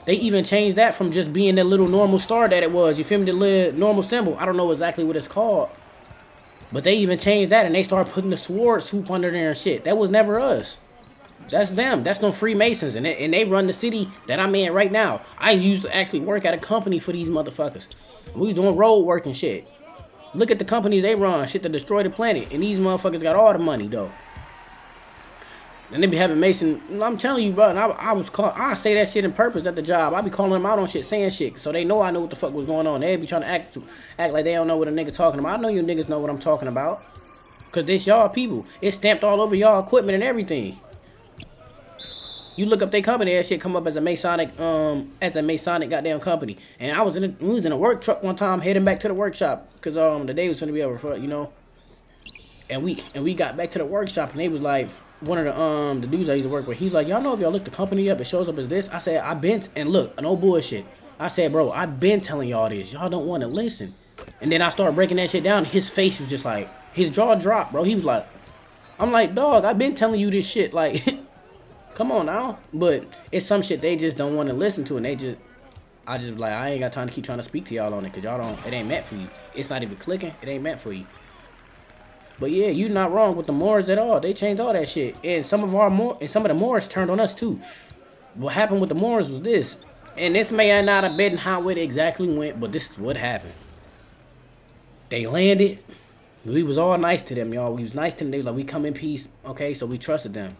They even changed that from just being that little normal star that it was. You feel me? The little normal symbol. I don't know exactly what it's called, but they even changed that, and they started putting the sword swoop under there and shit. That was never us. That's them. That's no Freemasons, and they run the city that I'm in right now. I used to actually work at a company for these motherfuckers. We was doing road work and shit. Look at the companies they run, shit to destroy the planet. And these motherfuckers got all the money, though. And they be having Mason. I'm telling you, bro, and I say that shit in purpose at the job. I be calling them out on shit, saying shit, so they know I know what the fuck was going on. They be trying to act like they don't know what a nigga talking about. I know you niggas know what I'm talking about. Because this y'all people. It's stamped all over y'all equipment and everything. You look up their company, that shit come up as a Masonic goddamn company. And we was in a work truck one time heading back to the workshop, because the day was gonna be over for, you know. And we got back to the workshop, and they was like, one of the dudes I used to work with, he's like, y'all know if y'all look the company up, it shows up as this. I said, and look, no bullshit. I said, bro, I've been telling y'all this. Y'all don't want to listen. And then I started breaking that shit down. His face was just like, his jaw dropped, bro. He was like, I'm like, dog, I've been telling you this shit, like. Come on now. But it's some shit they just don't want to listen to, and I just like, I ain't got time to keep trying to speak to y'all on it, because it ain't meant for you. It's not even clicking. It ain't meant for you. But yeah, you not wrong with the Moors at all. They changed all that shit. And some of the Moors turned on us too. What happened with the Moors was this. And this may not have been how it exactly went, but this is what happened. They landed. We was all nice to them, y'all. We was nice to them. They was like, we come in peace. Okay, so we trusted them.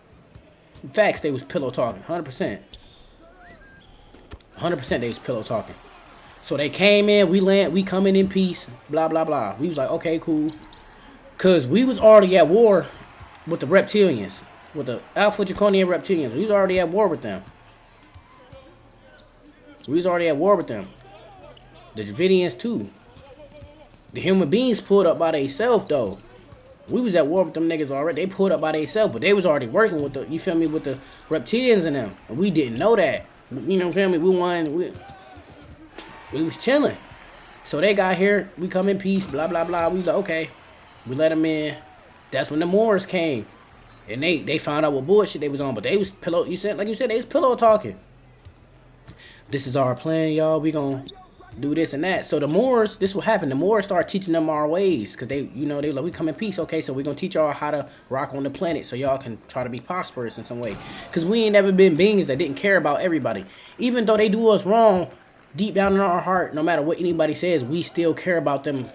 Facts, they was pillow talking, 100%. 100% they was pillow talking. So they came in, we coming in peace, blah, blah, blah. We was like, okay, cool. Because we was already at war with the reptilians, with the Alpha Draconian reptilians. We was already at war with them. We was already at war with them. The Dravidians too. The human beings pulled up by themselves though. We was at war with them niggas already. They pulled up by themselves, but they was already working with the, you feel me, with the reptilians and them. And we didn't know that. You know, feel me? We was chilling. So they got here. We come in peace. Blah blah blah. We was like, okay. We let them in. That's when the Moors came, and they found out what bullshit they was on. But they was pillow. You said, like you said, they was pillow talking. This is our plan, y'all. We gonna do this and that. So the Moors, this what happened. The Moors started teaching them our ways, cause they, you know, they like, we come in peace. Okay, so we gonna teach y'all how to rock on the planet, so y'all can try to be prosperous in some way. Cause we ain't never been beings that didn't care about everybody, even though they do us wrong. Deep down in our heart, no matter what anybody says, we still care about them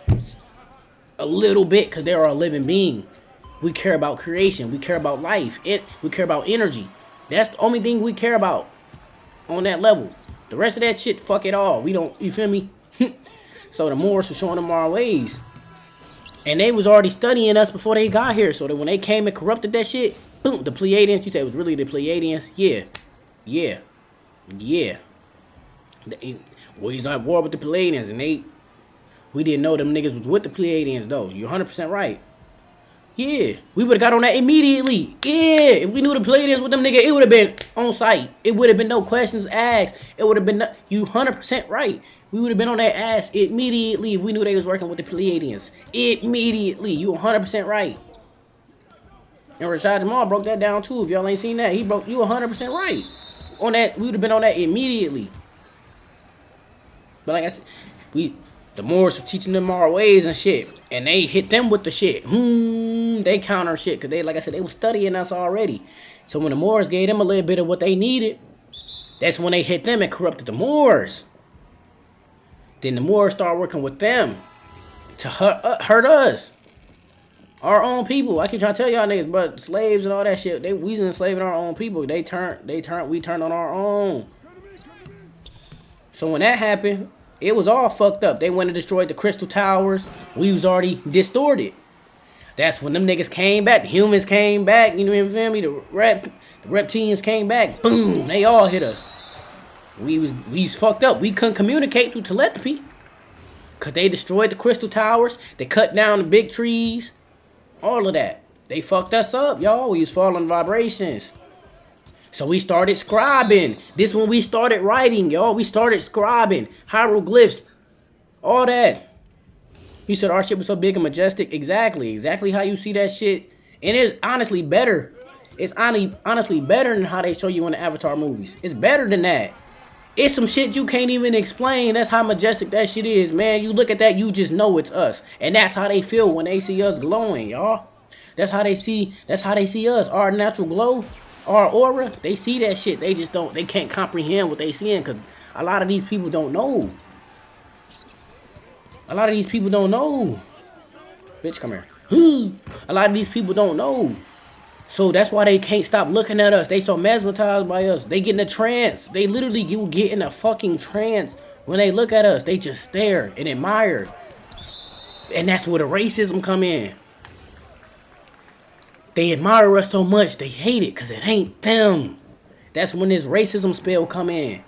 a little bit, cause they are a living being. We care about creation. We care about life. We care about energy. That's the only thing we care about on that level. The rest of that shit, fuck it all. We don't, you feel me? So the Moors were showing them our ways. And they was already studying us before they got here. So that when they came and corrupted that shit, boom, the Pleiadians, you said it was really the Pleiadians? Yeah. We was at war with the Pleiadians, and we didn't know them niggas was with the Pleiadians though. You're 100% right. Yeah, we would have got on that immediately. Yeah, if we knew the Pleiadians with them niggas, it would have been on site. It would have been no questions asked. It would have been, you 100% right. We would have been on that ass immediately if we knew they was working with the Pleiadians. Immediately, you 100% right. And Rashad Jamal broke that down too. If y'all ain't seen that, you 100% right. On that, we would have been on that immediately. But like I said, the Moors were teaching them our ways and shit, and they hit them with the shit. They counter shit, cause they, like I said, they were studying us already. So when the Moors gave them a little bit of what they needed, that's when they hit them and corrupted the Moors. Then the Moors started working with them to hurt us, our own people. I keep trying to tell y'all niggas, but slaves and all that shit, we was enslaving our own people. We turned on our own. So when that happened, it was all fucked up. They went and destroyed the crystal towers. We was already distorted. That's when them niggas came back. The humans came back. You know what I mean? The reptilians came back. Boom! They all hit us. We was fucked up. We couldn't communicate through telepathy, cause they destroyed the crystal towers. They cut down the big trees. All of that. They fucked us up, y'all. We was falling vibrations. So we started scribing. This when we started writing, y'all. We started scribing. Hieroglyphs. All that. You said our shit was so big and majestic. Exactly how you see that shit. And it's honestly better. It's honestly better than how they show you in the Avatar movies. It's better than that. It's some shit you can't even explain. That's how majestic that shit is, man. You look at that, you just know it's us. And that's how they feel when they see us glowing, y'all. That's how they see us. Our natural glow. Our aura, they see that shit. They just don't, they can't comprehend what they seeing, because a lot of these people don't know. Bitch, come here. A lot of these people don't know. So that's why they can't stop looking at us. They so mesmerized by us. They get in a trance. They literally get in a fucking trance when they look at us. They just stare and admire. And that's where the racism come in. They admire us so much, they hate it because it ain't them. That's when this racism spell come in.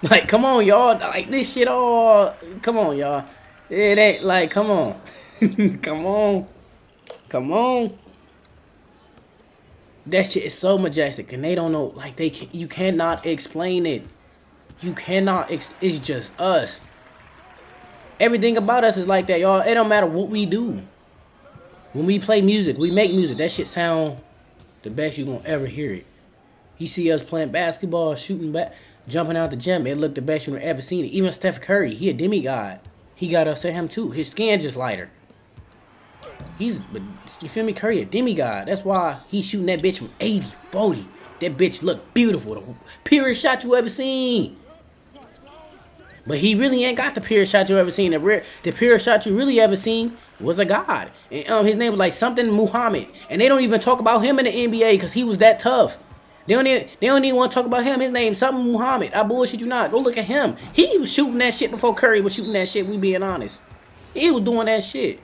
Like, come on, y'all. Like, this shit all... Come on, y'all. It ain't like, come on. Come on. That shit is so majestic, and they don't know. Like, you cannot explain it. It's just us. Everything about us is like that, y'all. It don't matter what we do. When we play music, we make music, that shit sound the best you gonna ever hear it. You see us playing basketball, shooting back, jumping out the gym, it look the best you ever seen it. Even Steph Curry, he a demigod. He got us at him too. His skin just lighter. You feel me? Curry a demigod. That's why he's shooting that bitch from 80, 40. That bitch look beautiful. The purest shot you ever seen. But he really ain't got the purest shot you ever seen. The purest shot you really ever seen was a god. And his name was like something Muhammad. And they don't even talk about him in the NBA because he was that tough. They don't even want to talk about him. His name something Muhammad. I bullshit you not. Go look at him. He was shooting that shit before Curry was shooting that shit. We being honest. He was doing that shit.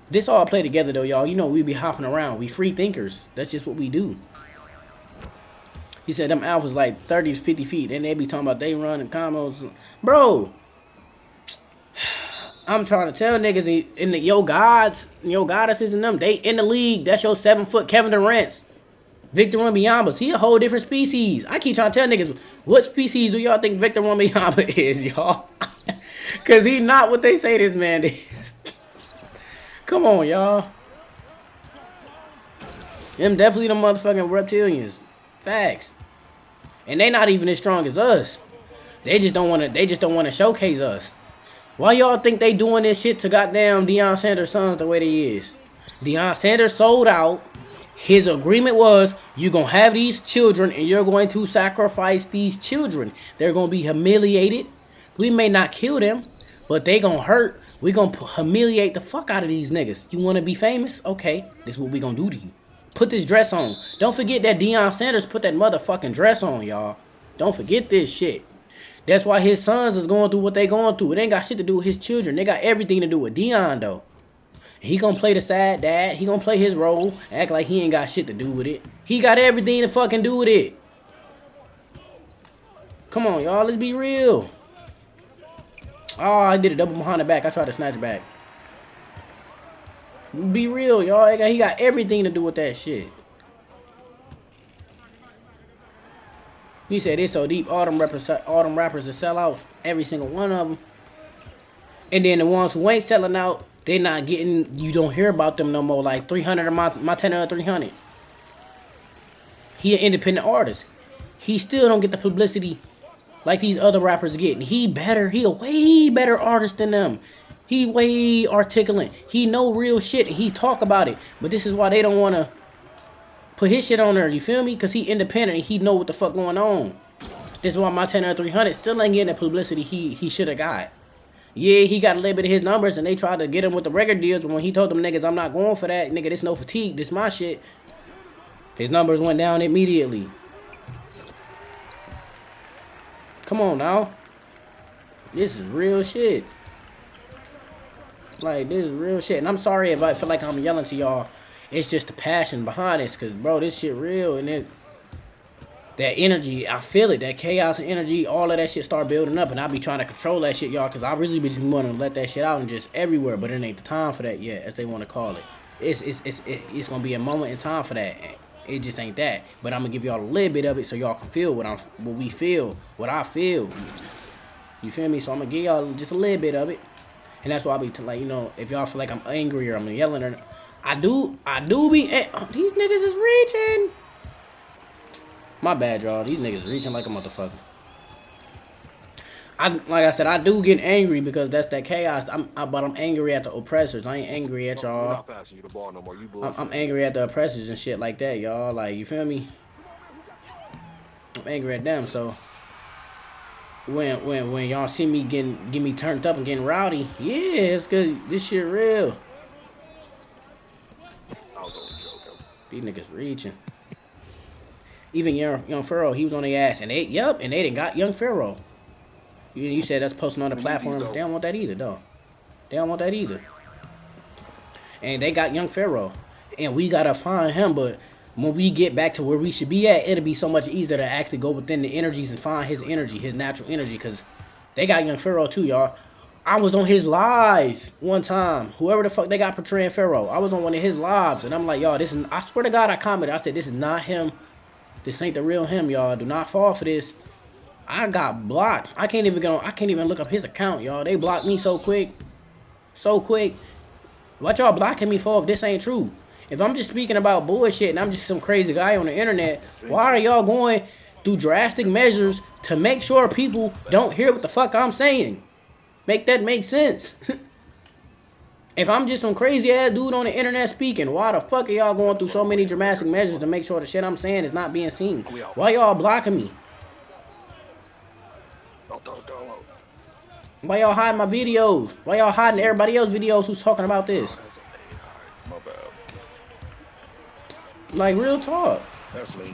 This all play together though, y'all. You know we be hopping around. We free thinkers. That's just what we do. He said them alphas like 30 to 50 feet, and they be talking about they run and combos. Bro, I'm trying to tell niggas in the Yo Goddesses and them, they in the league. That's your 7-foot Kevin Durant's. Victor Wembanyama's. He a whole different species. I keep trying to tell niggas, what species do y'all think Victor Wembanyama is, y'all? Because he not what they say this man is. Come on, y'all. Them definitely the motherfucking reptilians. Facts. And they not even as strong as us. They just don't want to showcase us. Why y'all think they doing this shit to goddamn Deion Sanders' sons the way they is? Deion Sanders sold out. His agreement was, you're going to have these children and you're going to sacrifice these children. They're going to be humiliated. We may not kill them, but they going to hurt. We going to humiliate the fuck out of these niggas. You want to be famous? Okay, this is what we going to do to you. Put this dress on. Don't forget that Deion Sanders put that motherfucking dress on, y'all. Don't forget this shit. That's why his sons is going through what they going through. It ain't got shit to do with his children. They got everything to do with Deion, though. He gonna play the sad dad. He gonna play his role. Act like he ain't got shit to do with it. He got everything to fucking do with it. Come on, y'all. Let's be real. Oh, I did a double behind the back. I tried to snatch back. Be real, y'all. He got everything to do with that shit. He said it's so deep. All them rappers are sellouts. Every single one of them. And then the ones who ain't selling out, they not getting. You don't hear about them no more. Like 300 or my 10 or 300. He an independent artist. He still don't get the publicity like these other rappers getting. He better. He a way better artist than them. He way articulate. He know real shit and he talk about it. But this is why they don't want to put his shit on there. You feel me? Because he independent and he know what the fuck going on. This is why my 10 or 300 still ain't getting the publicity he should have got. Yeah, he got a little bit of his numbers and they tried to get him with the record deals. But when he told them niggas, I'm not going for that. Nigga, this no fatigue. This my shit. His numbers went down immediately. Come on now. This is real shit. Like, this is real shit. And I'm sorry if I feel like I'm yelling to y'all. It's just the passion behind this. Because, bro, this shit real. And that energy, I feel it. That chaos and energy, all of that shit start building up. And I be trying to control that shit, y'all. Because I really be just wanting to let that shit out and just everywhere. But it ain't the time for that yet, as they want to call it. It's going to be a moment in time for that. It just ain't that. But I'm going to give y'all a little bit of it so y'all can feel what we feel. What I feel. You feel me? So I'm going to give y'all just a little bit of it. And that's why I be like, you know, if y'all feel like I'm angry or I'm yelling or I do be these niggas is reaching. My bad, y'all. These niggas reaching like a motherfucker. Like I said, I do get angry because that's that chaos. But I'm angry at the oppressors. I ain't angry at y'all. I'm angry at the oppressors and shit like that, y'all. Like, you feel me? I'm angry at them, so when y'all see me getting me turned up and getting rowdy, yeah, it's cause this shit real. I was only joking. These niggas reaching. Even young Pharaoh, he was on their ass, and they done got young Pharaoh. You said that's posting on the platform. They don't want that either, though. They don't want that either. And they got young Pharaoh, and we gotta find him, but when we get back to where we should be at, it'll be so much easier to actually go within the energies and find his energy, his natural energy, because they got young Pharaoh too, y'all. I was on his live one time. Whoever the fuck they got portraying Pharaoh, I was on one of his lives, and I'm like, y'all, this is, I swear to God, I commented, I said, this is not him. This ain't the real him, y'all. Do not fall for this. I got blocked. I can't even look up his account, y'all. They blocked me so quick. So quick. What y'all blocking me for if this ain't true? If I'm just speaking about bullshit and I'm just some crazy guy on the internet, why are y'all going through drastic measures to make sure people don't hear what the fuck I'm saying? Make that make sense. If I'm just some crazy ass dude on the internet speaking, why the fuck are y'all going through so many drastic measures to make sure the shit I'm saying is not being seen? Why y'all blocking me? Why y'all hiding my videos? Why y'all hiding everybody else's videos who's talking about this? Like, real talk. That's me.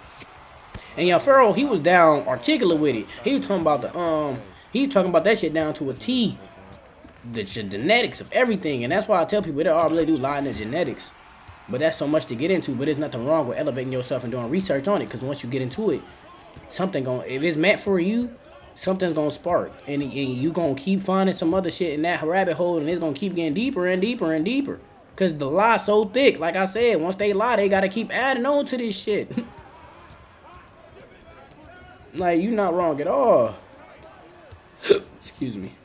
And y'all, Pharaoh, he was down articulate with it. He was talking about that shit down to a T. The genetics of everything. And that's why I tell people they all really do lie in the genetics. But that's so much to get into. But there's nothing wrong with elevating yourself and doing research on it. Because once you get into it, if it's meant for you, something's gonna spark, and you gonna keep finding some other shit in that rabbit hole, and it's gonna keep getting deeper and deeper and deeper. Cause the lie's so thick. Like I said, once they lie, they gotta keep adding on to this shit. Like, you not wrong at all. Excuse me.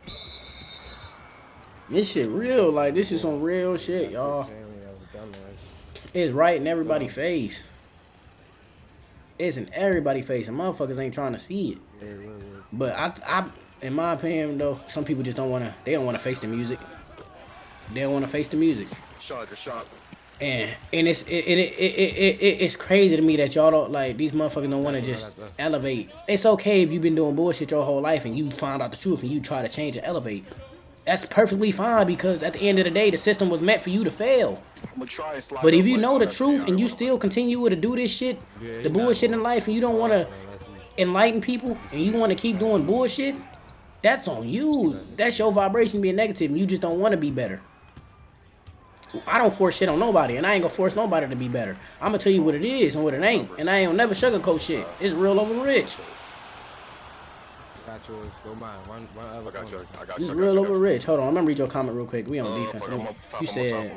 This shit real. Like, this is some real shit, y'all. It's right in everybody's face. It's in everybody's face, and motherfuckers ain't trying to see it. But I in my opinion, though, some people just don't wanna. They don't wanna face the music. They don't wanna face the music. Shot. And it's crazy to me that y'all don't, like, these motherfuckers don't want to just elevate. It's okay if you've been doing bullshit your whole life and you find out the truth and you try to change and elevate. That's perfectly fine, because at the end of the day, the system was meant for you to fail. But if you know the truth and you still continue to do this shit, the bullshit in life, and you don't want to enlighten people and you want to keep doing bullshit, that's on you. That's your vibration being negative, and you just don't want to be better. I don't force shit on nobody, and I ain't gonna force nobody to be better. I'm gonna tell you what it is and what it ain't, and I ain't gonna never sugarcoat shit. It's real over rich. Got yours. Go mine. One other. I got you. It's real over rich. Hold on, I'm gonna read your comment real quick. We on defense. You said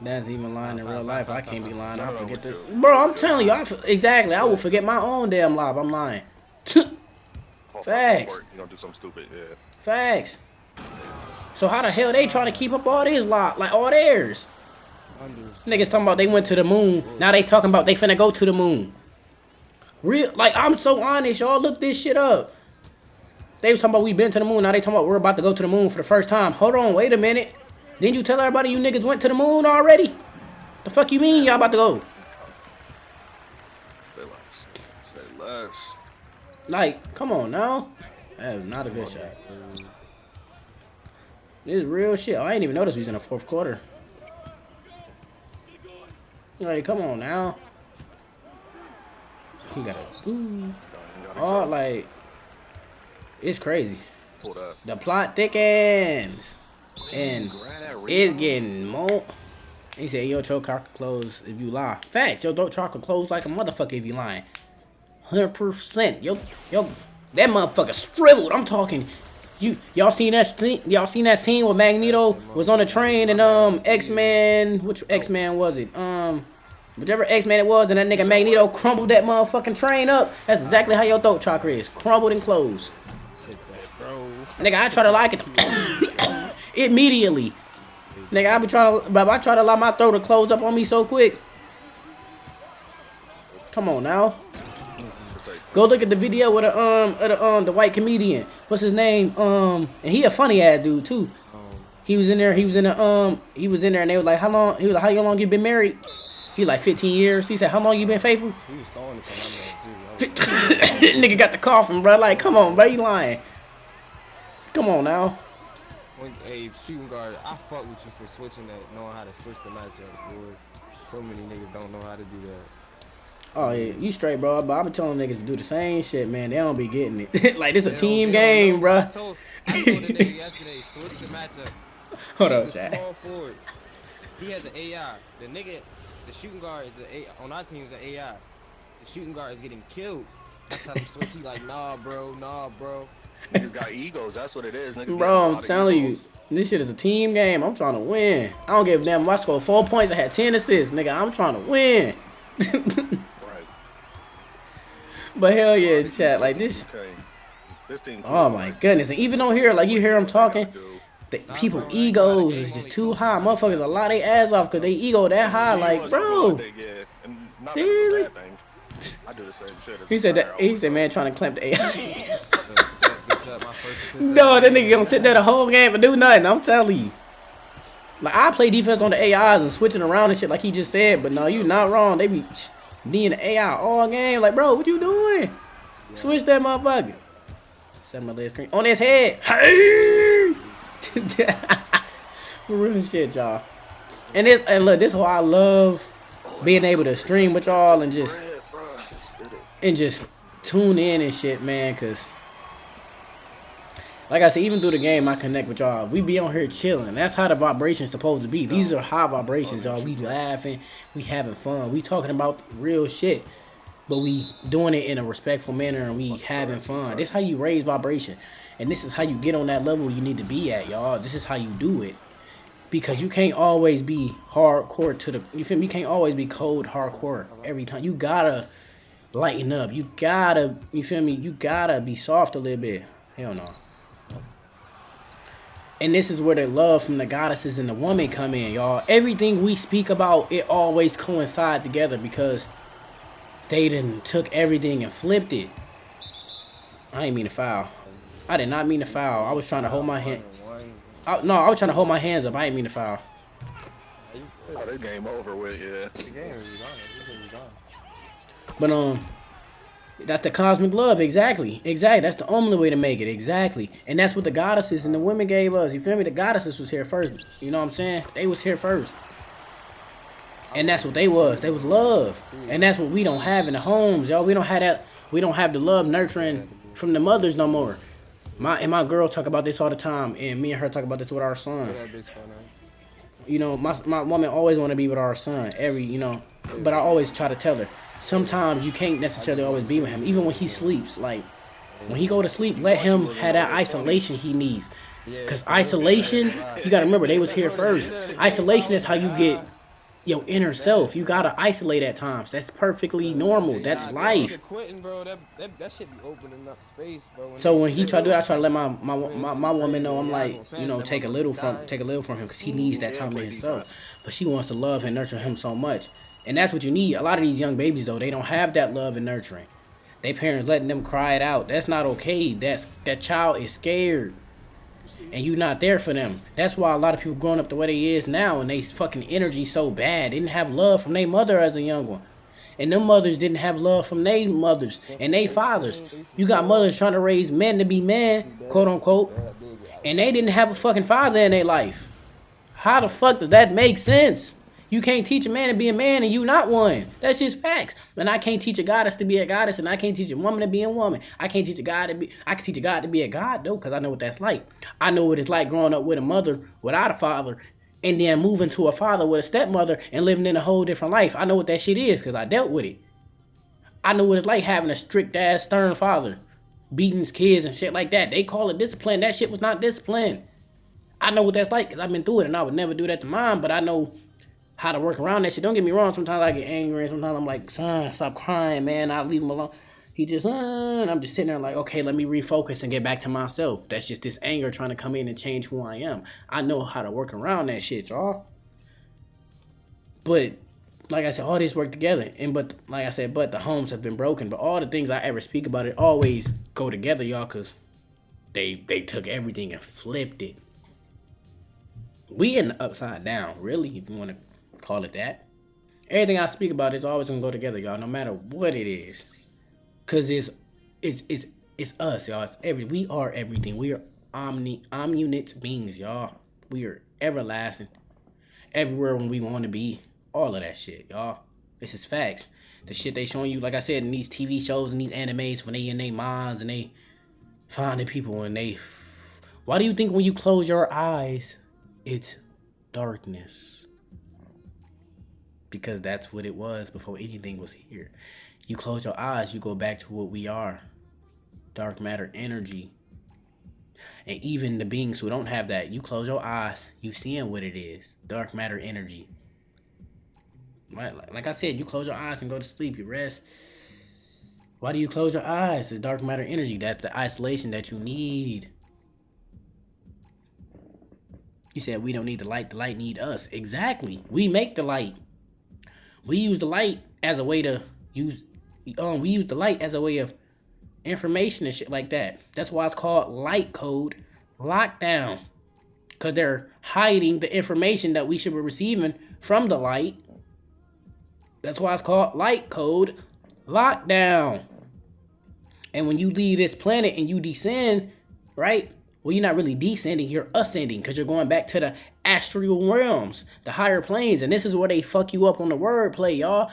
that's even lying in real life. I can't be lying. I forget the. Bro, I'm telling you, exactly. I will forget my own damn life. I'm lying. Facts. You gonna do something stupid? Yeah. Facts. So how the hell they trying to keep up all this lot, like all theirs? Niggas talking about they went to the moon. Now they talking about they finna go to the moon. Real, like, I'm so honest, y'all. Look this shit up. They was talking about we been to the moon. Now they talking about we're about to go to the moon for the first time. Hold on, wait a minute. Didn't you tell everybody you niggas went to the moon already? The fuck you mean y'all about to go? Say less. Like, come on now. That is not a good shot. This is real shit. I ain't even noticed we was in the fourth quarter. Like, come on now. He got a oh, like, it's crazy. The plot thickens, and it's getting more. He said, "Yo, choke chocolate close if you lie." Facts. Yo, don't chocolate close like a motherfucker if you lying. 100%. Yo, that motherfucker shriveled. I'm talking. Y'all seen that scene where Magneto was on a train and X-Men, which X-Men was it? Whichever X-Men it was, and that nigga Magneto crumbled that motherfucking train up. That's exactly how your throat chakra is. Crumbled and closed. Nigga, I try to like it immediately. Nigga, I try to allow my throat to close up on me so quick. Come on now. Go look at the video with the white comedian. What's his name? And he a funny ass dude too. He was in there. He was in there, and they was like, "How long?" He was like, "How long you been married?" He was like 15 years. He said, "How long you been faithful?" He was throwing it to my man too. Nigga got the coughing, bro. Like, come on, bro. You lying? Come on now. Hey, shooting guard, I fuck with you for switching that, knowing how to switch the matchup, boy. So many niggas don't know how to do that. Oh yeah, you straight, bro. But I been telling niggas to do the same shit, man. They don't be getting it. Like, this a team game, bro. I told the nigga yesterday, switch the matchup. Hold on, Chad. Small forward. He has an AI. The nigga, the shooting guard is on our team is an AI. The shooting guard is getting killed. That's how the switch. He like, nah, bro. Niggas got egos. That's what it is. Niggas Bro, I'm telling you, this shit is a team game. I'm trying to win. I don't give a damn if I scored 4 points. I had 10 assists, nigga. I'm trying to win. But hell yeah, chat, like this. This team. Oh my goodness! And even on here, like, you hear them talking, the people egos is just too high. Motherfuckers a lot their ass off because they ego that high. Like, bro, seriously? I do the same shit. He said that. He said, man, trying to clamp the AI. No, that nigga gonna sit there the whole game and do nothing. I'm telling you. Like, I play defense on the AIs and switching around and shit like he just said, but no, you not wrong. They be D'ing the AI all game. Like, bro, what you doing? Yeah. Switch that motherfucker. Set my leg screen on his head. Hey! For real shit, y'all. And look, this is why I love being able to stream with y'all and just tune in and shit, man, cause like I said, even through the game, I connect with y'all. We be on here chilling. That's how the vibration's supposed to be. These are high vibrations, y'all. We laughing. We having fun. We talking about real shit. but we doing it in a respectful manner and we having fun. This is how you raise vibration, and this is how you get on that level you need to be at, y'all. This is how you do it, because you can't always be hardcore to the, you feel me? You can't always be cold hardcore every time. You gotta lighten up. You gotta, you feel me? You gotta be soft a little bit. Hell no. And this is where the love from the goddesses and the woman come in, y'all. Everything we speak about, it always coincide together because they done took everything and flipped it. I didn't mean to foul. I did not mean to foul. I was trying to hold my hand. No, I was trying to hold my hands up. I didn't mean to foul. Oh, this game over with, yeah. But that's the cosmic love, exactly. That's the only way to make it, exactly. And that's what the goddesses and the women gave us. You feel me? The goddesses was here first. You know what I'm saying? They was here first. And that's what they was. They was love. And that's what we don't have in the homes, y'all. We don't have that. We don't have the love nurturing from the mothers no more. My girl talk about this all the time, and me and her talk about this with our son. You know, my woman always want to be with our son but I always try to tell her, sometimes you can't necessarily always be with him, even when he sleeps. Like, when he go to sleep, let him have that isolation he needs. Because isolation, you got to remember, they was here first. Isolation is how you get your inner self. You got to isolate at times. That's perfectly normal. That's life. So when he try to do it, I try to let my woman know, I'm like, you know, take a little from him, because he needs that time to himself. But she wants to love and nurture him so much. And that's what you need. A lot of these young babies, though, they don't have that love and nurturing. They parents letting them cry it out. That's not okay. That child is scared. And you not there for them. That's why a lot of people growing up the way they is now, and they fucking energy so bad. They didn't have love from their mother as a young one. And them mothers didn't have love from their mothers and their fathers. You got mothers trying to raise men to be men, quote unquote, and they didn't have a fucking father in their life. How the fuck does that make sense? You can't teach a man to be a man and you not one. That's just facts. And I can't teach a goddess to be a goddess, and I can't teach a woman to be a woman. I can't teach a God to be, I can teach a God to be a God though, because I know what that's like. I know what it's like growing up with a mother without a father, and then moving to a father with a stepmother and living in a whole different life. I know what that shit is because I dealt with it. I know what it's like having a strict ass stern father, beating his kids and shit like that. They call it discipline. That shit was not discipline. I know what that's like because I've been through it, and I would never do that to mine, but I know how to work around that shit. Don't get me wrong, sometimes I get angry and sometimes I'm like, son, stop crying, man. I'll leave him alone. He just, and I'm just sitting there like, okay, let me refocus and get back to myself. That's just this anger trying to come in and change who I am. I know how to work around that shit, y'all. But like I said, all this work together. But the homes have been broken. But all the things I ever speak about, it always go together, y'all, because they took everything and flipped it. We in the upside down, really, if you want to call it that. Everything I speak about is always gonna go together, y'all, no matter what it is. Cause it's us, y'all. We are everything. We are omnunit beings, y'all. We are everlasting. Everywhere when we want to be. All of that shit, y'all. This is facts. The shit they showing you, like I said, in these TV shows and these animes, when they in their minds and they find the people and they. Why do you think when you close your eyes, it's darkness? Because that's what it was before anything was here. You close your eyes, you go back to what we are. Dark matter energy. And even the beings who don't have that, you close your eyes, you seeing what it is. Dark matter energy. Like I said, you close your eyes and go to sleep, you rest. Why do you close your eyes? It's dark matter energy. That's the isolation that you need. You said we don't need the light need us. Exactly. We make the light. We use the light as a way to we use the light as a way of information and shit like that. That's why it's called light code lockdown. Because they're hiding the information that we should be receiving from the light. That's why it's called light code lockdown. And when you leave this planet and you descend, right? Well, you're not really descending, you're ascending, because you're going back to the astral realms, the higher planes. And this is where they fuck you up on the wordplay, y'all.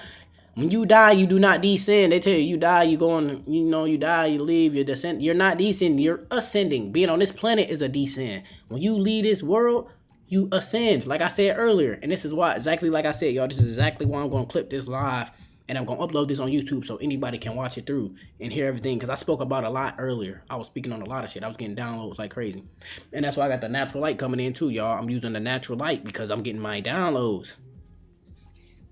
When you die, you do not descend. They tell you die, you go on, you die, you leave, you descend. You're not descending, you're ascending. Being on this planet is a descend. When you leave this world, you ascend, like I said earlier. And this is why, exactly like I said, y'all, this is exactly why I'm going to clip this live And I'm going to upload this on YouTube so anybody can watch it through and hear everything. Because I spoke about a lot earlier. I was speaking on a lot of shit. I was getting downloads like crazy. And that's why I got the natural light coming in too, y'all. I'm using the natural light because I'm getting my downloads.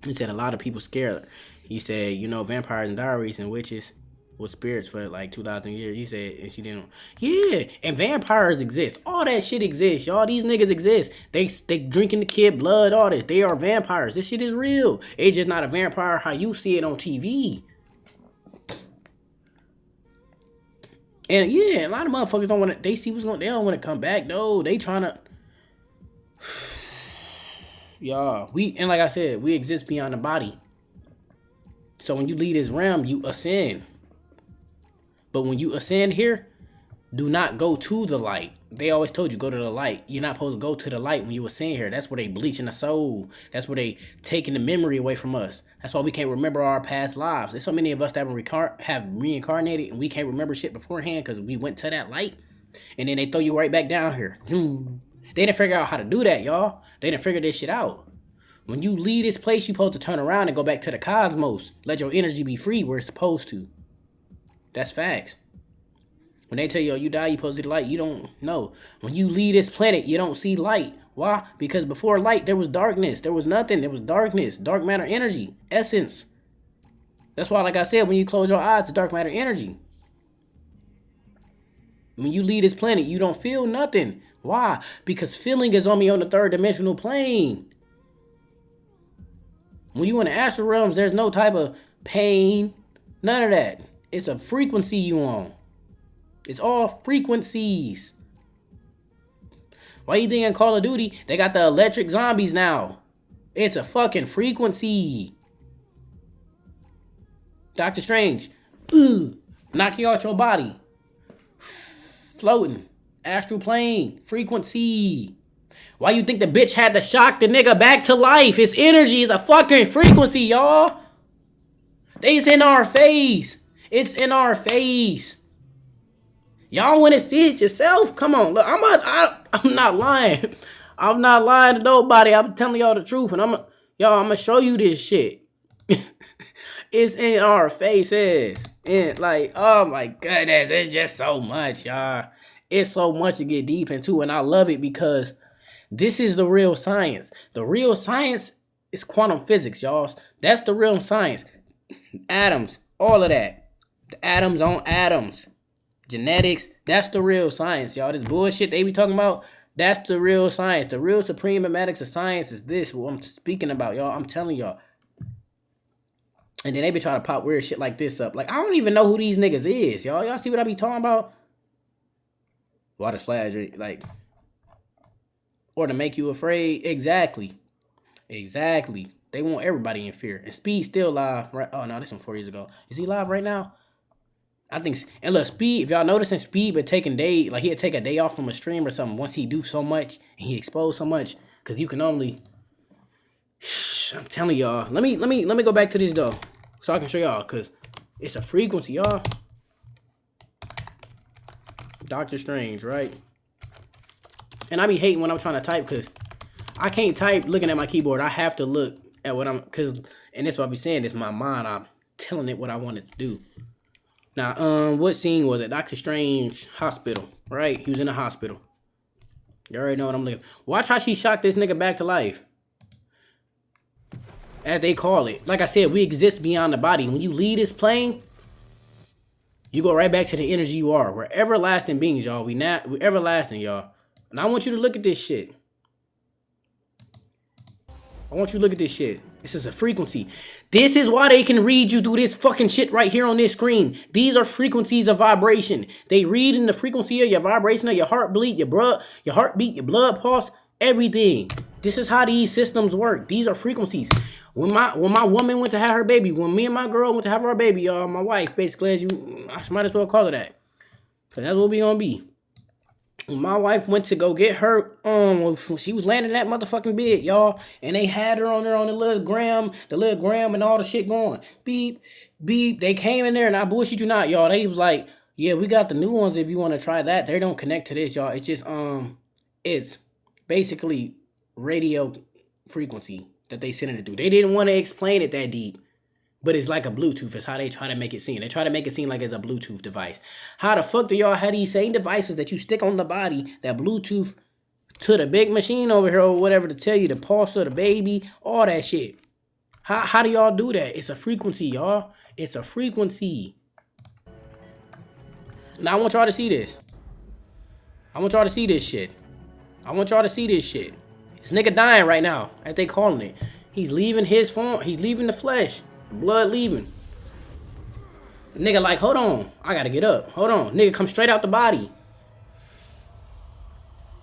He said a lot of people scared. He said, you know, vampires and diaries and witches with spirits for like 2,000 years. He said, and she didn't. Yeah, and vampires exist. All that shit exists, y'all. These niggas exist. They drinking the kid blood, all this. They are vampires. This shit is real. It's just not a vampire how you see it on TV. And yeah, a lot of motherfuckers don't want to. They see what's going. They don't want to come back. No, they trying to. Y'all, and like I said, we exist beyond the body. So when you leave this realm, you ascend. But when you ascend here, do not go to the light. They always told you go to the light. You're not supposed to go to the light when you ascend here. That's where they bleaching the soul. That's where they taking the memory away from us. That's why we can't remember our past lives. There's so many of us that have reincarnated and we can't remember shit beforehand because we went to that light. And then they throw you right back down here. They didn't figure out how to do that, y'all. They didn't figure this shit out. When you leave this place, you're supposed to turn around and go back to the cosmos. Let your energy be free where it's supposed to. That's facts. When they tell you, oh, you die, you're supposed to see the light, you don't know. When you leave this planet, you don't see light. Why? Because before light, there was darkness. There was nothing. There was darkness. Dark matter energy. Essence. That's why, like I said, when you close your eyes, it's dark matter energy. When you leave this planet, you don't feel nothing. Why? Because feeling is only on the third dimensional plane. When you in the astral realms, there's no type of pain. None of that. It's a frequency you on. It's all frequencies. Why you think in Call of Duty, they got the electric zombies now? It's a fucking frequency. Doctor Strange. Knock you out your body. Floating. Astral plane. Frequency. Why you think the bitch had to shock the nigga back to life? It's energy. It's a fucking frequency, y'all. It's in our face. It's in our face. Y'all want to see it yourself? Come on. Look, I'm not lying. I'm not lying to nobody. I'm telling y'all the truth. And I'm going to show you this shit. It's in our faces. And like, oh my goodness. It's just so much, y'all. It's so much to get deep into. And I love it because this is the real science. The real science is quantum physics, y'all. That's the real science. Atoms. All of that. The atoms on atoms. Genetics. That's the real science, y'all. This bullshit they be talking about, that's the real science. The real supreme mathematics of science is this, what I'm speaking about, y'all. I'm telling y'all. And then they be trying to pop weird shit like this up. Like, I don't even know who these niggas is, y'all. Y'all see what I be talking about? Water splash, like, or to make you afraid. Exactly. Exactly. They want everybody in fear. And Speed still live, right? Oh, no, this one 4 years ago. Is he live right now? I think, and look, Speed, if y'all noticing Speed but taking day, like he'd take a day off from a stream or something once he do so much and he exposed so much, because you can only, I'm telling y'all, let me go back to this though, so I can show y'all, because it's a frequency, y'all. Doctor Strange, right? And I be hating when I'm trying to type, because I can't type looking at my keyboard. I have to look at what and that's what I be saying, it's my mind. I'm telling it what I want it to do. Now, what scene was it? Doctor Strange hospital, right? He was in the hospital. You already know what I'm looking. Watch how she shocked this nigga back to life. As they call it. Like I said, we exist beyond the body. When you leave this plane, you go right back to the energy you are. We're everlasting beings, y'all. We're everlasting, y'all. And I want you to look at this shit. I want you to look at this shit. This is a frequency. This is why they can read you through this fucking shit right here on this screen. These are frequencies of vibration. They read in the frequency of your vibration of your heartbeat, your heartbeat, your blood pulse, everything. This is how these systems work. These are frequencies. When my woman went to have her baby, when me and my girl went to have our baby, y'all, my wife, basically, I might as well call her that. Cause that's what we gonna be. When my wife went to go get her, she was landing that motherfucking bed, y'all, and they had her on there on the little gram and all the shit going. Beep, beep. They came in there, and I bullshit you not, y'all. They was like, yeah, we got the new ones if you want to try that. They don't connect to this, y'all. It's just, it's basically radio frequency that they sending it through. They didn't want to explain it that deep. But it's like a Bluetooth. It's how they try to make it seem. They try to make it seem like it's a Bluetooth device. How the fuck do y'all have these same devices that you stick on the body that Bluetooth to the big machine over here or whatever to tell you the pulse of the baby, all that shit? How do y'all do that? It's a frequency, y'all. It's a frequency. Now I want y'all to see this. I want y'all to see this shit. I want y'all to see this shit. This nigga dying right now, as they calling it. He's leaving his form. He's leaving the flesh. The blood leaving. The nigga like, hold on. I gotta get up. Hold on. Nigga come straight out the body.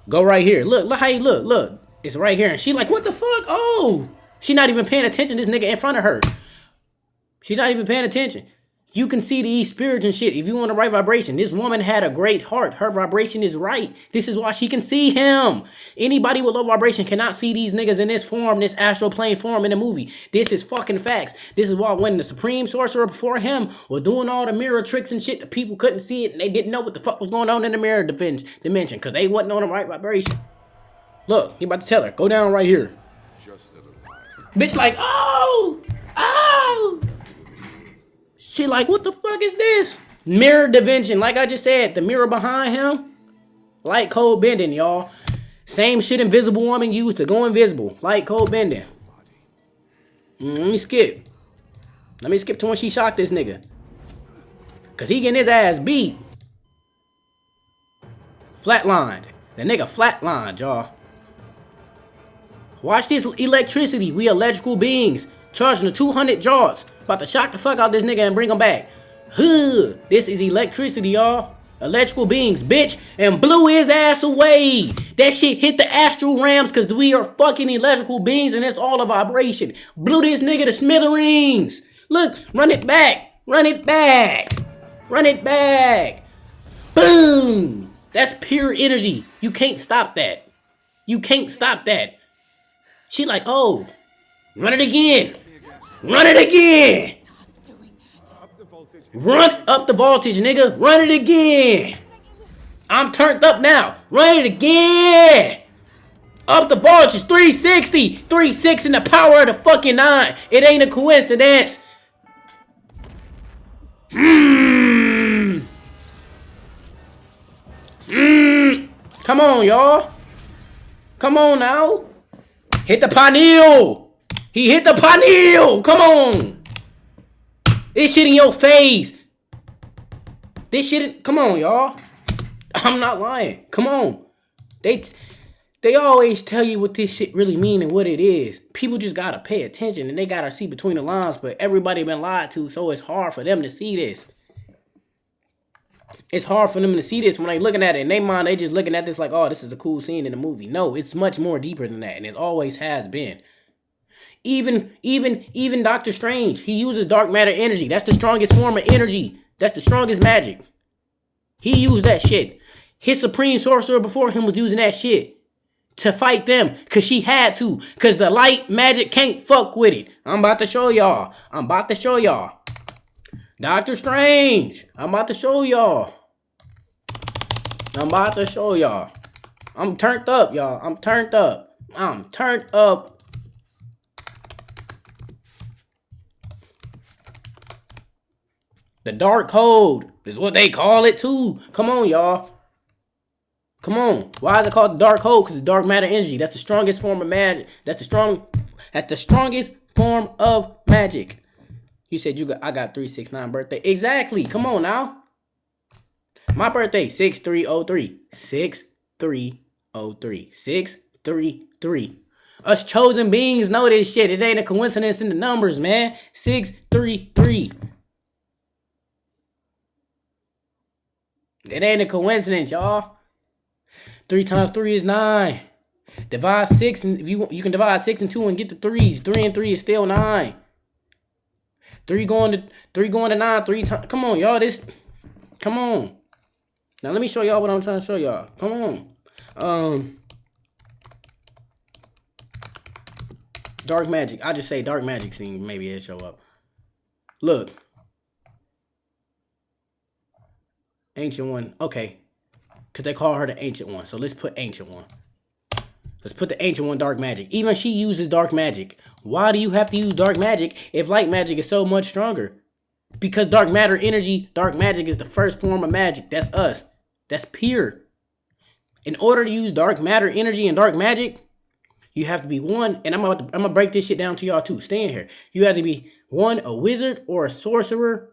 Go right here. Look how he look. Look. It's right here. And she like, what the fuck? Oh. She not even paying attention to this nigga in front of her. She's not even paying attention. You can see these spirits and shit. If you want the right vibration, this woman had a great heart. Her vibration is right. This is why she can see him. Anybody with low vibration cannot see these niggas in this form, this astral plane form in the movie. This is fucking facts. This is why when the Supreme Sorcerer before him was doing all the mirror tricks and shit, the people couldn't see it and they didn't know what the fuck was going on in the mirror dimension because they wasn't on the right vibration. Look, he about to tell her, go down right here. Bitch like, oh, oh. She like, what the fuck is this? Mirror dimension, like I just said, the mirror behind him, light code bending, y'all. Same shit Invisible Woman used to go invisible, light code bending. Let me skip to when she shocked this nigga. Cause he getting his ass beat. Flatlined. The nigga flatlined, y'all. Watch this electricity. We electrical beings. Charging the 200 yards. About to shock the fuck out this nigga and bring him back. Huh. This is electricity, y'all. Electrical beings, bitch. And blew his ass away. That shit hit the astral realms because we are fucking electrical beings and it's all a vibration. Blew this nigga to smithereens. Look, run it back. Run it back. Run it back. Boom. That's pure energy. You can't stop that. You can't stop that. She like, oh, run it again. Run it again. Run up the voltage, nigga. Run it again. I'm turned up now. Run it again. Up the voltage. 360. 3-6 in the power of the fucking 9. It ain't a coincidence. Come on, y'all. Come on now. Hit the pineal. He hit the pineal. Come on. This shit in your face. This shit. Come on, y'all. I'm not lying. Come on. They always tell you what this shit really mean and what it is. People just gotta pay attention and they gotta see between the lines. But everybody been lied to, so it's hard for them to see this. It's hard for them to see this when they looking at it. In their mind, they just looking at this like, oh, this is a cool scene in the movie. No, it's much more deeper than that, and it always has been. Even Doctor Strange, he uses dark matter energy. That's the strongest form of energy. That's the strongest magic. He used that shit. His Supreme Sorcerer before him was using that shit to fight them, cause she had to, cause the light magic can't fuck with it. I'm about to show y'all. I'm about to show y'all. Doctor Strange. I'm about to show y'all. I'm about to show y'all. I'm turned up, y'all. I'm turned up. I'm turned up. The dark code is what they call it too. Come on, y'all. Come on. Why is it called the dark code? Because it's dark matter energy. That's the strongest form of magic. That's the strongest form of magic. You said I got 369 birthday. Exactly. Come on now. My birthday, 6303. 6303. 633. Us chosen beings know this shit. It ain't a coincidence in the numbers, man. 633. It ain't a coincidence, y'all. 3 times 3 is 9. Divide 6, and if you can divide 6 and 2 and get the 3s. 3 and 3 is still 9. 3 going to 9 3 times. Come on, y'all. Come on. Now let me show y'all what I'm trying to show y'all. Come on. Dark magic. I just say dark magic scene. Maybe it'll show up. Look. Ancient one. Okay. Because they call her the ancient one. So let's put ancient one. Let's put the ancient one dark magic. Even she uses dark magic. Why do you have to use dark magic if light magic is so much stronger? Because dark matter energy, dark magic is the first form of magic. That's us. That's pure. In order to use dark matter energy and dark magic, you have to be one, and I'm gonna break this shit down to y'all too. Stay in here. You have to be one, a wizard or a sorcerer.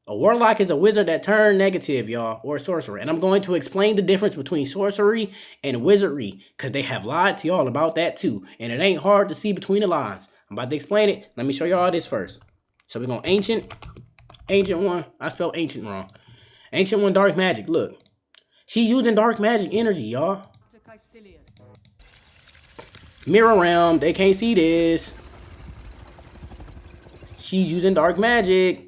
A warlock is a wizard that turned negative, y'all, or a sorcerer. And I'm going to explain the difference between sorcery and wizardry, because they have lied to y'all about that too. And it ain't hard to see between the lines. I'm about to explain it. Let me show y'all this first. So we're going ancient one. I spelled ancient wrong. Ancient one, dark magic. Look. She's using dark magic energy, y'all. Mirror realm. They can't see this. She's using dark magic.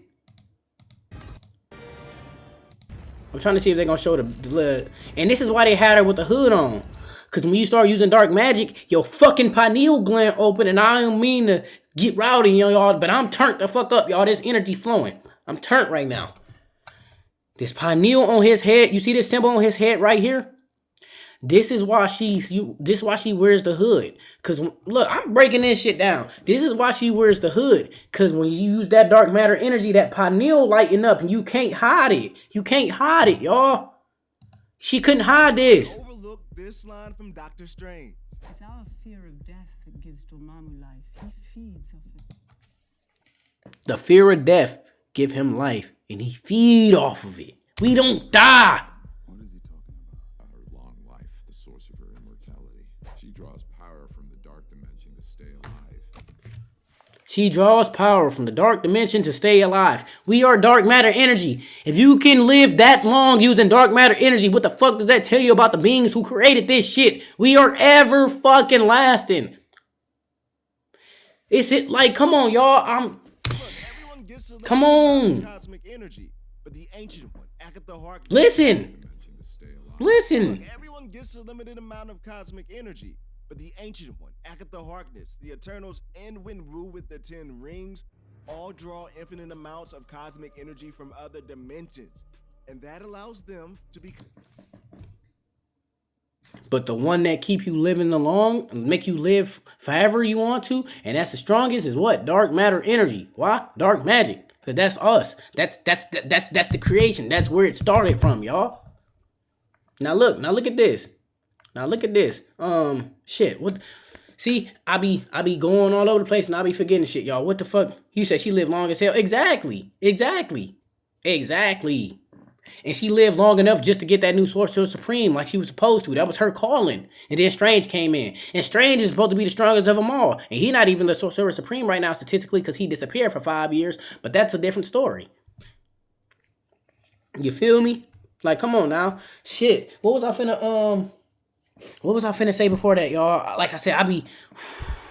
I'm trying to see if they're going to show the blood. And this is why they had her with the hood on. Because when you start using dark magic, your fucking pineal gland open. And I don't mean to get rowdy, y'all. But I'm turned the fuck up, y'all. There's energy flowing. I'm turned right now. This pineal on his head. You see this symbol on his head right here? This is why she wears the hood. Cause look, I'm breaking this shit down. This is why she wears the hood. Cause when you use that dark matter energy, that pineal lighten up and you can't hide it. You can't hide it, y'all. She couldn't hide this. Overlook this line from Dr. Strange. It's our fear of death that gives Dormammu life. He feeds off it. The fear of death give him life, and he feed off of it. We don't die. She draws power from the dark dimension to stay alive. We are dark matter energy. If you can live that long using dark matter energy, what the fuck does that tell you about the beings who created this shit? We are ever fucking lasting. It's it like, come on, y'all. Come on. Cosmic energy, but the ancient one, Agatha Harkness. Listen. Look, everyone gets a limited amount of cosmic energy. But the ancient one, Agatha Harkness, the Eternals, and Winru with the 10 rings all draw infinite amounts of cosmic energy from other dimensions. And that allows them to be... But the one that keep you living along and make you live forever you want to, and that's the strongest, is what? Dark matter energy. Why? Dark magic. Because that's us. That's the creation. That's where it started from, y'all. Now look at this. Now look at this. Shit. What? See, I be going all over the place and I be forgetting shit, y'all. What the fuck? You said she lived long as hell. Exactly. And she lived long enough just to get that new Sorcerer Supreme like she was supposed to. That was her calling. And then Strange came in. And Strange is supposed to be the strongest of them all. And he not even the Sorcerer Supreme right now statistically because he disappeared for 5 years. But that's a different story. You feel me? Like, come on now. Shit. What was I finna say before that, y'all? Like I said,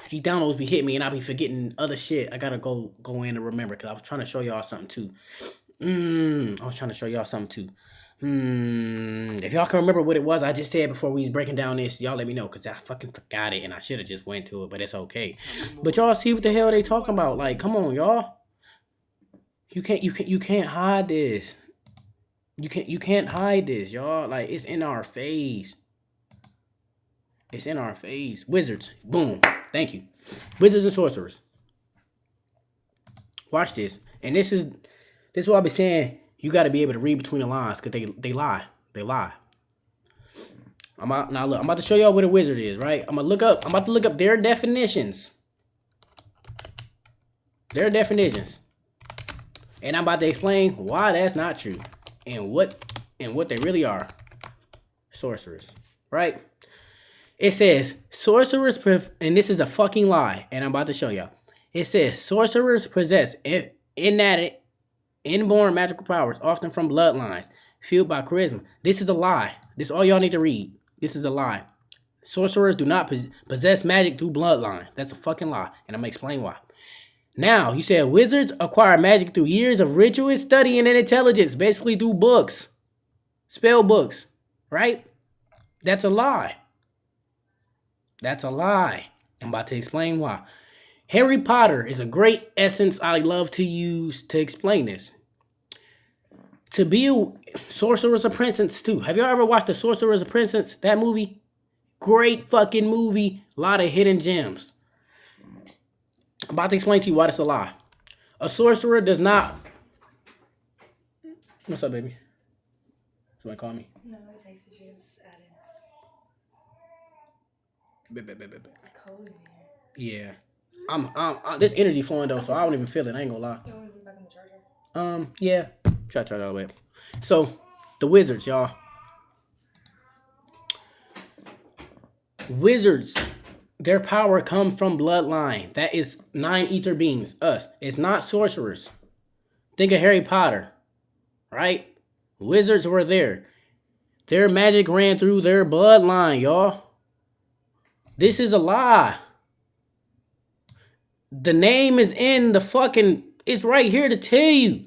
these downloads be hitting me and I be forgetting other shit. I gotta go in and remember because I was trying to show y'all something too. If y'all can remember what it was I just said before we was breaking down this, y'all let me know because I fucking forgot it and I should have just went to it, but it's okay. But y'all see what the hell they talking about? Like, come on, y'all. You can't hide this. You can't hide this, y'all. Like, it's in our face. It's in our face. Wizards. Boom. Thank you. Wizards and sorcerers. Watch this. And this is what I be saying. You got to be able to read between the lines because they lie. They lie. Now look, I'm about to show y'all what a wizard is, right? I'm about to look up their definitions. Their definitions. And I'm about to explain why that's not true. And what they really are. Sorcerers. Right? It says, sorcerers, and this is a fucking lie, and I'm about to show y'all. It says, sorcerers possess inborn magical powers, often from bloodlines, fueled by charisma. This is a lie. This is all y'all need to read. This is a lie. Sorcerers do not possess magic through bloodline. That's a fucking lie, and I'm going to explain why. Now, you said wizards acquire magic through years of ritual study and intelligence, basically through books, spell books, right? That's a lie. That's a lie. I'm about to explain why. Harry Potter is a great essence I love to use to explain this. To be a Sorcerer's Apprentice too. Have y'all ever watched The Sorcerer's Apprentice, that movie? Great fucking movie. A lot of hidden gems. I'm about to explain to you why that's a lie. A sorcerer does not... What's up, baby? Somebody call me? No, I texted you. It's added. It's cold in here. Yeah. I'm this energy flowing though, so I don't even feel it. I ain't gonna lie. You want me to put it back on the charger? Yeah. Try to charge all the way up. So, the wizards, y'all. Wizards, their power comes from bloodline. That is 9 ether beings, us. It's not sorcerers. Think of Harry Potter, right? Wizards were there. Their magic ran through their bloodline, y'all. This is a lie. The name is in the fucking... It's right here to tell you.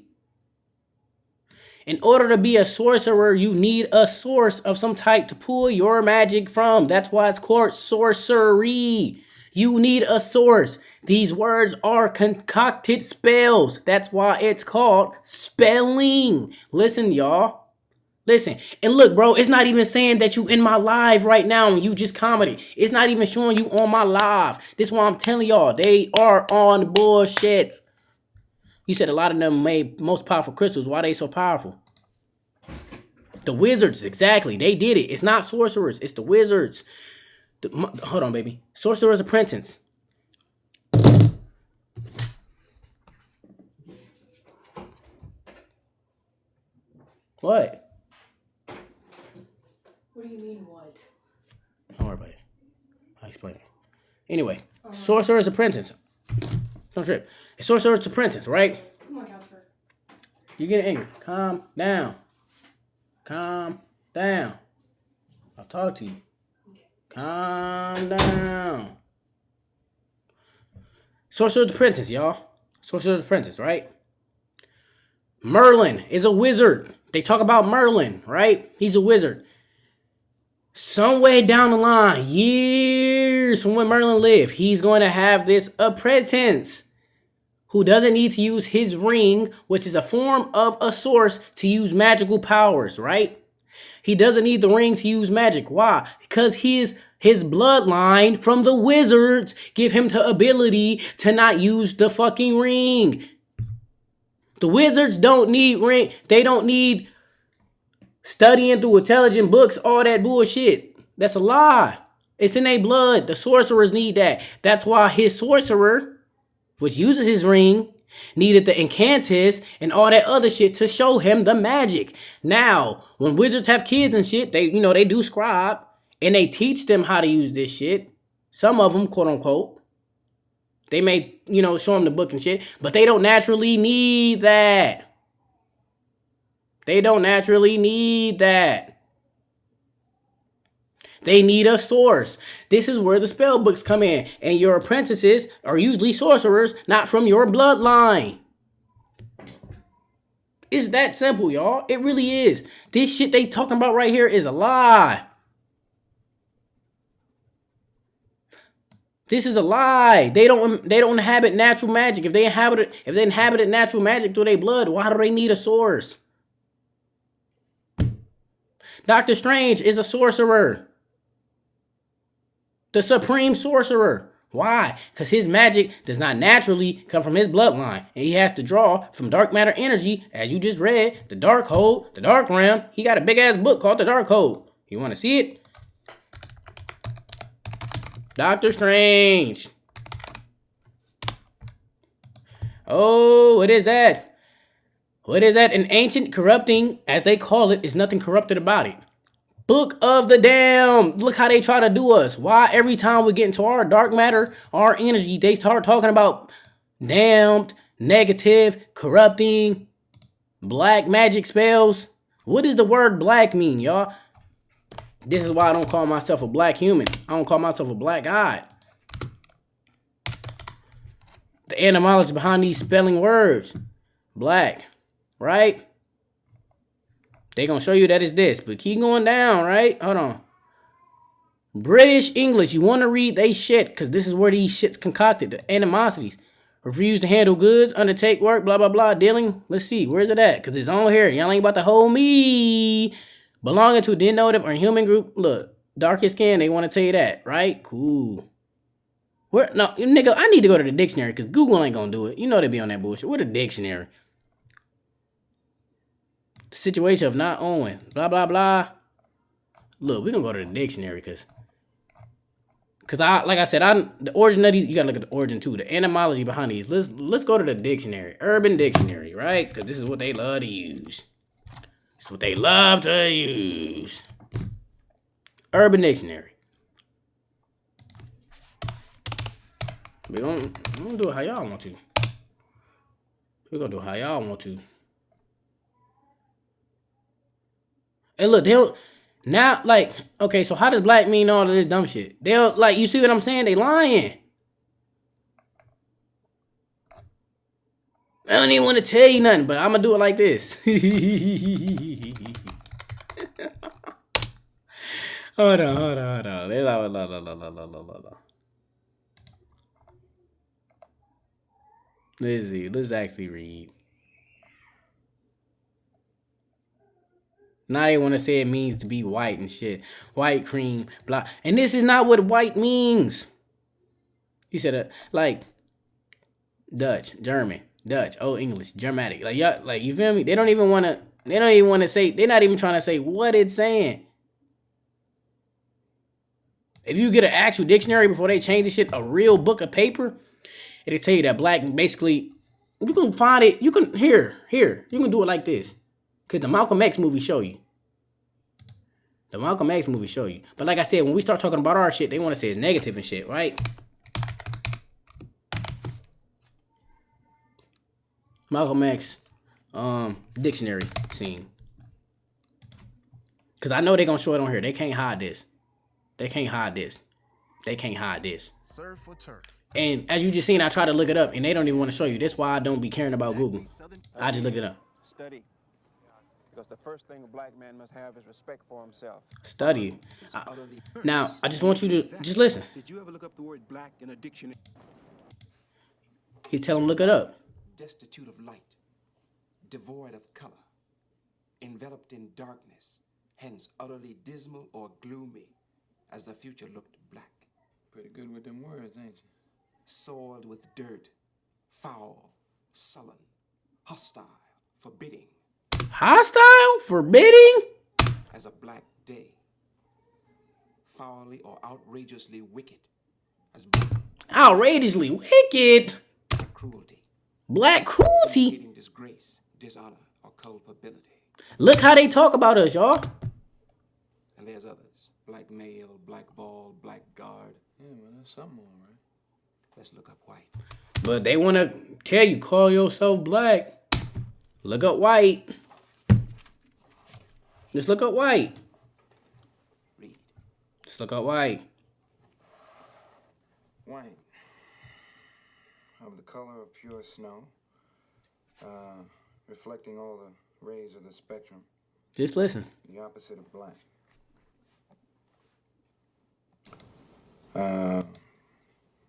In order to be a sorcerer, you need a source of some type to pull your magic from. That's why it's called sorcery. You need a source. These words are concocted spells. That's why it's called spelling. Listen, y'all. Listen. And look, bro, it's not even saying that you in my live right now and you just commented. It's not even showing you on my live. This is why I'm telling y'all. They are on bullshit. You said a lot of them made most powerful crystals. Why are they so powerful? The wizards, exactly. They did it. It's not sorcerers. It's the wizards. Hold on, baby. Sorcerer's apprentice. What? What do you mean, what? Don't worry about it. I'll explain it. Anyway, Sorcerer's Apprentice. Don't trip. It's Sorcerer's Apprentice, right? Come on, Casper. You get angry. Calm down. Calm down. I'll talk to you. Okay. Calm down. Sorcerer's Apprentice, y'all. Sorcerer's Apprentice, right? Merlin is a wizard. They talk about Merlin, right? He's a wizard. Some way down the line, years from when Merlin lived, he's going to have this apprentice who doesn't need to use his ring, which is a form of a source, to use magical powers, right? He doesn't need the ring to use magic. Why? Because his bloodline from the wizards give him the ability to not use the fucking ring. The wizards don't need ring. They don't need studying through intelligent books, all that bullshit. That's a lie. It's in their blood. The sorcerers need that. That's why his sorcerer, which uses his ring, needed the incantess and all that other shit to show him the magic. Now, when wizards have kids and shit, they do scribe and they teach them how to use this shit. Some of them, quote unquote. They may, show them the book and shit, but they don't naturally need that. They don't naturally need that. They need a source. This is where the spell books come in. And your apprentices are usually sorcerers, not from your bloodline. It's that simple, y'all. It really is. This shit they talking about right here is a lie. This is a lie. They don't inhabit natural magic. If they inhabited natural magic through their blood, why do they need a source? Doctor Strange is a sorcerer. The supreme sorcerer. Why? Because his magic does not naturally come from his bloodline. And he has to draw from dark matter energy, as you just read, the dark hole, the dark realm. He got a big ass book called The Dark Hole. You want to see it? Doctor Strange. Oh, what is that? What is that? An ancient corrupting, as they call it, is nothing corrupted about it. Book of the Damned. Look how they try to do us. Why every time we get into our dark matter, our energy, they start talking about damned, negative, corrupting, black magic spells. What does the word black mean, y'all? This is why I don't call myself a black human. I don't call myself a black god. The etymology behind these spelling words. Black. Right? They gonna show you that it's this. But keep going down, right? Hold on. British English. You want to read they shit. Because this is where these shits concocted. The animosities. Refuse to handle goods. Undertake work. Blah, blah, blah. Dealing. Let's see. Where's it at? Because it's on here. Y'all ain't about to hold me. Belonging to a denotative or human group. Look. Darkest skin, they want to tell you that, right? Cool. Where, no, nigga, I need to go to the dictionary because Google ain't gonna do it. You know they be on that bullshit. Where the dictionary? The situation of not owing. Blah, blah, blah. Look, we gonna go to the dictionary because like I said, the origin of these, you gotta look at the origin too. The etymology behind these. Let's go to the dictionary. Urban Dictionary, right? Because this is what they love to use. This is what they love to use. Urban Dictionary. We're gonna do it how y'all want to. We're gonna do it how y'all want to. And look, they'll now like, okay, so how does black mean all of this dumb shit? They'll like, you see what I'm saying? They lying. I don't even want to tell you nothing, but I'm gonna do it like this. Hold on. Let's see. Let's actually read. Now they want to say it means to be white and shit. White, cream, blah. And this is not what white means. You said like Dutch, German, Dutch, Old English, Germanic. Like y'all, like you feel me? They don't even want to say, they're not even trying to say what it's saying. If you get an actual dictionary before they change the shit, a real book of paper, it'll tell you that black basically, you can find it, you can, here, you can do it like this. Because the Malcolm X movie show you. But like I said, when we start talking about our shit, they want to say it's negative and shit, right? Malcolm X dictionary scene. Because I know they're going to show it on here. They can't hide this. Serve for turf. And as you just seen, I try to look it up, and they don't even want to show you. That's why I don't be caring about Google. I just look it up. Study. Because the first thing a black man must have is respect for himself. Study. Now, I just want you to just listen. Did you ever look up the word black in a dictionary? You tell them look it up. Destitute of light, devoid of color, enveloped in darkness, hence utterly dismal or gloomy, as the future looked black. Pretty good with them words, ain't you? Soiled with dirt, foul, sullen, hostile, forbidding. Hostile? Forbidding? As a black day. Foully or outrageously wicked. As outrageously wicked? Cruelty. Black cruelty? Disgrace, dishonor, or culpability. Look how they talk about us, y'all. And there's others. Black male, black ball, black guard. Yeah, well, that's something all right. Let's look up white. But they want to tell you, call yourself black. Look up white. Just look up white. Read. Just look up white. White. Of the color of pure snow. Reflecting all the rays of the spectrum. Just listen. The opposite of black.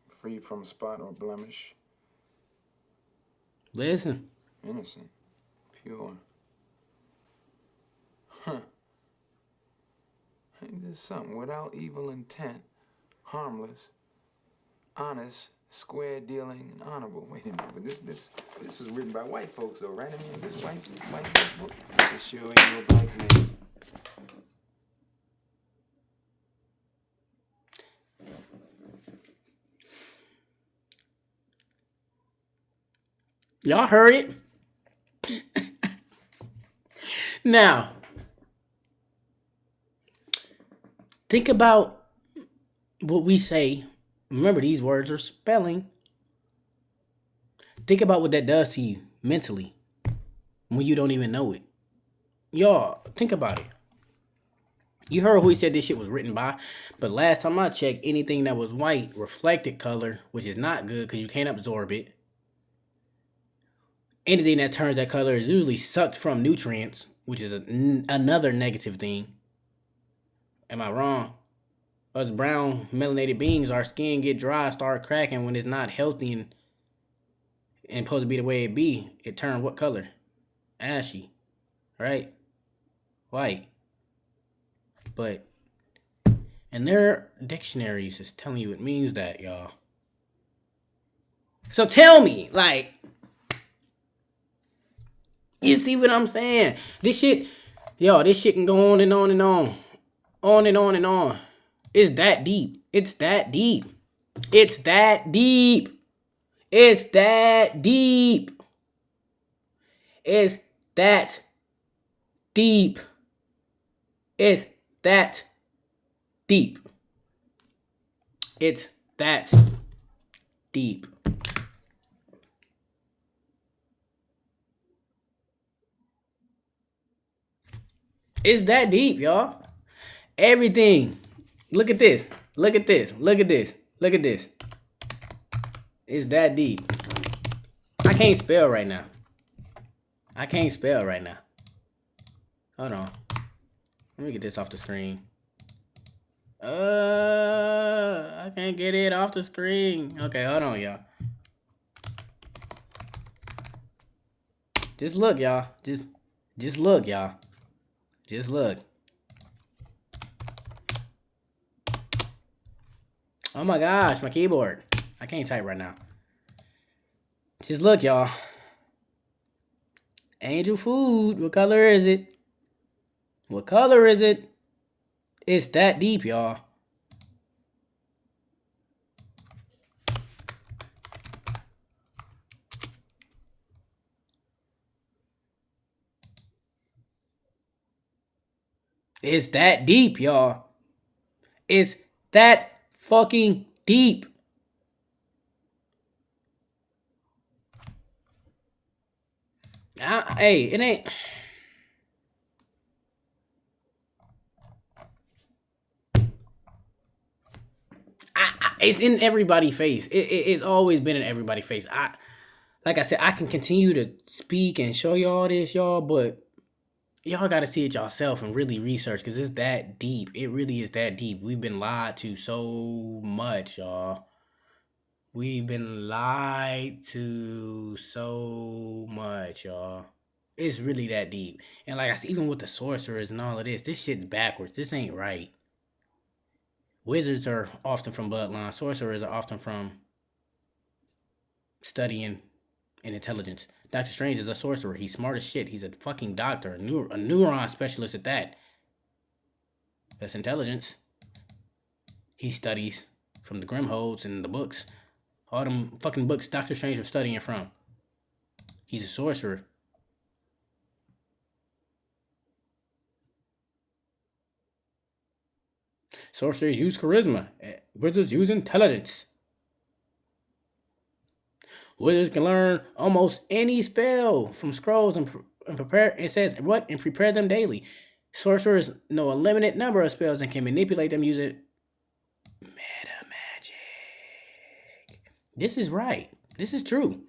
Free from spot or blemish. Listen. Innocent. Pure. Huh. Ain't this something? Without evil intent. Harmless. Honest. Square dealing and honorable. Wait a minute, but this was written by white folks though, right? I mean, this white book. It sure ain't no black man. Y'all heard it? Now, think about what we say. Remember, these words are spelling. Think about what that does to you mentally when you don't even know it. Y'all, think about it. You heard who he said this shit was written by, but last time I checked, anything that was white reflected color, which is not good because you can't absorb it. Anything that turns that color is usually sucked from nutrients, which is another negative thing. Am I wrong? Us brown melanated beings, our skin get dry, start cracking when it's not healthy and supposed to be the way it be. It turn what color? Ashy, right? White. But And their dictionaries is telling you it means that, y'all. So tell me, like, you see what I'm saying? This shit, yo, this shit can go on and on and on. On and on and on. It's that deep. It's that deep. It's that deep. It's that deep. It's that deep. It's that deep. It's that deep. It's that deep, y'all. Everything. Look at this. Look at this. Look at this. Look at this. It's that deep. I can't spell right now. I can't spell right now. Hold on. Let me get this off the screen. I can't get it off the screen. Okay, hold on, y'all. Just look, y'all. Just look, y'all. Just look. Oh my gosh, my keyboard. I can't type right now. Just look, y'all. Angel food. What color is it? What color is it? It's that deep, y'all. It's that deep, y'all. It's that fucking deep. Hey, it ain't. It's in everybody's face. It's always been in everybody's face. Like I said, I can continue to speak and show y'all this, y'all, but y'all got to see it yourself and really research because it's that deep. It really is that deep. We've been lied to so much, y'all. We've been lied to so much, y'all. It's really that deep. And like I said, even with the sorcerers and all of this shit's backwards. This ain't right. Wizards are often from bloodline. Sorcerers are often from studying and intelligence. Doctor Strange is a sorcerer. He's smart as shit. He's a fucking doctor. A neuron specialist at that. That's intelligence. He studies from the Grimholds and the books. All them fucking books Doctor Strange was studying from. He's a sorcerer. Sorcerers use charisma. Wizards use intelligence. Wizards can learn almost any spell from scrolls and prepare. It says what? And prepare them daily. Sorcerers know a limited number of spells and can manipulate them using meta magic. This is right. This is true.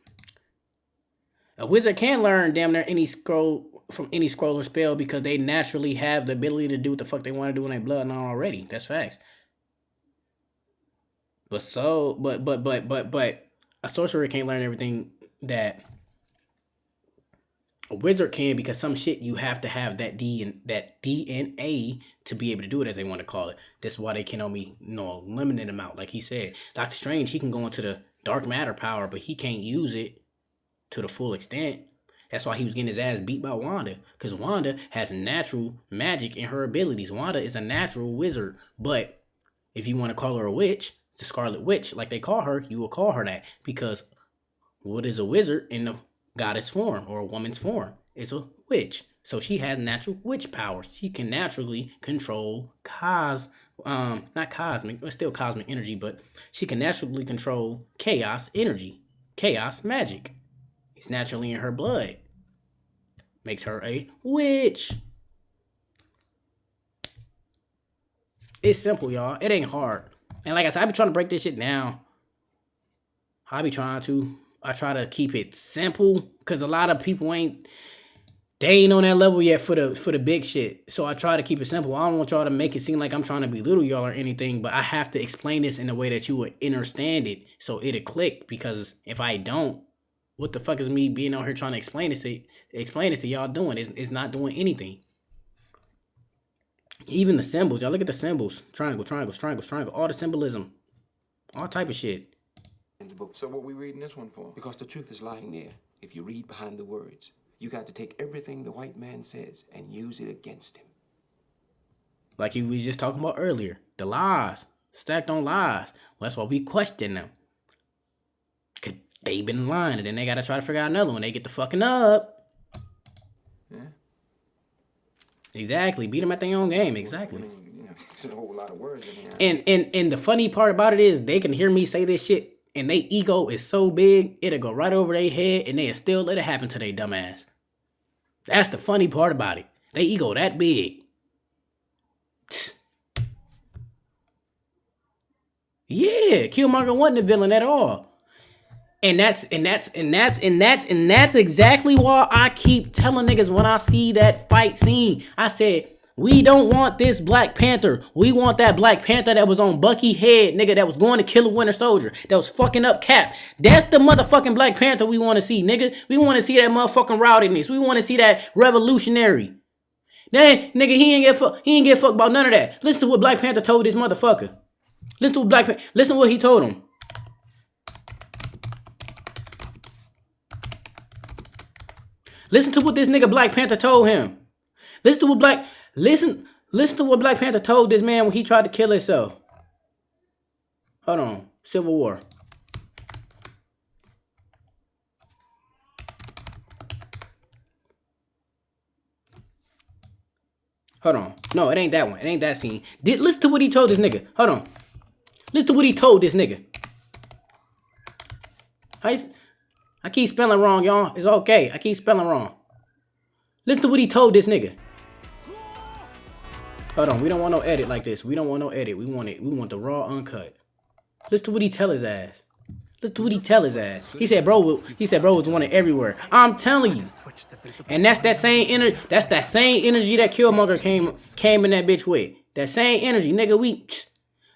A wizard can learn damn near any scroll from any scroll or spell because they naturally have the ability to do what the fuck they want to do in their bloodline already. That's facts. But a sorcerer can't learn everything that a wizard can because some shit you have to have that DNA to be able to do it as they want to call it. That's why they can only know a limited amount. Like he said, Doctor Strange, he can go into the dark matter power, but he can't use it to the full extent. That's why he was getting his ass beat by Wanda. Because Wanda has natural magic in her abilities. Wanda is a natural wizard. But if you want to call her a witch, the Scarlet Witch, like they call her, you will call her that. Because what is a wizard in the goddess form or a woman's form? It's a witch. So she has natural witch powers. She can naturally control not cosmic, but still cosmic energy, but she can naturally control chaos energy, chaos magic. It's naturally in her blood. Makes her a witch. It's simple, y'all. It ain't hard. And like I said, I be trying to break this shit down. I try to keep it simple because a lot of people ain't on that level yet for the big shit. So I try to keep it simple. I don't want y'all to make it seem like I'm trying to belittle y'all or anything, but I have to explain this in a way that you would understand it so it'll click, because if I don't, what the fuck is me being out here trying to explain this to y'all doing? It's not doing anything. Even the symbols, y'all look at the symbols. Triangle, triangle, triangle, triangle. All the symbolism. All type of shit. In the book. So what we reading this one for? Because the truth is lying there. If you read behind the words, you got to take everything the white man says and use it against him. Like you was just talking about earlier. The lies. Stacked on lies. Well, that's why we question them. Cause they been lying and then they gotta try to figure out another one. They get the fucking up. Yeah. Exactly. Beat them at their own game. Exactly. I mean, you know, there's a whole lot of words in here. And the funny part about it is they can hear me say this shit and their ego is so big, it'll go right over their head and they'll still let it happen to their dumb ass. That's the funny part about it. Their ego that big. Yeah, Killmonger wasn't the villain at all. And that's exactly why I keep telling niggas when I see that fight scene. I said, we don't want this Black Panther. We want that Black Panther that was on Bucky's head, nigga, that was going to kill a Winter Soldier, that was fucking up Cap. That's the motherfucking Black Panther we want to see, nigga. We want to see that motherfucking rowdiness. We want to see that revolutionary. Then, nigga, he ain't get fucked about none of that. Listen to what Black Panther told this motherfucker. Listen to what he told him. Listen to what this nigga Black Panther told him. Listen to what Black Panther told this man when he tried to kill himself. Hold on. Civil War. Hold on. No, it ain't that one. It ain't that scene. Listen to what he told this nigga. Hold on. Listen to what he told this nigga. I keep spelling wrong, y'all. It's okay. I keep spelling wrong. Listen to what he told this nigga. Hold on. We don't want no edit like this. We don't want no edit. We want it. We want the raw uncut. Listen to what he tell his ass. Listen to what he tell his ass. He said, bro was wanted everywhere. I'm telling you. And that's that same energy. That's that same energy that Killmonger came in that bitch with. That same energy, nigga.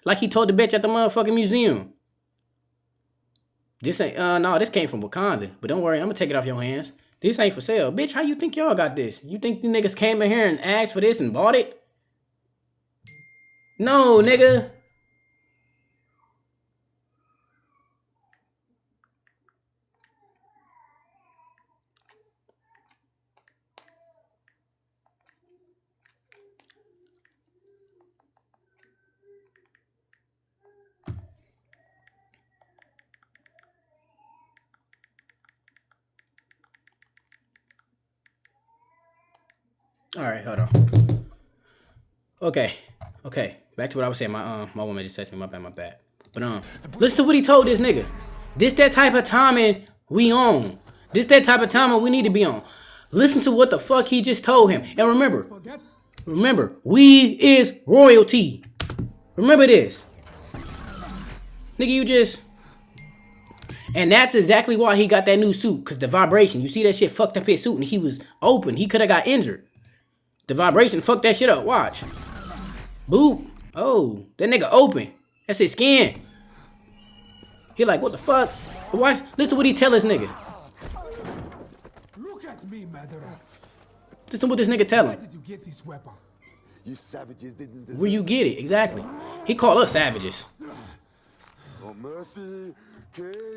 Like he told the bitch at the motherfucking museum. This ain't no, this came from Wakanda. But don't worry, I'm gonna take it off your hands. This ain't for sale. Bitch, how you think y'all got this? You think the niggas came in here and asked for this and bought it? No, nigga. All right, hold on. Okay. Back to what I was saying. My woman just texted me. My bad. But listen to what he told this nigga. This that type of timing we on. This that type of timing we need to be on. Listen to what the fuck he just told him. And remember, we is royalty. Remember this. Nigga, you just... And that's exactly why he got that new suit. Because the vibration. You see that shit fucked up his suit and he was open. He could have got injured. The vibration fucked that shit up. Watch. Boop. Oh, that nigga open. That's his skin. He like, what the fuck? Watch. Listen to what he tell this nigga. Look at me, Madara. Listen to what this nigga tell him. Where did you get this weapon? You savages didn't deserve. Where you get it? Exactly. He called us savages. Oh, mercy.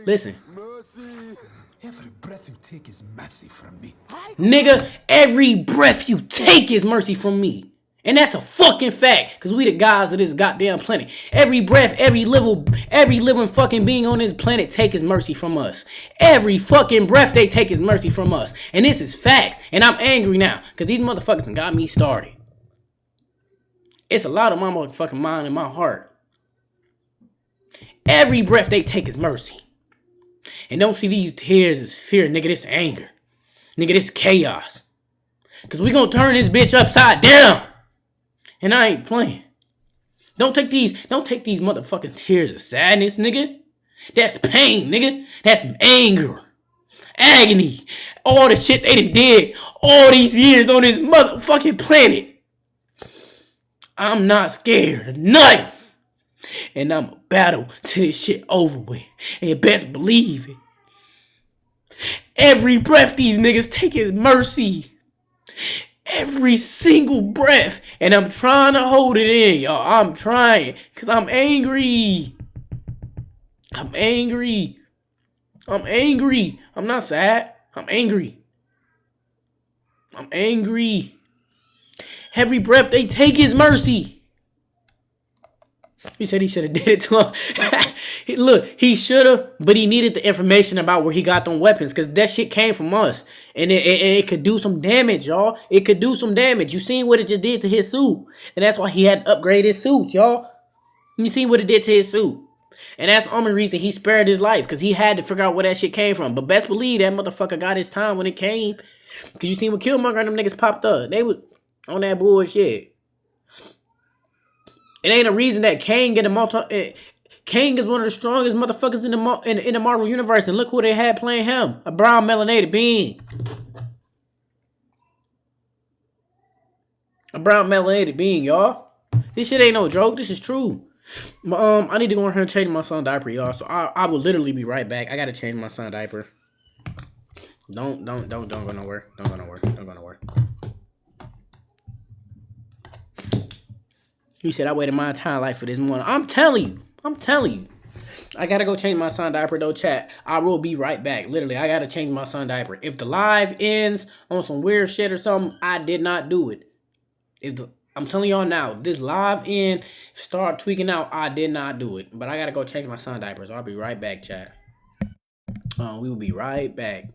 Listen. Mercy. Every breath you take is mercy from me. Nigga, every breath you take is mercy from me. And that's a fucking fact. Because we the guys of this goddamn planet. Every breath, every living fucking being on this planet take his mercy from us. Every fucking breath they take is mercy from us. And this is facts. And I'm angry now. Because these motherfuckers done got me started. It's a lot of my motherfucking mind and my heart. Every breath they take is mercy. And don't see these tears as fear, nigga, this anger. Nigga, this chaos. Cause we gonna turn this bitch upside down. And I ain't playing. Don't take these motherfucking tears of sadness, nigga. That's pain, nigga. That's anger. Agony. All the shit they done did all these years on this motherfucking planet. I'm not scared of nothing. And I'm a battle till this shit over with. And you best believe it. Every breath these niggas take is mercy. Every single breath. And I'm trying to hold it in, y'all. I'm trying. Because I'm angry. I'm angry. I'm angry. I'm not sad. I'm angry. I'm angry. Every breath they take is mercy. He said he should have did it to him. Look, he should have, but he needed the information about where he got them weapons because that shit came from us. And it could do some damage, y'all. It could do some damage. You seen what it just did to his suit. And that's why he had to upgrade his suit, y'all. You seen what it did to his suit. And that's the only reason he spared his life because he had to figure out where that shit came from. But best believe that motherfucker got his time when it came. Because you seen what Killmonger and them niggas popped up. They was on that bullshit. It ain't a reason that Kang get a Kang is one of the strongest motherfuckers in the Marvel universe, and look who they had playing him, a brown melanated being. A brown melanated being, y'all. This shit ain't no joke. This is true. But, I need to go in here and change my son's diaper, y'all. So I will literally be right back. I gotta change my son's diaper. Don't go nowhere. Don't go nowhere. Don't go nowhere. You said I waited my entire life for this morning. I'm telling you. I'm telling you. I gotta go change my son diaper though, chat. I will be right back. Literally, I gotta change my son diaper. If the live ends on some weird shit or something, I did not do it. I'm telling y'all now, if this live end start tweaking out, I did not do it. But I gotta go change my son diaper, so I'll be right back, chat. We will be right back.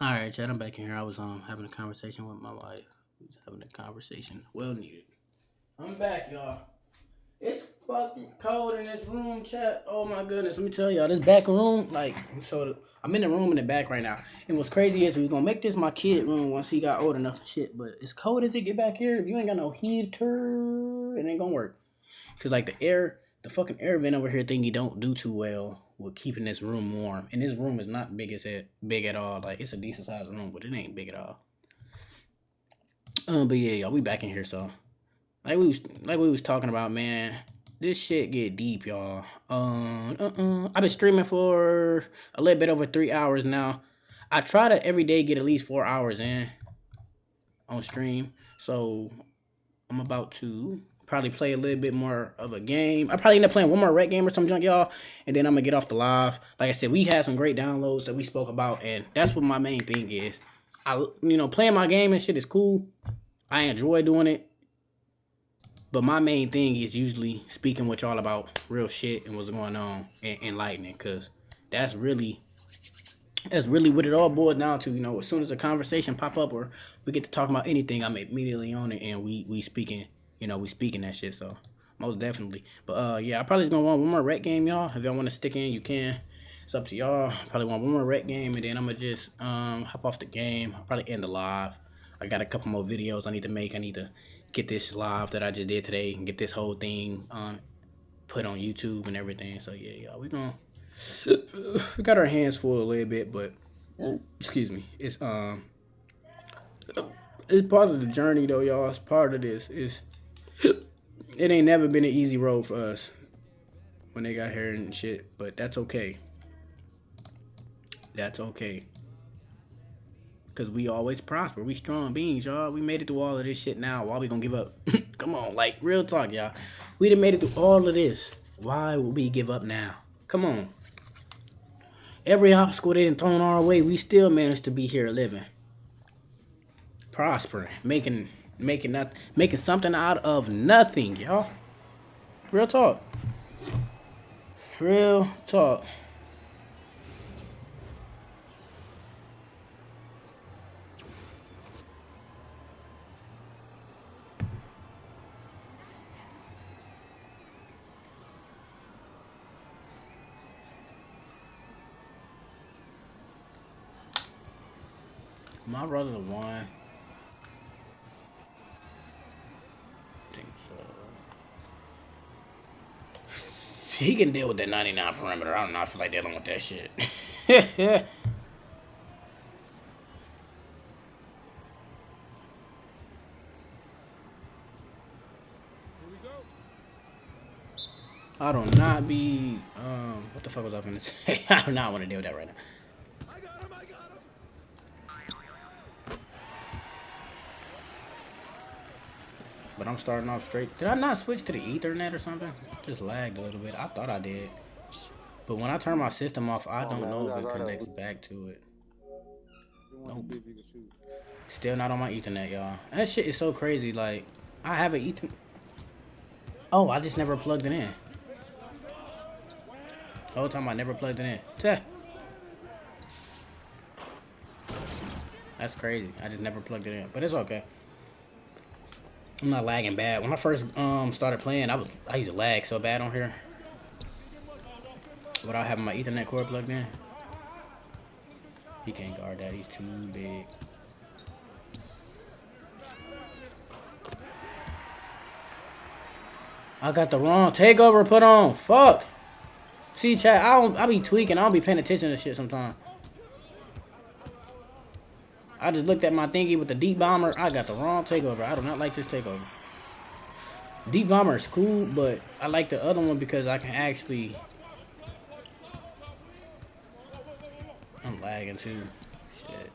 All right, Chad, I'm back in here. I was having a conversation with my wife. We was having a conversation, well needed. I'm back, y'all. It's fucking cold in this room, chat. Oh my goodness, let me tell y'all, this back room, like, I'm in the room in the back right now. And what's crazy is we gonna make this my kid room once he got old enough and shit. But as cold as it get back here, if you ain't got no heater, it ain't gonna work. Cause like the fucking air vent over here thingy don't do too well with keeping this room warm. And this room is not big at all. Like, it's a decent sized room, but it ain't big at all. But yeah, y'all, we back in here, so like we was talking about, man. This shit get deep, y'all. I've been streaming for a little bit over 3 hours now. I try to every day get at least 4 hours in on stream. So I'm about to probably play a little bit more of a game. I probably end up playing one more rec game or some junk, y'all. And then I'm gonna get off the live. Like I said, we had some great downloads that we spoke about, and that's what my main thing is. Playing my game and shit is cool. I enjoy doing it. But my main thing is usually speaking with y'all about real shit and what's going on and enlightening, because that's really what it all boils down to. As soon as a conversation pop up or we get to talk about anything, I'm immediately on it and we speaking, we speaking that shit. So most definitely. But yeah, I probably just gonna want one more rec game, y'all. If y'all want to stick in, you can. It's up to y'all. Probably want one more rec game, and then I'm gonna just hop off the game. I'll probably end the live. I got a couple more videos I need to make. I need to get this live that I just did today and get this whole thing put on YouTube and everything. So yeah, y'all, we got our hands full a little bit, but excuse me, it's part of the journey though, y'all. It's part of this. It ain't never been an easy road for us when they got here and shit, but that's okay. That's okay. Because we always prosper. We strong beings, y'all. We made it through all of this shit now. Why we gonna give up? Come on, like, real talk, y'all. We done made it through all of this. Why would we give up now? Come on. Every obstacle they done thrown our way, we still managed to be here living. Prospering. Making something out of nothing, y'all. Real talk. Real talk. My brother the one. I think so. He can deal with that 99 perimeter. I do not feel like dealing with that shit. I do not be what the fuck was I finna say? I do not want to deal with that right now. But I'm starting off straight. Did I not switch to the Ethernet or something? Just lagged a little bit. I thought I did. But when I turn my system off, I don't know if it connects back to it. Nope. Still not on my Ethernet, y'all. That shit is so crazy. Like, I have an Ethernet. Oh, I just never plugged it in. The whole time I never plugged it in. That's crazy. I just never plugged it in. But it's okay. I'm not lagging bad. When I first started playing, I used to lag so bad on here without having my Ethernet cord plugged in. He can't guard that. He's too big. I got the wrong takeover put on. Fuck. See, chat, I be tweaking. I don't be paying attention to shit sometimes. I just looked at my thingy with the deep bomber. I got the wrong takeover. I do not like this takeover. Deep bomber is cool, but I like the other one because I can actually... I'm lagging too. Shit.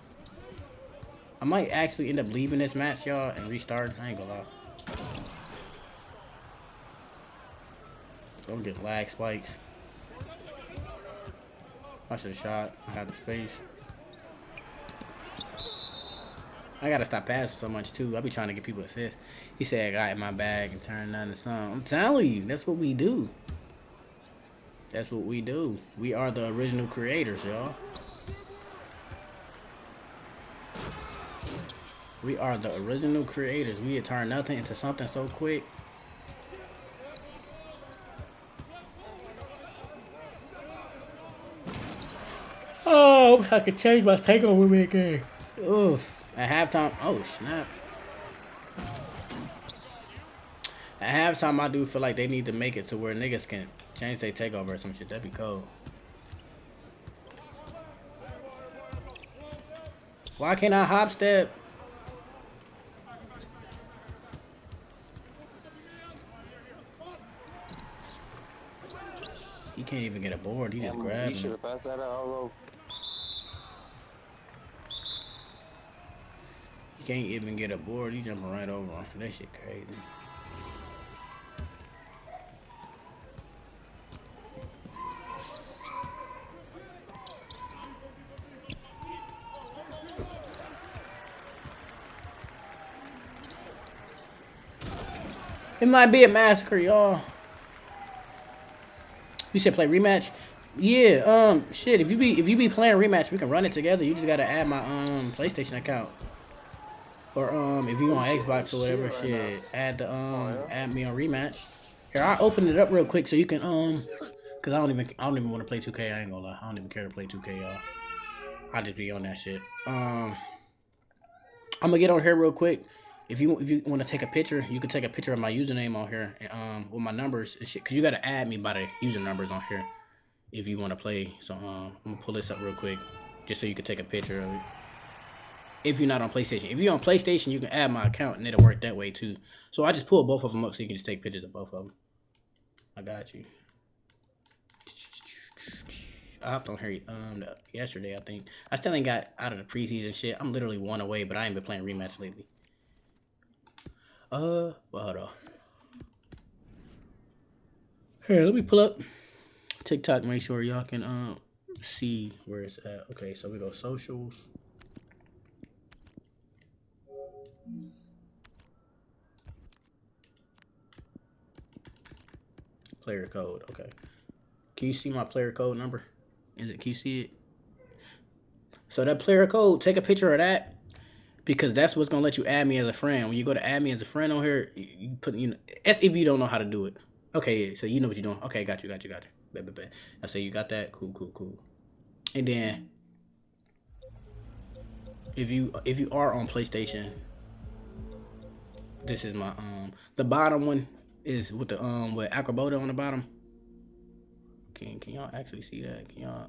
I might actually end up leaving this match, y'all, and restart. I ain't gonna lie. Don't get lag spikes. I should have shot. I had the space. I gotta stop passing so much too. I be trying to get people assists. He said I got in my bag and turned none to some. I'm telling you, that's what we do. That's what we do. We are the original creators, y'all. We are the original creators. We had turned nothing into something so quick. Oh, I could change my takeover me again. Oof. At halftime, oh snap. At halftime, I do feel like they need to make it to where niggas can change their takeover or some shit. That'd be cool. Why can't I hop step? He can't even get a board. He just grabbed He should him. have passed that out. He can't even get a board. He jumping right over him. That shit crazy. It might be a massacre, y'all. You said play rematch? Yeah, shit, if you be playing rematch, we can run it together. You just gotta add my PlayStation account. Or if you on Xbox or whatever, shit, add the add me on rematch. Here, I'll open it up real quick so you can cause I don't even want to play 2K, I ain't gonna lie. I don't even care to play 2K, y'all. I'll just be on that shit. I'm gonna get on here real quick. If you want to take a picture, you can take a picture of my username on here, with my numbers and shit. Cause you gotta add me by the user numbers on here if you want to play. So I'm gonna pull this up real quick, just so you can take a picture of it. If you're not on PlayStation, if you're on PlayStation, you can add my account and it'll work that way too. So I just pulled both of them up so you can just take pictures of both of them. I got you. I hopped on here yesterday, I think. I still ain't got out of the preseason shit. I'm literally one away, but I ain't been playing rematch lately. Well, hold on. Here, let me pull up TikTok, make sure y'all can see where it's at. Okay, so we go socials. Player code, okay. Can you see my player code number? Can you see it? So that player code, take a picture of that. Because that's what's gonna let you add me as a friend. When you go to add me as a friend on here, you put, that's if you don't know how to do it. Okay, so you know what you're doing. Okay, got you. Bet. I say you got that. Cool. And then if you are on PlayStation, this is my the bottom one is with the with IAmVader on the bottom. Can y'all actually see that? Y'all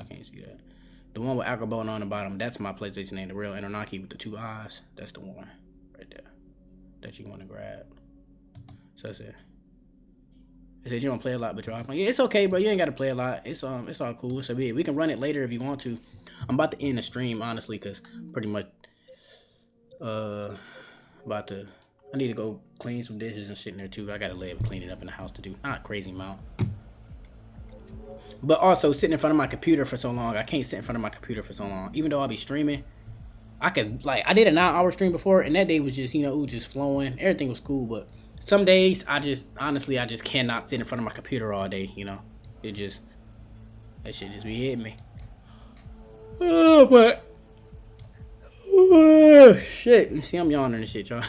can't see that. The one with IAmVader on the bottom, that's my PlayStation name, the real Anunnaki with the 2 eyes. That's the one right there that you want to grab. So that's it. It says you don't play a lot, but you're off. Yeah, it's okay, bro. You ain't got to play a lot. It's all cool. So we can run it later if you want to. I'm about to end the stream, honestly, because pretty much I need to go clean some dishes and shit in there too. I got to lay up cleaning up in the house to do. Not a crazy amount. But also sitting in front of my computer for so long, I can't sit in front of my computer for so long. Even though I'll be streaming, I could, like, I did a 9-hour stream before, and that day was just, it was just flowing. Everything was cool, but some days I just cannot sit in front of my computer all day. That shit just be hitting me. Shit. You see, I'm yawning and shit, y'all.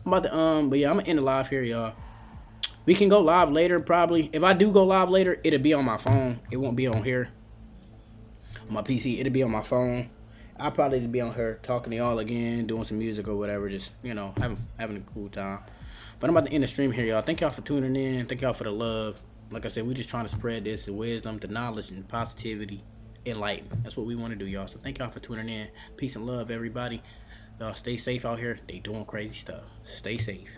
I'm about to but yeah, I'm gonna end the live here, y'all. We can go live later, probably. If I do go live later, it'll be on my phone. It won't be on here. On my PC, it'll be on my phone. I'll probably just be on here talking to y'all again, doing some music or whatever, just, having a cool time. But I'm about to end the stream here, y'all. Thank y'all for tuning in. Thank y'all for the love. Like I said, we're just trying to spread this, the wisdom, the knowledge, and positivity, enlighten. That's what we want to do, y'all. So thank y'all for tuning in. Peace and love, everybody. Y'all stay safe out here. They doing crazy stuff. Stay safe.